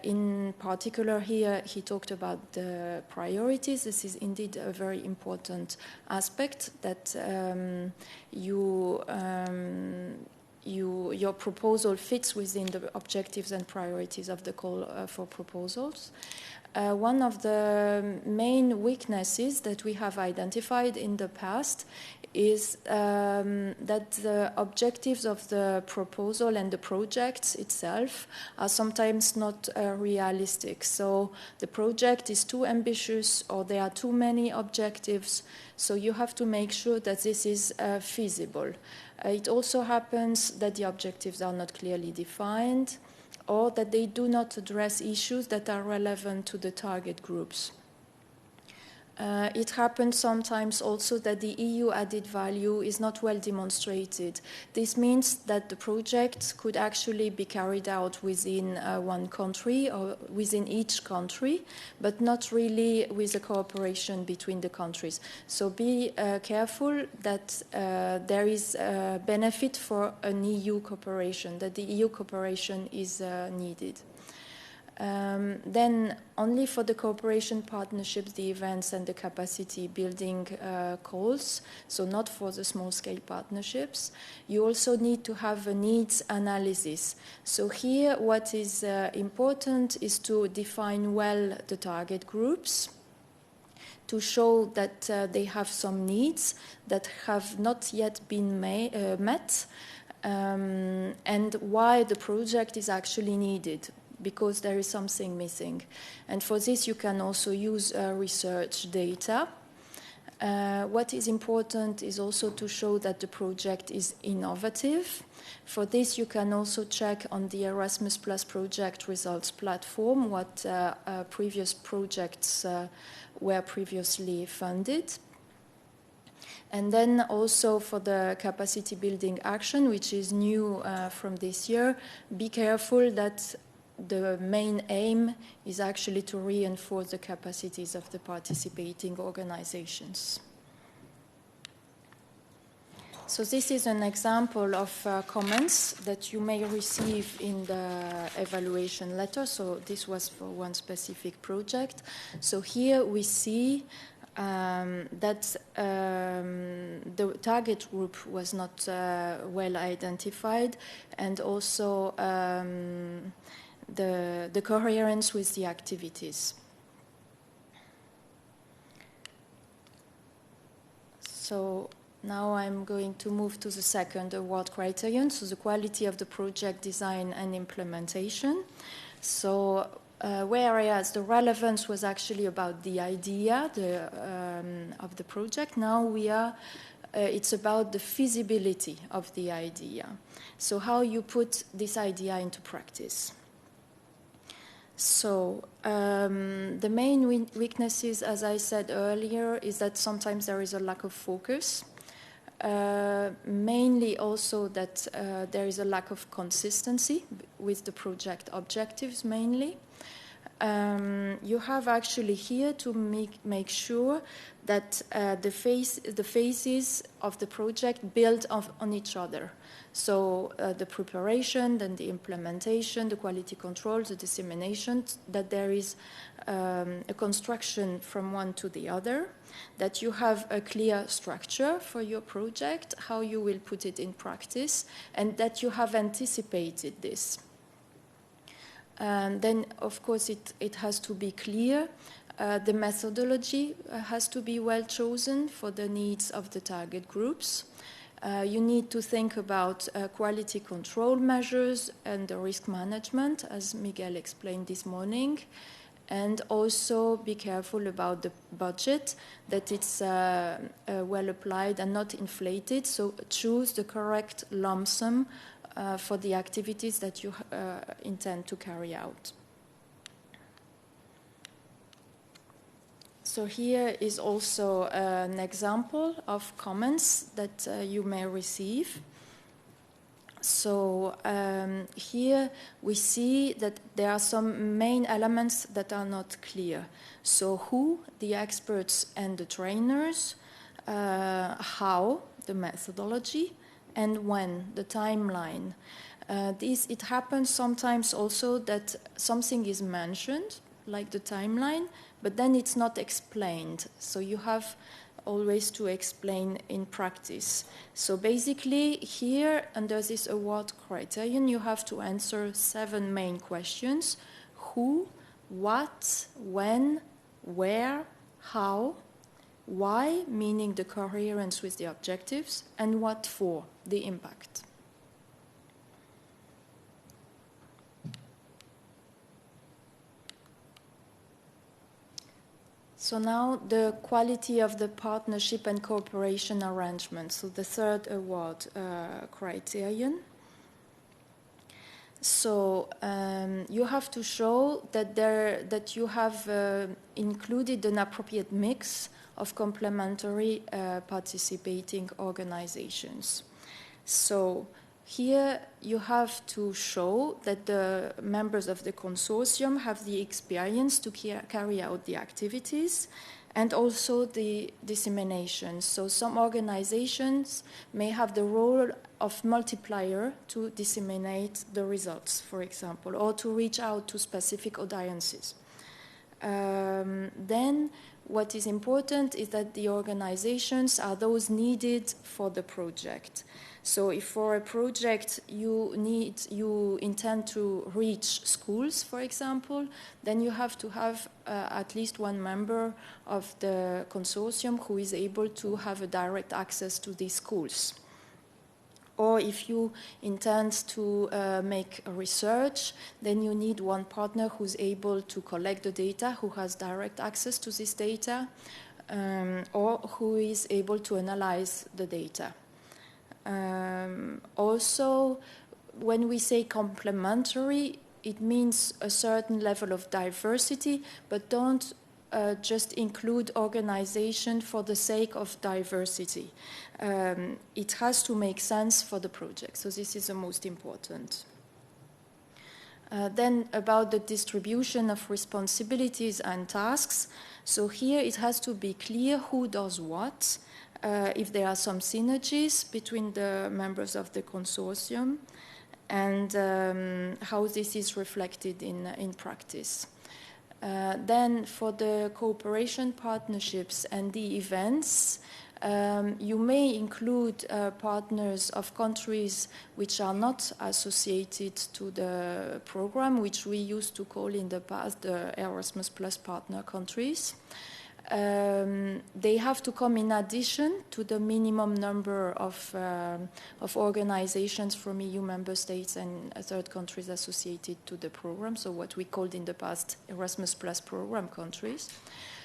In particular here, he talked about the priorities. This is indeed a very important aspect that your proposal fits within the objectives and priorities of the call for proposals. One of the main weaknesses that we have identified in the past is that the objectives of the proposal and the project itself are sometimes not realistic. So the project is too ambitious, or there are too many objectives, so you have to make sure that this is feasible. It also happens that the objectives are not clearly defined, or that they do not address issues that are relevant to the target groups. It happens sometimes also that the EU added value is not well demonstrated. This means that the project could actually be carried out within one country or within each country, but not really with a cooperation between the countries. So be careful that there is a benefit for an EU cooperation, that the EU cooperation is needed. Then only for the cooperation partnerships, the events and the capacity building calls, so not for the small-scale partnerships. You also need to have a needs analysis. So here what is important is to define well the target groups, to show that they have some needs that have not yet been met, and why the project is actually needed, because there is something missing. And for this, you can also use research data. What is important is also to show that the project is innovative. For this, you can also check on the Erasmus Plus project results platform what previous projects were previously funded. And then also for the capacity building action, which is new from this year, be careful that the main aim is actually to reinforce the capacities of the participating organizations. So this is an example of comments that you may receive in the evaluation letter. So this was for one specific project. So here we see that the target group was not well identified, and also the coherence with the activities. So now I'm going to move to the second award criterion, so the quality of the project design and implementation. So whereas the relevance was actually about the idea of the project, now it's about the feasibility of the idea. So how you put this idea into practice. So the main weaknesses, as I said earlier, is that sometimes there is a lack of focus. Mainly also that there is a lack of consistency with the project objectives mainly. You have actually here to make sure that the phases of the project build on each other. So the preparation, then the implementation, the quality control, the dissemination, that there is a construction from one to the other, that you have a clear structure for your project, how you will put it in practice, and that you have anticipated this. Then, of course, it has to be clear. The methodology has to be well chosen for the needs of the target groups. You need to think about quality control measures and the risk management, as Miguel explained this morning. And also be careful about the budget, that it's well applied and not inflated. So choose the correct lump sum for the activities that you intend to carry out. So here is also an example of comments that you may receive. So here we see that there are some main elements that are not clear. So who, the experts and the trainers, how, the methodology, and when, the timeline. It happens sometimes also that something is mentioned, like the timeline, but then it's not explained. So you have always to explain in practice. So basically here, under this award criterion, you have to answer 7 main questions: who, what, when, where, how, why, meaning the coherence with the objectives, and what for, the impact. So now the quality of the partnership and cooperation arrangement, so the third award criterion. So you have to show that you have included an appropriate mix of complementary participating organizations. So here you have to show that the members of the consortium have the experience to carry out the activities and also the dissemination. So some organizations may have the role of multiplier to disseminate the results, for example, or to reach out to specific audiences. Then what is important is that the organizations are those needed for the project. So if for a project you intend to reach schools, for example, then you have to have at least one member of the consortium who is able to have a direct access to these schools. Or if you intend to make a research, then you need one partner who's able to collect the data, who has direct access to this data, or who is able to analyze the data. Also, when we say complementary, it means a certain level of diversity, but don't just include organization for the sake of diversity. It has to make sense for the project, so this is the most important. Then about the distribution of responsibilities and tasks. So here it has to be clear who does what, if there are some synergies between the members of the consortium, and how this is reflected in practice. Then for the cooperation partnerships and the events, you may include partners of countries which are not associated to the program, which we used to call in the past the Erasmus Plus partner countries. They have to come in addition to the minimum number of organizations from EU member states and third countries associated to the program, so what we called in the past Erasmus Plus program countries.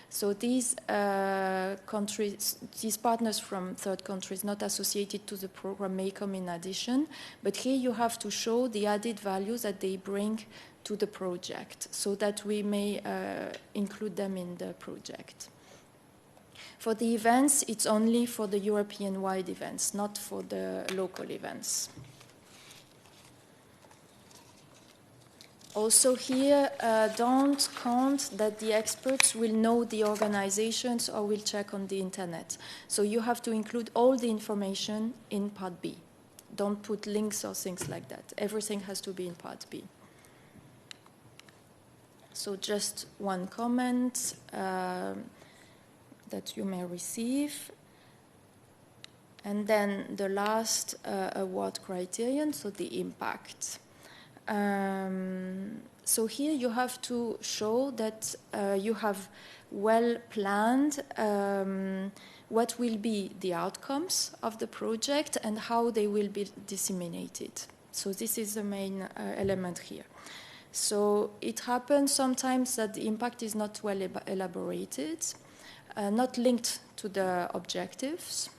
So these countries, these partners from third countries not associated to the program may come in addition, but here you have to show the added value that they bring to the project so that we may include them in the project. For the events, it's only for the European-wide events, not for the local events. Also here, don't count that the experts will know the organizations or will check on the internet. So you have to include all the information in Part B. Don't put links or things like that. Everything has to be in Part B. So just one comment that you may receive. And then the last award criterion, so the impact. So here you have to show that you have well planned what will be the outcomes of the project and how they will be disseminated. So this is the main element here. So it happens sometimes that the impact is not well elaborated, not linked to the objectives,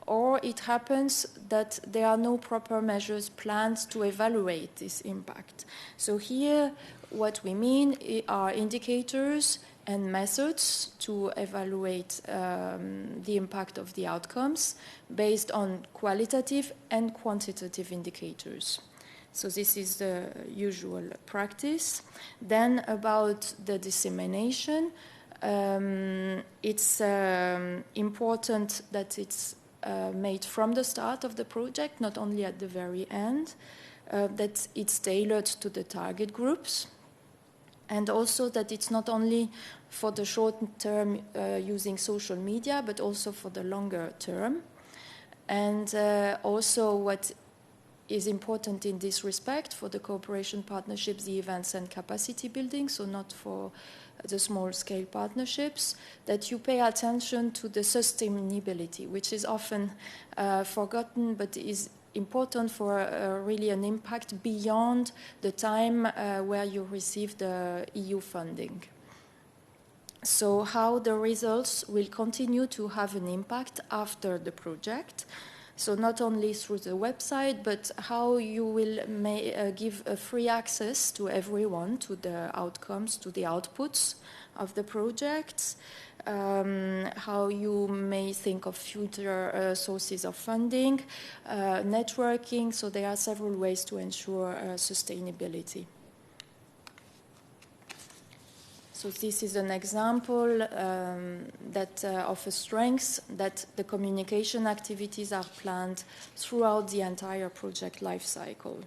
or it happens that there are no proper measures planned to evaluate this impact. So here what we mean are indicators and methods to evaluate the impact of the outcomes based on qualitative and quantitative indicators. So this is the usual practice. Then about the dissemination, it's important that it's made from the start of the project, not only at the very end, that it's tailored to the target groups, and also that it's not only for the short term using social media, but also for the longer term. And also what is important in this respect for the cooperation partnerships, the events and capacity building, so not for the small-scale partnerships, that you pay attention to the sustainability, which is often forgotten, but is important for really an impact beyond the time where you receive the EU funding. So how the results will continue to have an impact after the project. So not only through the website, but how you will give a free access to everyone to the outcomes, to the outputs of the projects, how you may think of future sources of funding, networking. So there are several ways to ensure sustainability. So this is an example that of a strength that the communication activities are planned throughout the entire project life cycle.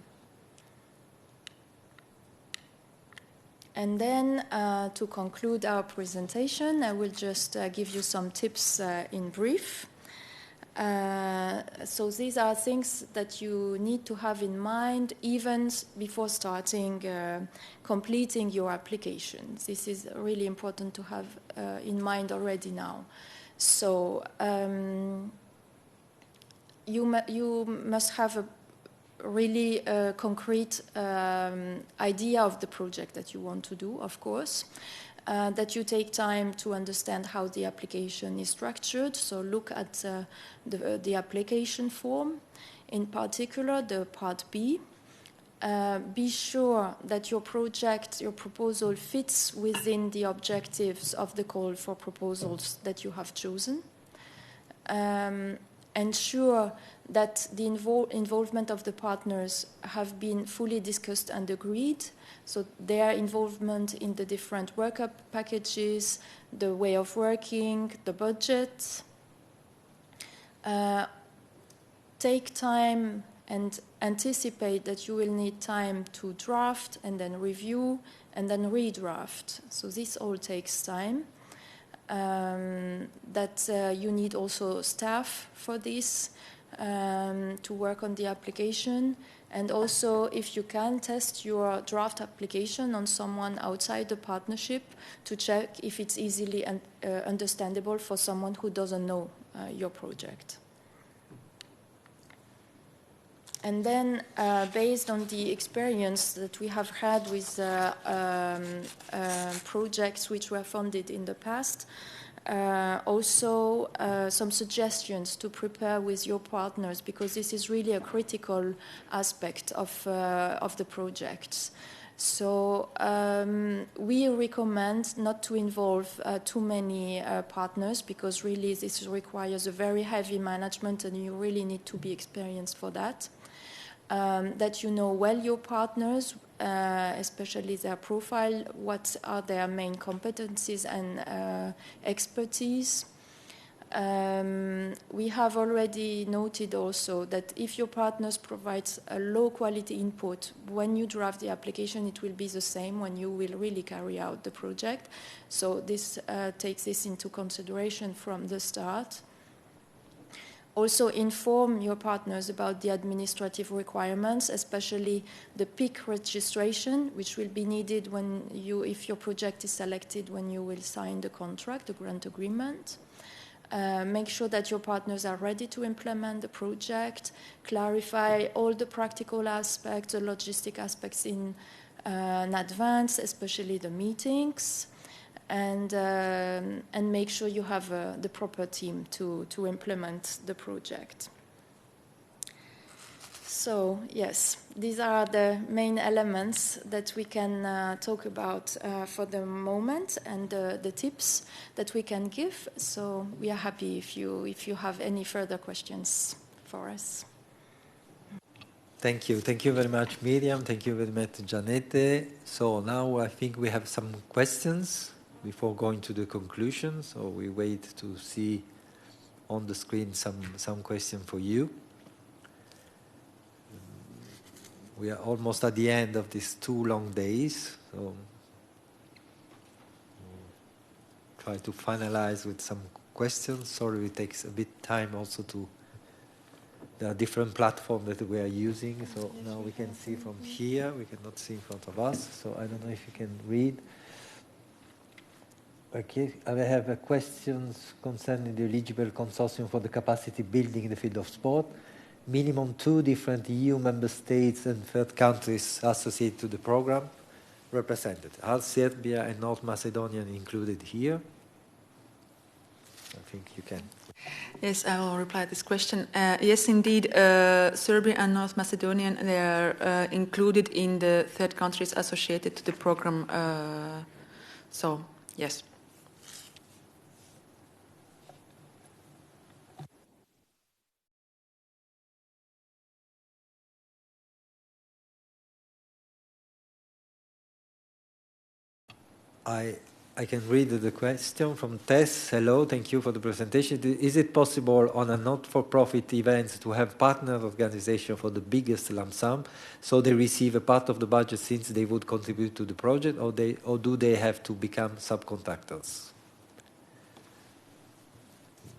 And then to conclude our presentation, I will just give you some tips in brief. So these are things that you need to have in mind even before starting completing your application. This is really important to have in mind already now. So you must have a really concrete idea of the project that you want to do, of course. That you take time to understand how the application is structured. So look at the application form, in particular the Part B. Be sure that your project, your proposal fits within the objectives of the call for proposals that you have chosen. Ensure that the involvement of the partners have been fully discussed and agreed. So their involvement in the different workup packages, the way of working, the budget. Take time and anticipate that you will need time to draft and then review and then redraft. So this all takes time. You need also staff for this to work on the application. And also, if you can, test your draft application on someone outside the partnership to check if it's easily understandable for someone who doesn't know your project. And then, based on the experience that we have had with projects which were funded in the past, also some suggestions to prepare with your partners, because this is really a critical aspect of the projects. So we recommend not to involve too many partners, because really this requires a very heavy management and you really need to be experienced for that. That you know well your partners, especially their profile, what are their main competencies and expertise. We have already noted also that if your partners provide a low quality input, when you draft the application, it will be the same when you will really carry out the project. So this takes this into consideration from the start. Also inform your partners about the administrative requirements, especially the PIC registration, which will be needed if your project is selected when you will sign the contract, the grant agreement. Make sure that your partners are ready to implement the project. Clarify all the practical aspects, the logistic aspects in advance, especially the meetings. And make sure you have the proper team to implement the project. So, yes, these are the main elements that we can talk about for the moment, and the tips that we can give. So we are happy if you have any further questions for us. Thank you. Thank you very much, Miriam. Thank you very much, Janette. So now I think we have some questions before going to the conclusion. So we wait to see on the screen some question for you. We are almost at the end of these 2 long days, so we'll try to finalize with some questions. Sorry, it takes a bit time also to. There are different platforms that we are using, so now we can see from here. We cannot see in front of us, so I don't know if you can read. Okay, I have questions concerning the eligible consortium for the capacity building in the field of sport. Minimum 2 different EU member states and third countries associated to the program represented. Are Serbia and North Macedonia included here? I think you can. Yes, I will reply to this question. Yes, indeed, Serbia and North Macedonia, they are included in the third countries associated to the program. So, yes. I can read the question from Tess. Hello, thank you for the presentation. Is it possible on a not-for-profit event to have partner organization for the biggest lump sum, so they receive a part of the budget since they would contribute to the project, or do they have to become subcontractors?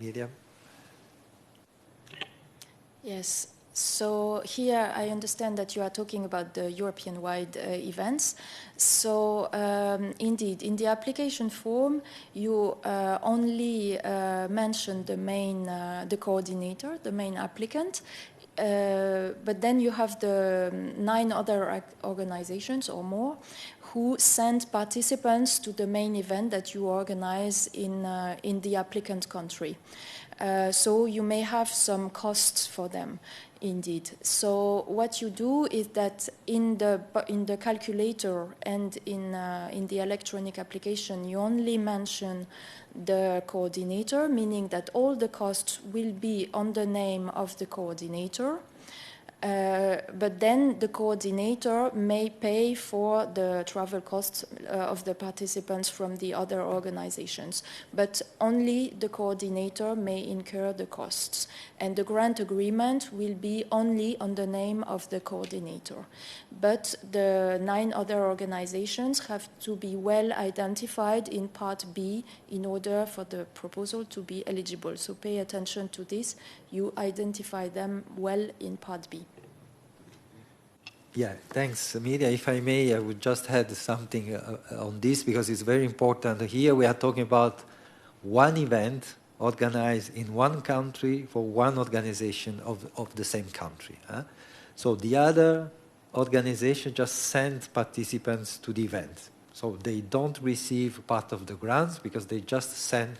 Miriam? Yes. So here I understand that you are talking about the European-wide events. So indeed, in the application form, you only mention the coordinator, the main applicant, but then you have the 9 other organizations or more who send participants to the main event that you organize in the applicant country. So you may have some costs for them. Indeed. So what you do is that in the calculator and in the electronic application, you only mention the coordinator, meaning that all the costs will be on the name of the coordinator. But then the coordinator may pay for the travel costs of the participants from the other organizations, but only the coordinator may incur the costs. And the grant agreement will be only on the name of the coordinator. But the 9 other organizations have to be well identified in Part B in order for the proposal to be eligible. So pay attention to this. You identify them well in Part B. Yeah, thanks, Miriam. If I may, I would just add something on this because it's very important. Here we are talking about one event organized in one country for one organization of the same country. So the other organization just sends participants to the event. So they don't receive part of the grants because they just send.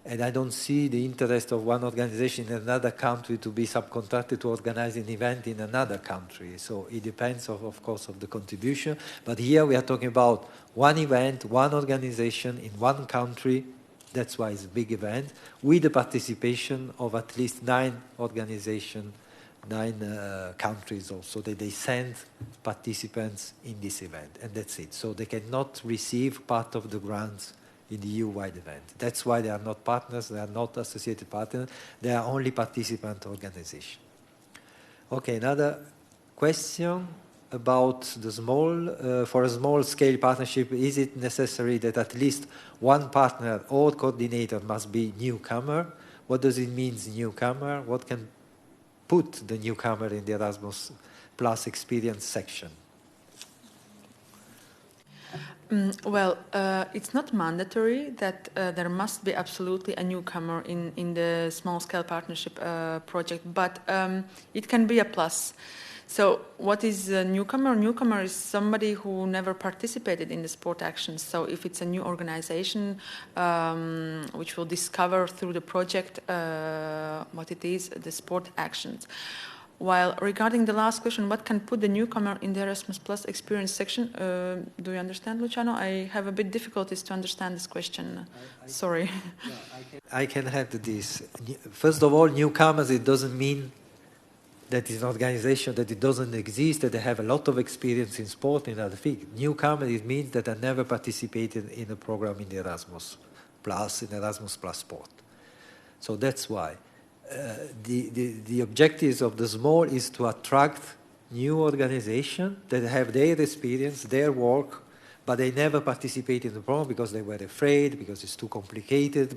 And I don't see the interest of one organization in another country to be subcontracted to organize an event in another country. So it depends, of course, of the contribution. But here we are talking about one event, one organization in one country. That's why it's a big event, with the participation of at least 9 organizations, 9 countries also, that they send participants in this event. And that's it. So they cannot receive part of the grants in the EU-wide event. That's why they are not partners, they are not associated partners, they are only participant organization. Okay, another question about the for a small-scale partnership, is it necessary that at least one partner or coordinator must be newcomer? What does it mean, newcomer? What can put the newcomer in the Erasmus Plus experience section? Well, it's not mandatory that there must be absolutely a newcomer in the small-scale partnership project, but it can be a plus. So what is a newcomer? A newcomer is somebody who never participated in the sport actions. So if it's a new organization which will discover through the project what it is, the sport actions. While regarding the last question, what can put the newcomer in the Erasmus Plus experience section? Do you understand, Luciano? I have a bit difficulties to understand this question. Sorry. I can add this. First of all, newcomers, it doesn't mean that it's an organization that it doesn't exist, that they have a lot of experience in sport and other things. Newcomers, it means that I never participated in a program in the Erasmus Plus, in Erasmus Plus Sport. So that's why. The objectives of the small is to attract new organizations that have their experience, their work, but they never participate in the program because they were afraid, because it's too complicated,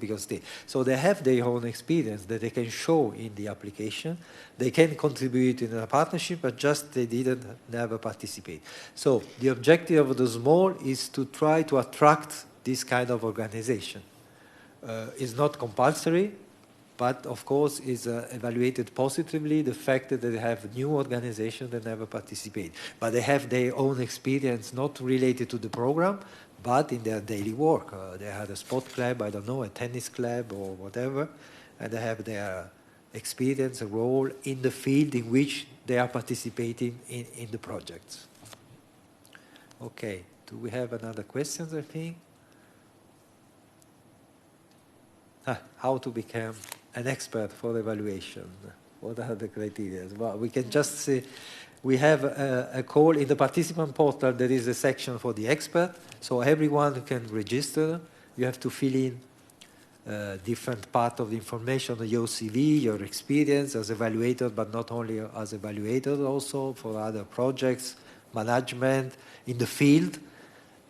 so they have their own experience that they can show in the application. They can contribute in a partnership, but just they never participate. So the objective of the small is to try to attract this kind of organization. It's not compulsory, but of course is evaluated positively the fact that they have new organizations that never participate. But they have their own experience, not related to the program, but in their daily work. They had a sport club, I don't know, a tennis club or whatever, and they have their experience, a role in the field in which they are participating in the projects. Okay, do we have another questions, I think? How to become an expert for evaluation. What are the criteria? Well, we can just say we have a call in the participant portal. There is a section for the expert, so everyone can register. You have to fill in different part of the information, your CV, your experience as evaluator, but not only as evaluator, also for other projects, management in the field.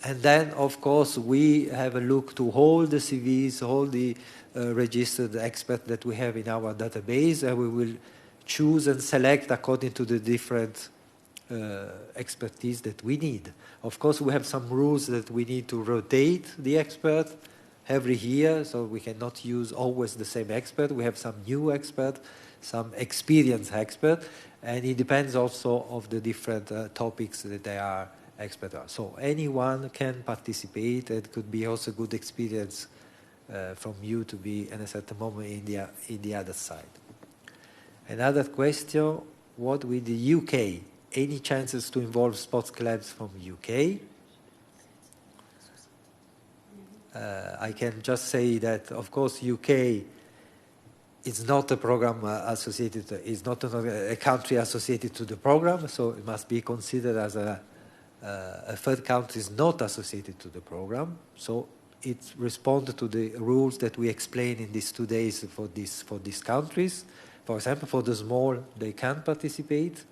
And then, of course, we have a look to all the CVs, all the registered experts that we have in our database, and we will choose and select according to the different expertise that we need. Of course, we have some rules that we need to rotate the expert every year, so we cannot use always the same expert. We have some new expert, some experienced expert, and it depends also of the different topics that they are expert on. So anyone can participate. It could be also good experience from you to be at a certain moment in the other side. Another question, what with the UK? Any chances to involve sports clubs from UK? I can just say that, of course, UK is not a program associated, is not a country associated to the program, so it must be considered as a third country is not associated to the program. So it responds to the rules that we explained in these 2 days for these countries. For example, for the small, they can participate.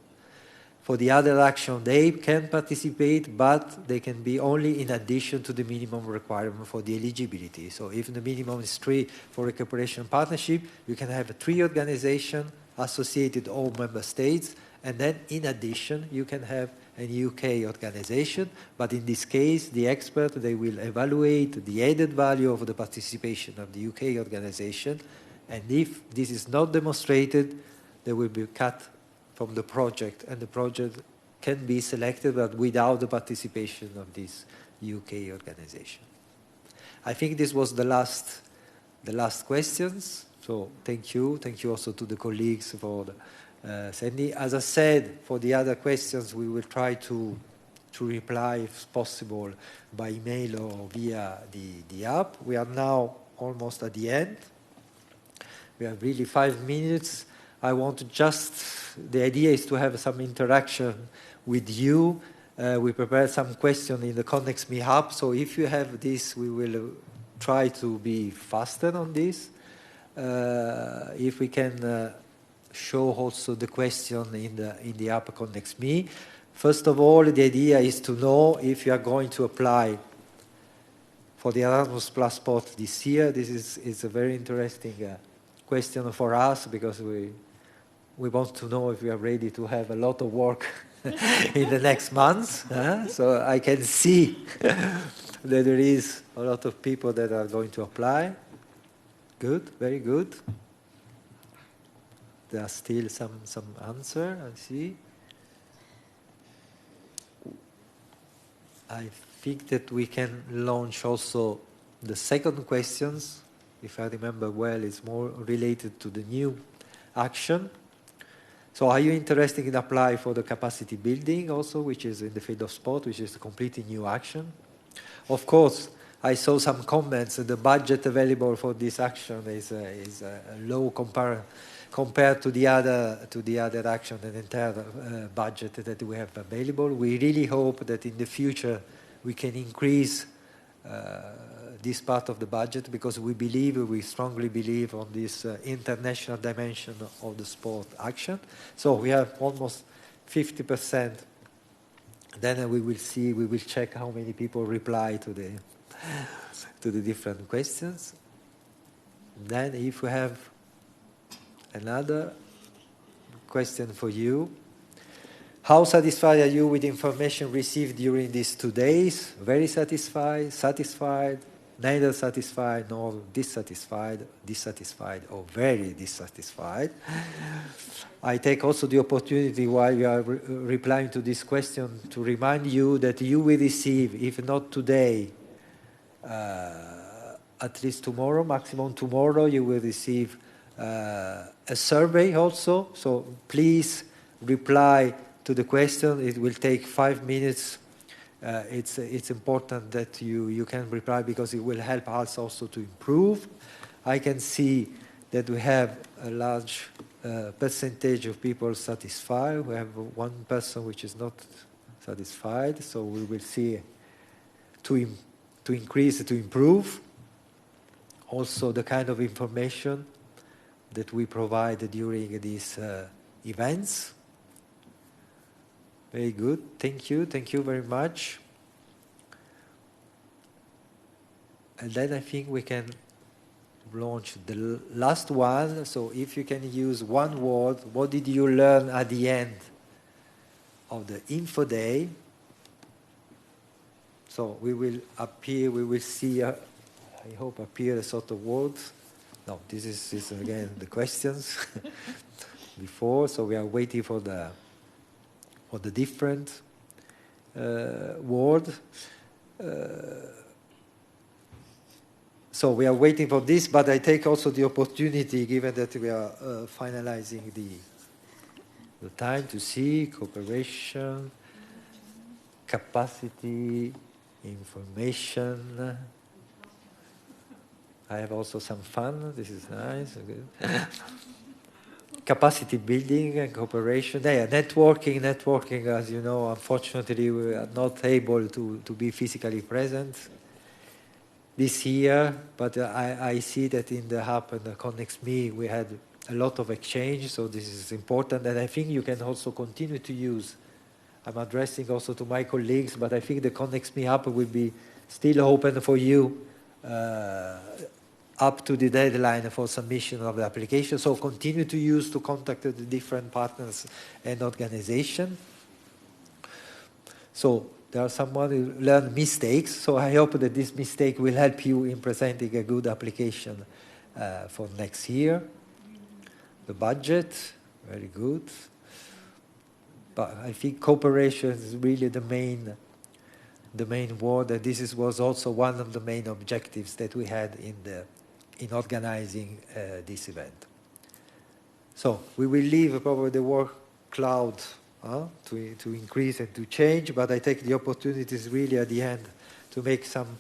For the other action, they can participate, but they can be only in addition to the minimum requirement for the eligibility. So if the minimum is 3 for a cooperation partnership, you can have 3 organizations associated all member states, and then in addition, you can have a UK organization, but in this case, the expert, they will evaluate the added value of the participation of the UK organization, and if this is not demonstrated, they will be cut from the project, and the project can be selected, but without the participation of this UK organization. I think this was the last questions, so thank you. Thank you also to the colleagues for sending. As I said, for the other questions, we will try to reply, if possible, by email or via the app. We are now almost at the end. We have really 5 minutes. I want to the idea is to have some interaction with you. We prepared some questions in the Connex Me Hub, so if you have this, we will try to be faster on this. If we can show also the question in the app Connex Me. First of all, the idea is to know if you are going to apply for the Erasmus Plus Sport this year. This is a very interesting question for us, because we want to know if we are ready to have a lot of work in the next months. So I can see that there is a lot of people that are going to apply. Good, very good. There are still some answer, I see. I think that we can launch also the second questions. If I remember well, it's more related to the new action. So are you interested in applying for the capacity building also, which is in the field of sport, which is a completely new action? Of course, I saw some comments that the budget available for this action is low compared to the other action and entire budget that we have available. We really hope that in the future we can increase this part of the budget, because we strongly believe on this international dimension of the sport action. So we have almost 50%. Then we will check how many people reply to the different questions. Then if we have another question for you. How satisfied are you with information received during these 2 days? Very satisfied, satisfied, neither satisfied nor dissatisfied, or very dissatisfied. I take also the opportunity while you are replying to this question to remind you that you will receive, if not today, at least tomorrow, maximum tomorrow, you will receive a survey also. So please reply to the question. It will take 5 minutes. It's important that you can reply, because it will help us also to improve. I can see that we have a large percentage of people satisfied. We have one person which is not satisfied. So we will see to increase, to improve. Also the kind of information that we provide during these events. Very good. Thank you. Thank you very much. And then I think we can launch the last one. So if you can use one word, what did you learn at the end of the info day? So we will see, I hope, appear a sort of words. No, this is again the questions before. So we are waiting for the different word. So we are waiting for this, but I take also the opportunity, given that we are finalizing the time, to see cooperation, capacity, information. I have also some fun. This is nice. Capacity building and cooperation. Yeah, networking, as you know, unfortunately, we are not able to be physically present this year, but I see that in the hub and the Connect Me, we had a lot of exchange, so this is important, and I think you can also continue to use. I'm addressing also to my colleagues, but I think the Connect Me hub will be still open for you up to the deadline for submission of the application. So continue to use to contact the different partners and organizations. So there are someone who learned mistakes. So I hope that this mistake will help you in presenting a good application for next year. The budget, very good. But I think cooperation is really the main word, and this was also one of the main objectives that we had in organizing this event. So we will leave probably the work cloud to increase and to change, but I take the opportunities really at the end to make some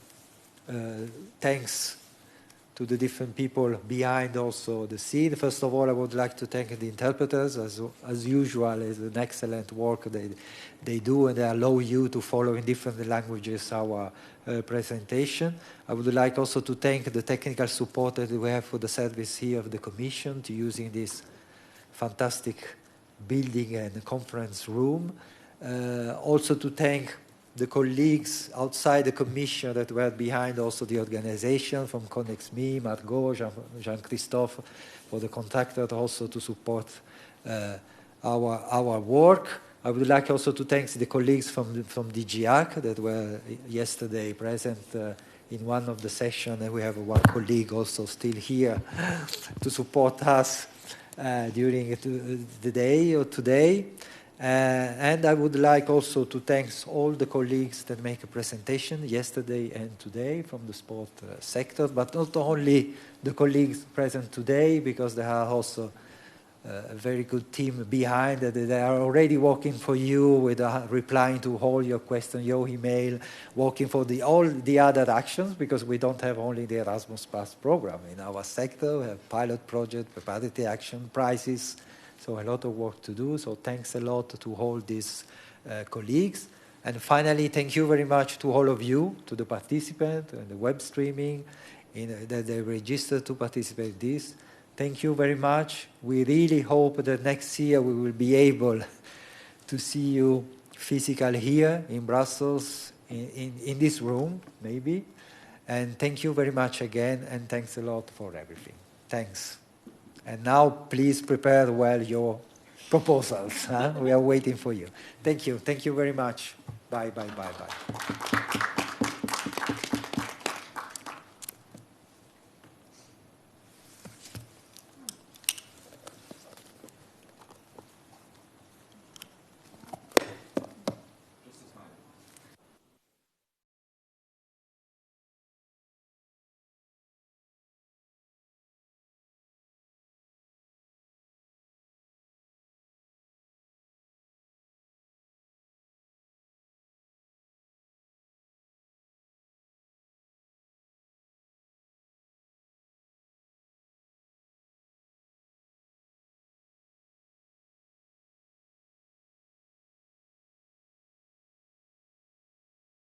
thanks to the different people behind also the scene. First of all, I would like to thank the interpreters, as usual. It's an excellent work they do, and they allow you to follow in different languages our presentation. I would like also to thank the technical support that we have for the service here of the Commission to using this fantastic building and conference room. Also to thank the colleagues outside the Commission that were behind also the organization, from Connect Me, Margot, Jean-Christophe, for the contractor also to support our work. I would like also to thank the colleagues from DG ARC that were yesterday present in one of the sessions, and we have one colleague also still here to support us during the day or today. And I would like also to thank all the colleagues that make a presentation yesterday and today from the sport sector, but not only the colleagues present today, because there are also a very good team behind. They are already working for you with replying to all your questions, your email, working for all the other actions, because we don't have only the Erasmus Plus program. In our sector, we have pilot project, preparatory action, prizes, so a lot of work to do. So thanks a lot to all these colleagues. And finally, thank you very much to all of you, to the participants, and the web streaming, that they registered to participate in this. Thank you very much. We really hope that next year we will be able to see you physically here in Brussels, in this room, maybe. And thank you very much again, and thanks a lot for everything. Thanks. And now, please prepare well your proposals. We are waiting for you. Thank you. Thank you very much. Bye, bye, bye, bye.